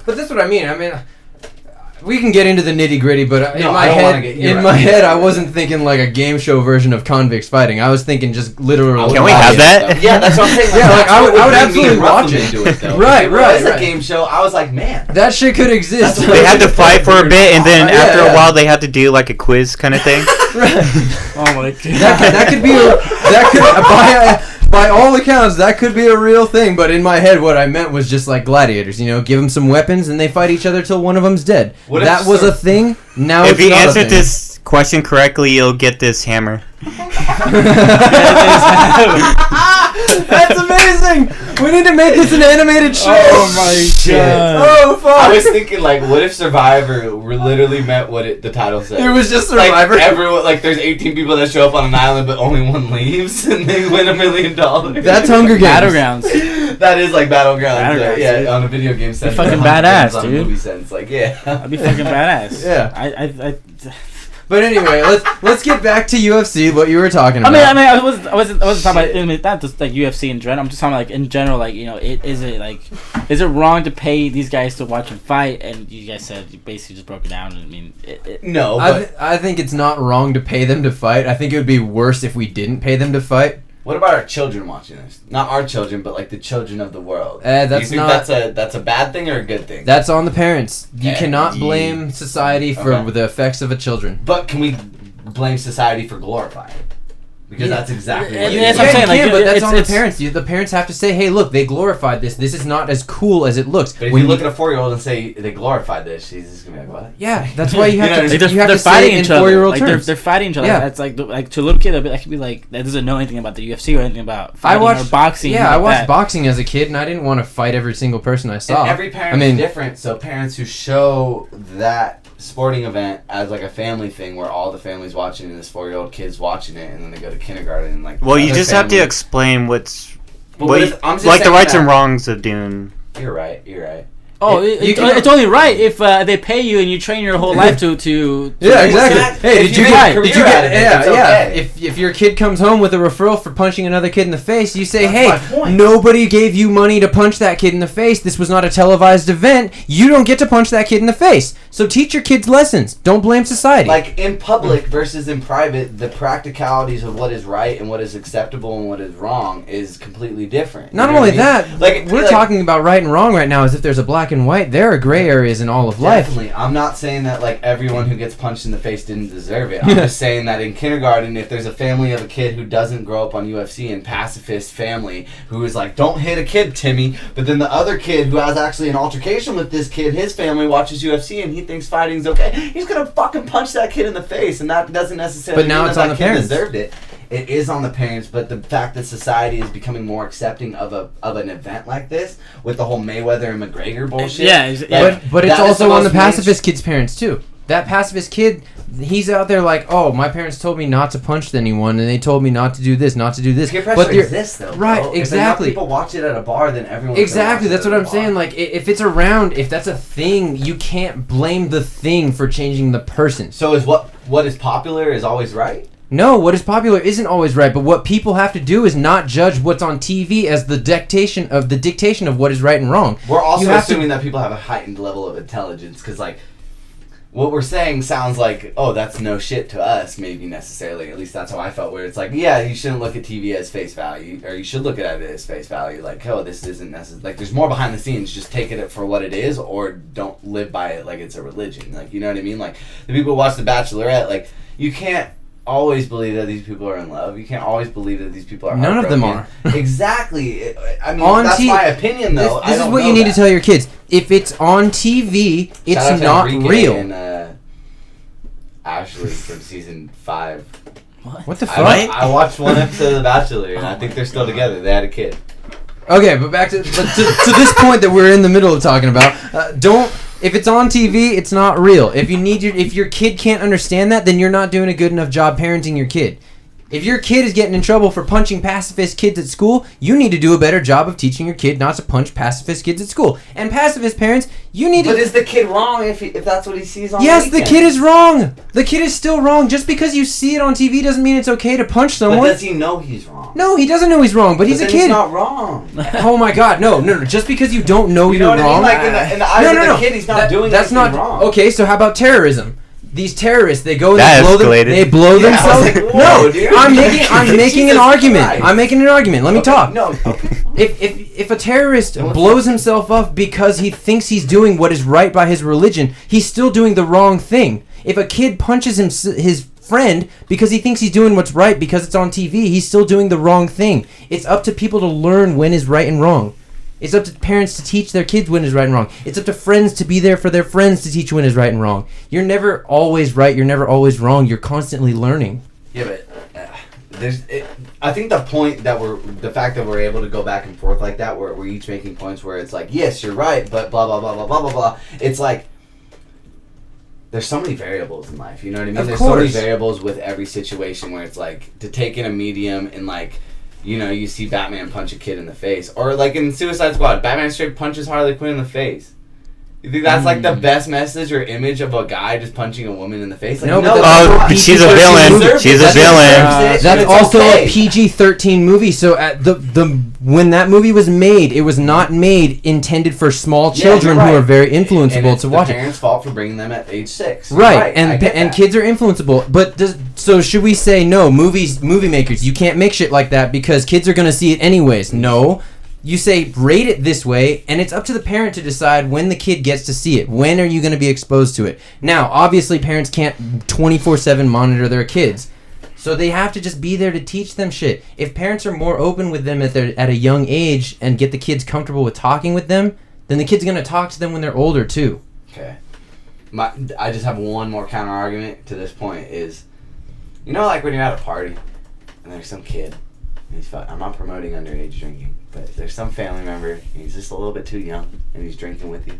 But that's what I mean. We can get into the nitty gritty, but No, in I my don't wanna head, get- you're in right. my head, I wasn't thinking like a game show version of convicts fighting. I was thinking just literally. Can we have that? Yeah, that's what I'm saying. Yeah, like, that's I what would bring me absolutely and watch Ruffum it. into it though. Right, If it was right. a game show, I was like, man. That shit could exist. That's They had to fight for a bit, and then Yeah, after a yeah. while, they had to do like a quiz kind of thing. Oh my god. that could be by all accounts that could be a real thing. But in my head, what I meant was just like gladiators. Give them some weapons and they fight each other till one of them's dead. What if That was Sir- a thing. Now If it's you not a answered thing. this question correctly, you'll get this hammer. That's amazing. We need to make this an animated show. Oh my Shit. god. Oh fuck! I was thinking like, what if Survivor literally meant what the title said? It was just like Survivor. everyone, like there's 18 people that show up on an island, but only one leaves, and they win $1 million. That's Hunger Games. Battlegrounds. That is like Battlegrounds. Battlegrounds, Yeah, dude. on a video game sense. fucking Hunger badass, Games on a dude. movie sense, like yeah. That'd be fucking badass. Yeah. I But anyway, let's get back to UFC. What you were talking about. I wasn't talking about. I mean, not just like UFC in general. I'm just talking like in general. Like is it wrong to pay these guys to watch them fight? And you guys said you basically just broke it down. I mean, no. But I think it's not wrong to pay them to fight. I think it would be worse if we didn't pay them to fight. what about our children watching this? Not our children, but like the children of the world. That's Do you think that's a bad thing or a good thing? That's on the parents. You cannot blame society for the effects of a children. But can we blame society for glorifying it? Because that's exactly what it is. That's what I'm saying. Like, but that's on the parents. The parents have to say, "Hey, look, they glorified this. This is not as cool as it looks." But if you look at a 4-year-old and say they glorified this, she's just gonna be like, "What?" Yeah, that's why you have to. They're You have to fighting say it in each other. 4-year-old Like terms. they're fighting each other. Yeah. That's like to a little kid, that could be like that doesn't know anything about the UFC or anything about fighting or boxing. Yeah, like I watched that. boxing as a kid, and I didn't want to fight every single person I saw. And every parent is different, so parents who show that sporting event as like a family thing where all the family's watching and this 4-year-old kid's watching it, and then they go to kindergarten and like. Well, you just have to explain what's But what what you, if- I'm just like the saying rights that- and wrongs of doing. You're right. Oh, it's only right if they pay you and you train your whole life to Yeah, exactly. Hey, If did you you make a get? Did career you out get? of it, Yeah, it's yeah. okay. If your kid comes home with a referral for punching another kid in the face, you say, That's my "Hey, point. nobody gave you money to punch that kid in the face. This was not a televised event. You don't get to punch that kid in the face. So teach your kids lessons. Don't blame society." Like in public versus in private, the practicalities of what is right and what is acceptable and what is wrong is completely different. Not You know only what I mean? that, like we're talking about right and wrong right now as if there's a black and white. There are gray areas in all of life. Definitely. I'm not saying that like everyone who gets punched in the face didn't deserve it. I'm just saying that in kindergarten, if there's a family of a kid who doesn't grow up on UFC and pacifist family who is like, "Don't hit a kid, Timmy," but then the other kid who has actually an altercation with this kid, his family watches UFC and he thinks fighting's okay, he's gonna fucking punch that kid in the face, and that doesn't necessarily But now mean it's that on that the kid parents. deserved it. It is on the parents, but the fact that society is becoming more accepting of an event like this with the whole Mayweather and McGregor bullshit. Yeah, But it's that is also the on the most pacifist kid's parents too. That pacifist kid, he's out there like, "Oh, my parents told me not to punch anyone, and they told me not to do this, not to do this." Peer But pressure you're- exists though. right, bro. exactly. If enough people watch it at a bar, then everyone. Exactly, that's what I'm saying. Like, if it's around, if that's a thing, you can't blame the thing for changing the person. So is what is popular is always right? No, what is popular isn't always right, but what people have to do is not judge what's on TV as the dictation of what is right and wrong. We're also You have to- assuming that people have a heightened level of intelligence because like. What we're saying sounds like, oh, that's no shit to us, maybe necessarily. At least that's how I felt, where it's like, yeah, you shouldn't look at TV as face value, or you should look at it as face value. Like, oh, this isn't necessary. Like, there's more behind the scenes. Just take it for what it is, or don't live by it like it's a religion. Like, you know what I mean? Like, the people who watch The Bachelorette, like, you can't always believe that these people are in love. You can't always believe that these people are None of them heartbroken. Exactly. I mean, On that's T- my opinion, though. This is what you need to tell your kids. If it's on TV, it's not real. And, Ashley from season 5. What the fuck? I watched one episode of The Bachelor, and I think they're still together. They had a kid. Okay, but back to this point that we're in the middle of talking about. If it's on TV, it's not real. If your kid can't understand that, then you're not doing a good enough job parenting your kid. If your kid is getting in trouble for punching pacifist kids at school, you need to do a better job of teaching your kid not to punch pacifist kids at school. And pacifist parents, you need to... But is the kid wrong if that's what he sees on Yes, the the weekend? kid is wrong. The kid is still wrong. Just because you see it on TV doesn't mean it's okay to punch someone. But does he know he's wrong? No, he doesn't know he's wrong, but he's then a kid. He's not wrong. Oh my God, no. Just because you don't know You you're know what wrong. I mean? Like in the eyes of the kid, he's not doing that's anything not wrong. Okay, so how about terrorism? These terrorists, they go and That they blow Yeah, I was themselves. like, whoa, No, dude. I'm making an Jesus argument. Christ. I'm making an argument. Let me talk. No, okay. If a terrorist blows himself up because he thinks he's doing what is right by his religion, he's still doing the wrong thing. If a kid punches his friend because he thinks he's doing what's right because it's on TV, he's still doing the wrong thing. It's up to people to learn when is right and wrong. It's up to parents to teach their kids when is right and wrong. It's up to friends to be there for their friends to teach when is right and wrong. You're never always right. You're never always wrong. You're constantly learning. Yeah, but I think the fact that we're able to go back and forth like that, where we're each making points where it's like, yes, you're right, but blah blah blah blah blah blah blah. It's like there's so many variables in life. You know what I mean? There's so many variables with every situation where it's like to take in a medium and like. You know, you see Batman punch a kid in the face. Or, like, in Suicide Squad, Batman straight punches Harley Quinn in the face. You think that's like the best message or image of a guy just punching a woman in the face? Like, No, but Oh, she's a villain. She's a villain. That's also a PG-13 movie. So at the when that movie was made, it was not made intended for small children who are very influenceable to watch it. It's the parents' fault for bringing them at age 6. Right, and kids are influenceable. But so should we say no? Movie makers, you can't make shit like that because kids are gonna see it anyways. No. You say rate it this way, and it's up to the parent to decide when the kid gets to see it. When are you going to be exposed to it? Now, obviously, parents can't 24/7 monitor their kids, so they have to just be there to teach them shit. If parents are more open with them at a young age and get the kids comfortable with talking with them, then the kid's going to talk to them when they're older too. Okay. I just have one more counter argument to this point is, like when you're at a party and there's some kid. I'm not promoting underage drinking, but there's some family member, and he's just a little bit too young, and he's drinking with you.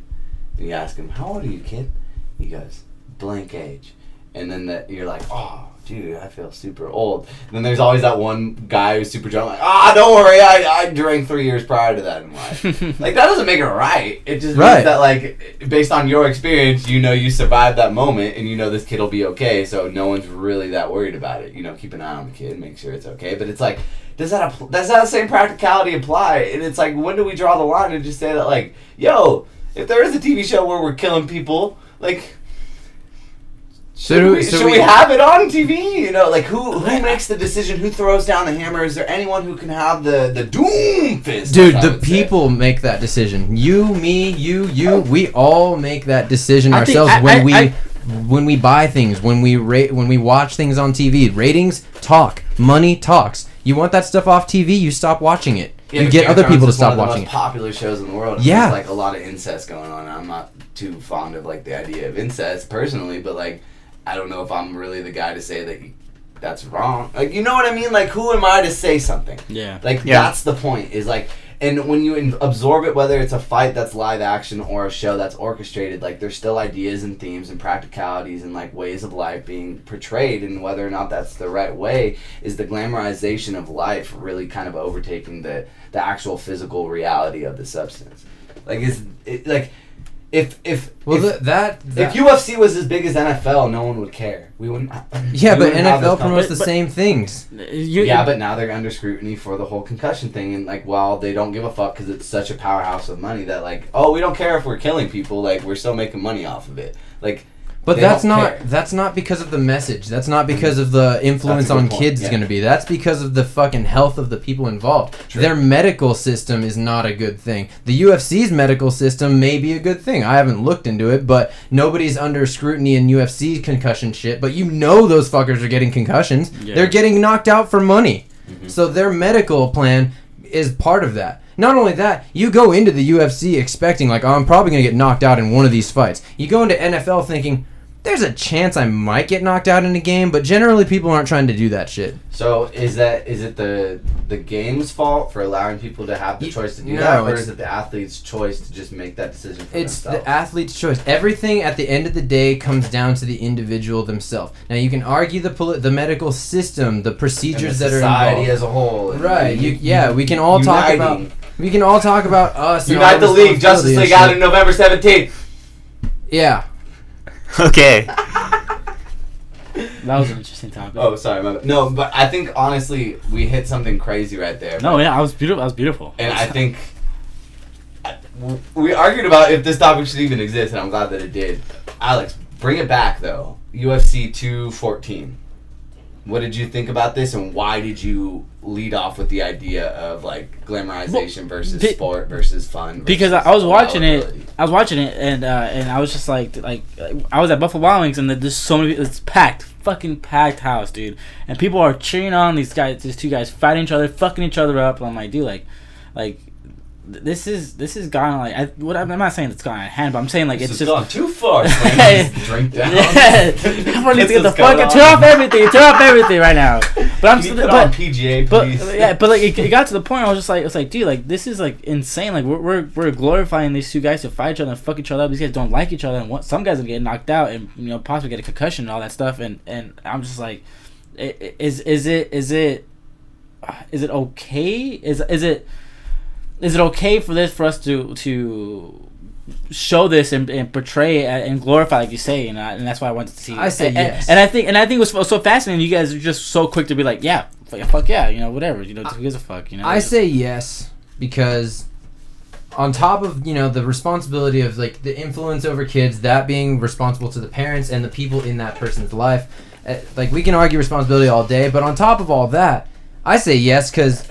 And you ask him, how old are you, kid? He goes, blank age. And then you're like, oh, dude, I feel super old. And then there's always that one guy who's super drunk, like, don't worry, I drank 3 years prior to that in life. Like, that doesn't make it right. It just means that, like, based on your experience, you survived that moment, and this kid will be okay, so no one's really that worried about it. Keep an eye on the kid, make sure it's okay. But it's like, does that same practicality apply? And it's like, when do we draw the line and just say that, like, yo, if there is a TV show where we're killing people, like, should we have it on TV? Like, who makes the decision? Who throws down the hammer? Is there anyone who can have the doom fist? Dude, the people make that decision. You, me, you, we all make that decision ourselves when we buy things, when we watch things on TV. Ratings talk, money talks. You want that stuff off TV, you stop watching it. You get other people to stop watching it. It's one of the most popular shows in the world. Yeah. There's, like, a lot of incest going on. I'm not too fond of, like, the idea of incest personally, but, like, I don't know if I'm really the guy to say that that's wrong. Like, you know what I mean? Like, who am I to say something? Yeah. Like, that's the point. Is like, and when you absorb it, whether it's a fight that's live action or a show that's orchestrated, like, there's still ideas and themes and practicalities and, like, ways of life being portrayed, and whether or not that's the right way is the glamorization of life really kind of overtaking the actual physical reality of the substance. Like, If UFC was as big as NFL, no one would care. We wouldn't. Yeah, but NFL promotes the same things. But now they're under scrutiny for the whole concussion thing, and like, well, they don't give a fuck because it's such a powerhouse of money that, like, we don't care if we're killing people, like, we're still making money off of it, like. But that's not because of the message. That's not because of the influence on kids is going to be. That's because of the fucking health of the people involved. True. Their medical system is not a good thing. The UFC's medical system may be a good thing. I haven't looked into it, but nobody's under scrutiny in UFC concussion shit. But those fuckers are getting concussions. Yeah. They're getting knocked out for money. Mm-hmm. So their medical plan is part of that. Not only that, you go into the UFC expecting, like, I'm probably going to get knocked out in one of these fights. You go into NFL thinking, there's a chance I might get knocked out in a game, but generally people aren't trying to do that shit. So is it the game's fault for allowing people to have the choice to do that, or is it the athlete's choice to just make that decision for themselves? It's the athlete's choice. Everything at the end of the day comes down to the individual themselves. Now you can argue the medical system, the procedures that are involved, society as a whole. Right. We can all talk about. We can all talk about us. Unite the League, Justice League out on November 17th. Yeah. Okay. That was an interesting topic. Oh, sorry. No, but I think, honestly, we hit something crazy right there. No, yeah, I was beautiful. And I think we argued about if this topic should even exist, and I'm glad that it did. Alex, bring it back, though. UFC 214. What did you think about this, and why did you lead off with the idea of, like, glamorization versus sport versus fun? Because I was watching it, and I was just like I was at Buffalo Wild Wings, and there's so many. It's packed, fucking packed house, dude, and people are cheering on these two guys fighting each other, fucking each other up. And I'm like, dude, like. This is gone like I'm not saying it's gone out of hand, but I'm saying like it's just gone too far. Drink down. Everyone needs to get the fuck turn off everything right now. But I'm still on PGA, please. But like it got to the point. I was just like, it's like, dude, like this is like insane. Like we're glorifying these two guys to fight each other and fuck each other up. These guys don't like each other, and some guys are getting knocked out and possibly get a concussion and all that stuff. And I'm just like, is it okay? Is it okay for us to show this and portray it and glorify, like you say, and that's why I wanted to see it. I say yes. And I think it was so fascinating. You guys are just so quick to be like, yeah, fuck yeah, whatever, who gives a fuck, I say yes because on top of the responsibility of like the influence over kids, that being responsible to the parents and the people in that person's life, like we can argue responsibility all day, but on top of all that, I say yes because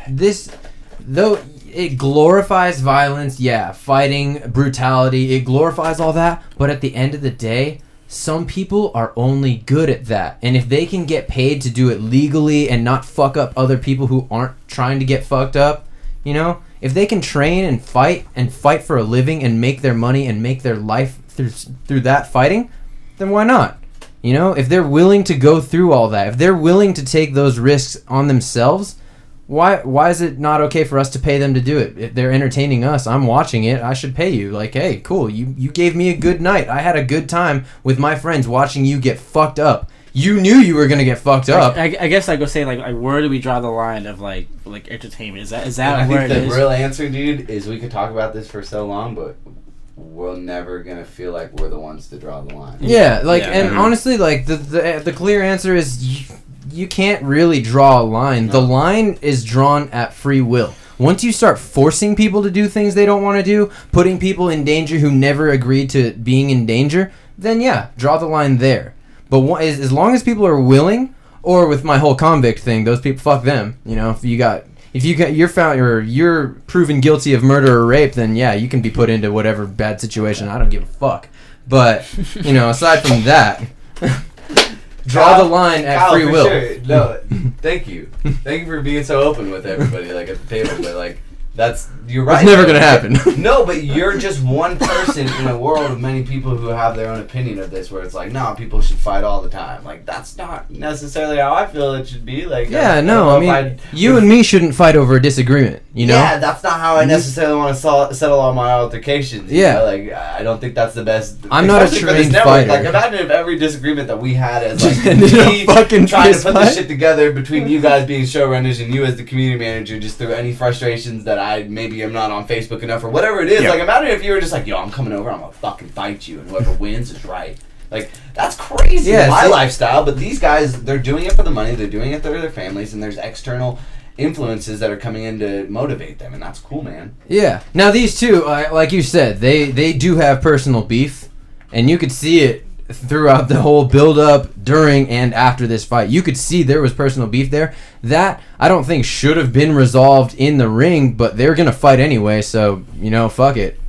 though it glorifies violence, fighting, brutality, it glorifies all that, but at the end of the day, some people are only good at that. And if they can get paid to do it legally and not fuck up other people who aren't trying to get fucked up, if they can train and fight for a living and make their money and make their life through that fighting, then why not? If they're willing to go through all that, if they're willing to take those risks on themselves, why is it not okay for us to pay them to do it? If they're entertaining us, I'm watching it, I should pay you. Like, hey, cool, you gave me a good night. I had a good time with my friends watching you get fucked up. You knew you were gonna get fucked up. I guess I go say like where do we draw the line of like entertainment? Is that I where think it is? the real answer, dude, is we could talk about this for so long, but we're never gonna feel like we're the ones to draw the line. Yeah, honestly, like the clear answer is you can't really draw a line. No. The line is drawn at free will. Once you start forcing people to do things they don't want to do, putting people in danger who never agreed to being in danger, then draw the line there. But as long as people are willing, or with my whole convict thing, those people, fuck them. You're proven guilty of murder or rape, then you can be put into whatever bad situation. I don't give a fuck. But aside from that, draw the line at free will. Sure. No, thank you for being so open with everybody, like at the table. But like you're right. It's never gonna happen. No, but you're just one person in a world of many people who have their own opinion of this. Where it's like, no, people should fight all the time. Like that's not necessarily how I feel it should be. Like I mean, you and me shouldn't fight over a disagreement. Yeah, that's not how I necessarily want to settle all my altercations. Like I don't think that's the best. I'm not a trained fighter. Like imagine if every disagreement that we had as like me fucking trying to put this shit together between you guys being showrunners and you as the community manager, just through any frustrations that I maybe am not on Facebook enough or whatever it is. Like imagine if you were just like, yo, I'm coming over, I'm gonna fucking fight you, and whoever wins is right. Like that's crazy. My lifestyle, but these guys, they're doing it for the money, they're doing it for their families, and there's external influences that are coming in to motivate them, and that's cool, man. Yeah. Now these two, like you said, they do have personal beef, and you could see it throughout the whole build-up, during and after this fight. You could see there was personal beef there. That, I don't think, should have been resolved in the ring, but they're going to fight anyway, so, fuck it.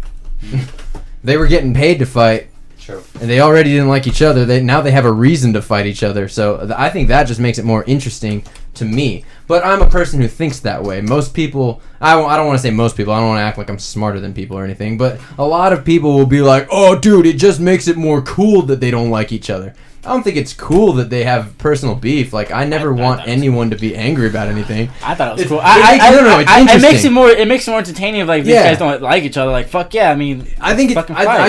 They were getting paid to fight. True. And they already didn't like each other. Now they have a reason to fight each other, so I think that just makes it more interesting to me. But I'm a person who thinks that way. Most people, I don't want to say most people, I don't want to act like I'm smarter than people or anything, but a lot of people will be like, oh dude, it just makes it more cool that they don't like each other. I don't think it's cool that they have personal beef. Like, I never want anyone to be angry about anything. I thought it was cool. It makes it more entertaining if like these guys don't like each other. Like, fuck yeah, I mean, I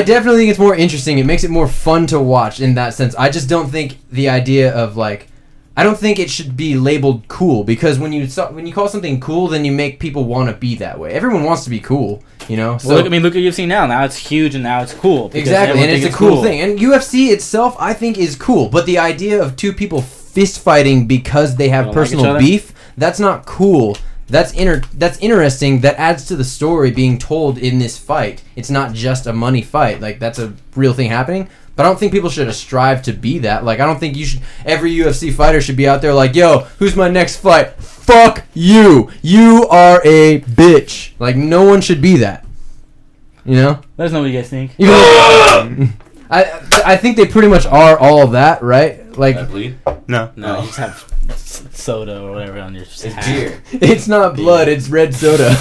definitely think it's more interesting. It makes it more fun to watch in that sense. I just don't think the idea of like, I don't think it should be labeled cool, because when you call something cool, then you make people want to be that way. Everyone wants to be cool, So look at UFC now. Now it's huge and now it's cool. Exactly, and it's a cool thing. And UFC itself, I think, is cool. But the idea of two people fist fighting because they have personal beef, that's not cool. That's interesting. That adds to the story being told in this fight. It's not just a money fight. Like, that's a real thing happening. But I don't think people should strive to be that. Like, I don't think every UFC fighter should be out there like, yo, who's my next fight? Fuck you. You are a bitch. Like, no one should be that. Let us know what you guys think. I think they pretty much are all that, right? Like, I bleed? No, you just have soda or whatever on your It's beer. It's not blood, it's red soda.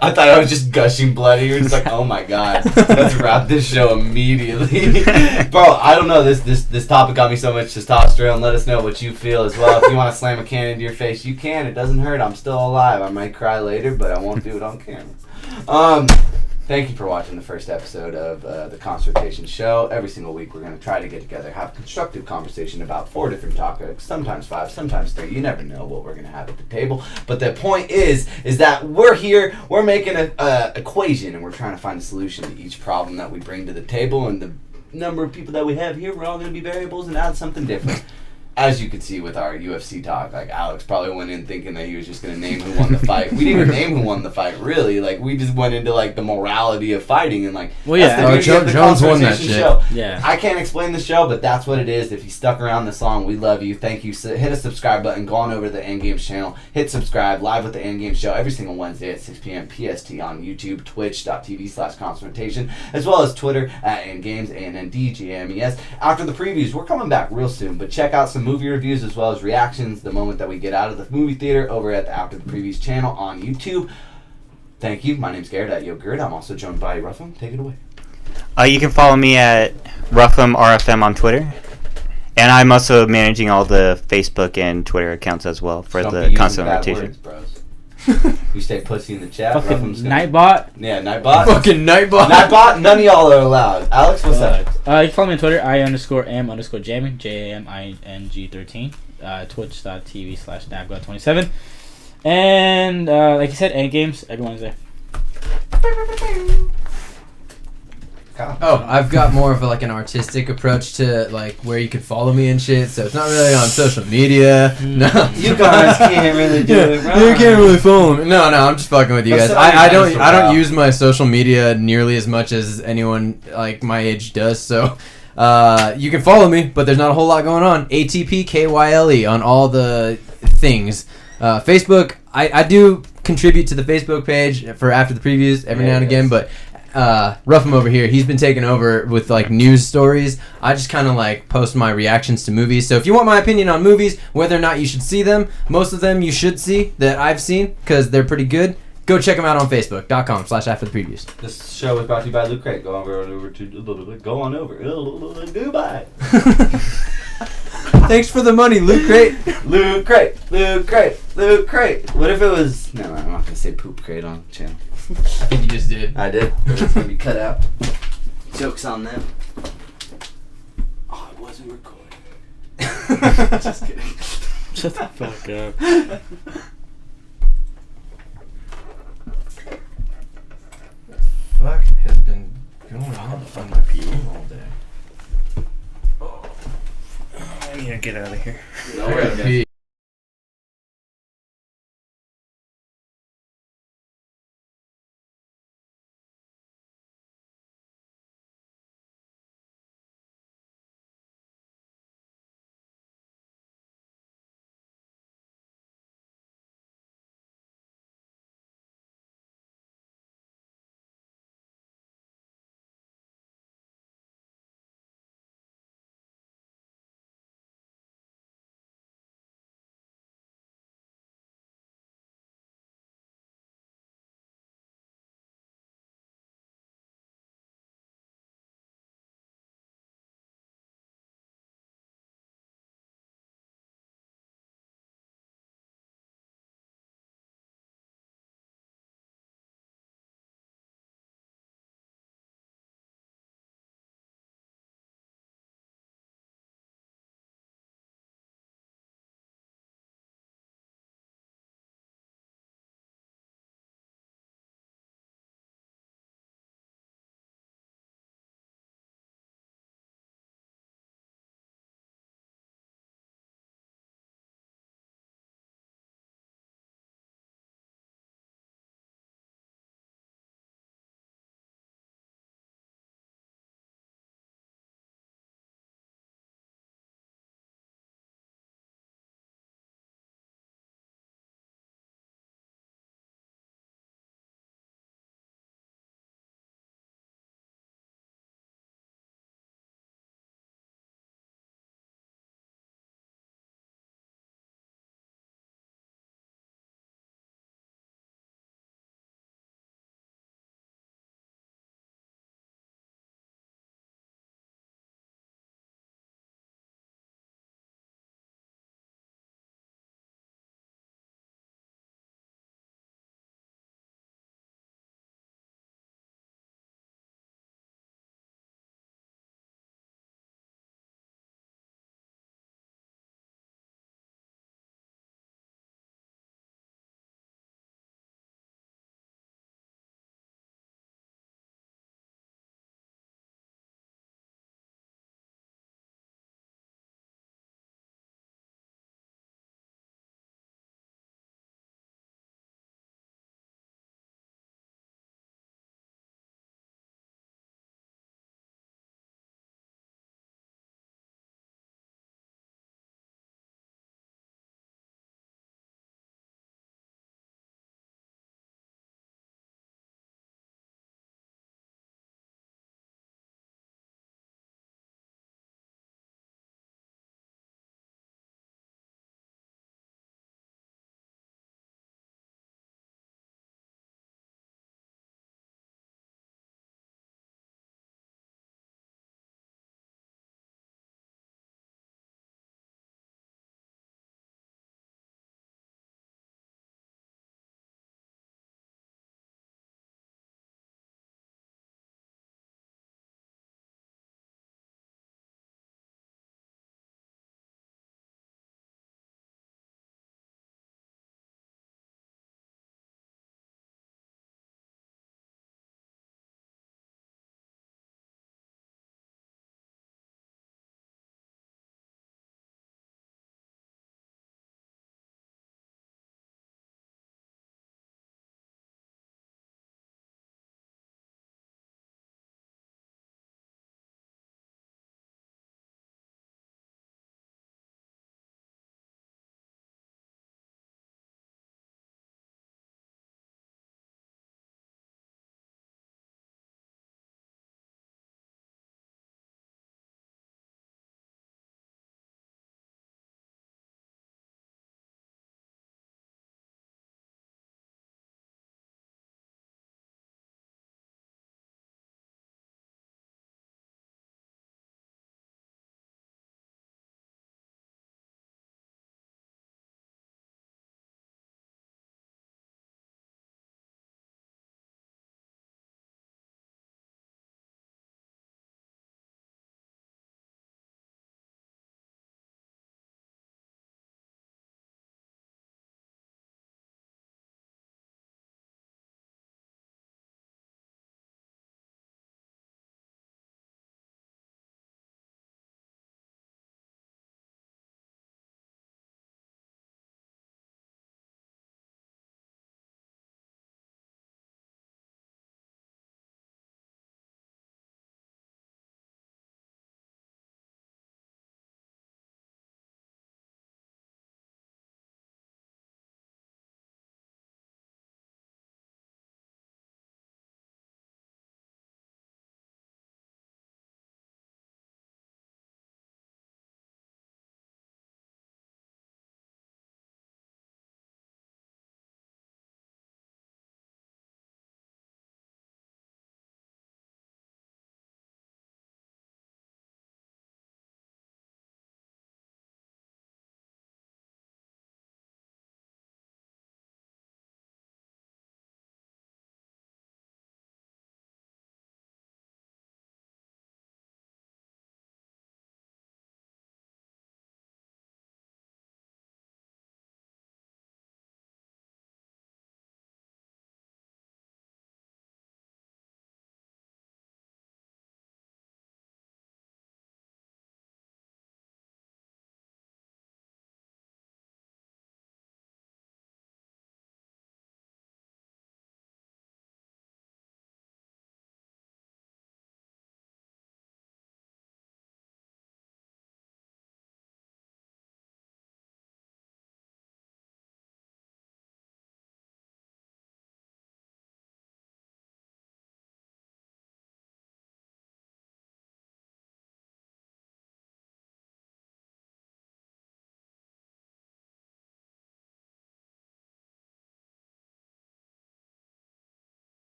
I thought I was just gushing blood. You were just like, oh my god, let's wrap this show immediately. Bro, I don't know, this topic got me so much testosterone. Let us know what you feel as well. If you want to slam a can into your face, you can. It doesn't hurt. I'm still alive. I might cry later, but I won't do it on camera. Thank you for watching the first episode of the Consultation Show. Every single week we're going to try to get together, have a constructive conversation about 4 different topics, sometimes 5, sometimes 3. You never know what we're going to have at the table. But the point is that we're here, we're making an equation, and we're trying to find a solution to each problem that we bring to the table. And the number of people that we have here, we're all going to be variables and add something different. As you could see with our UFC talk, like Alex probably went in thinking that he was just going to name who won the fight. We didn't even name who won the fight, really. Like, we just went into, like, the morality of fighting and, like, well, yeah. that's the beauty of the Jones won that Consultation shit. Show. Yeah. I can't explain the show, but that's what it is. If you stuck around this long, we love you. Thank you. So hit a subscribe button. Go on over to the Endgames channel. Hit subscribe. Live with the Endgames Show every single Wednesday at 6 p.m. PST on YouTube, twitch.tv/consultation, as well as Twitter at Endgames, ANNDGAMES. After the previews, we're coming back real soon, but check out some movie reviews as well as reactions the moment that we get out of the movie theater over at the After the Previews channel on YouTube. Thank you. My name's Garrett at Garrett. I'm also joined by Ruffum. Take it away. You can follow me at Ruffum RFM on Twitter. And I'm also managing all the Facebook and Twitter accounts as well for Don't the be using constant bad rotation. words, bros. You stay pussy in the chat. Fucking Ruffum's gonna- Nightbot. Yeah, Nightbot. Fucking Nightbot. Nightbot, none of y'all are allowed. Alex, what's up? You can follow me on Twitter, I_am_jamming, JAMING13, twitch.tv/nabgot27. And, like you said, Endgames, everyone's there. Oh, I've got more of like an artistic approach to like where you can follow me and shit. So it's not really on social media. No, You guys can't really do it, right? You can't really follow me. No, I'm just fucking with you Let's guys. sit on your hands for a I don't while. use my social media nearly as much as anyone like my age does. So you can follow me, but there's not a whole lot going on. ATPKYLE on all the things. Facebook, I do contribute to the Facebook page for After the Previews every now and again, but Ruffum over here, he's been taking over with like news stories. I just kind of like post my reactions to movies. So if you want my opinion on movies, whether or not you should see them, most of them you should see that I've seen because they're pretty good. Go check them out on Facebook.com/afterthepreviews. This show is brought to you by Luke Crate. Go on over to Dubai. Thanks for the money, Luke Crate. Luke Crate, Luke Crate, Luke Crate. What if it was? No, I'm not gonna say poop crate on the channel. I think you just did. I did. But it's gonna be cut out. Jokes on them. Oh, it wasn't recording. Just kidding. Shut the fuck up. Fuck has been going on my pee all day. I need to get out of here. No, I gotta pee.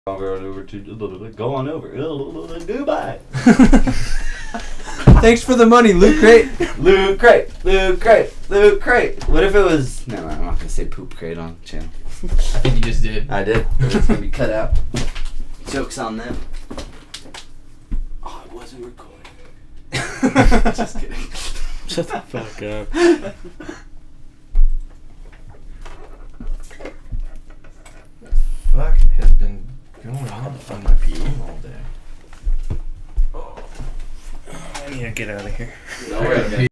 Over to go on over. Goodbye. Thanks for the money, Loot Crate. Loot crate. What if it was? No, I'm not gonna say poop crate on channel. I think you just did. I did. But it's gonna be cut out. Jokes on them. Oh, it wasn't recording. Just kidding. Shut the fuck up. Fuck has been going on my room all day. I need to get out of here. No way.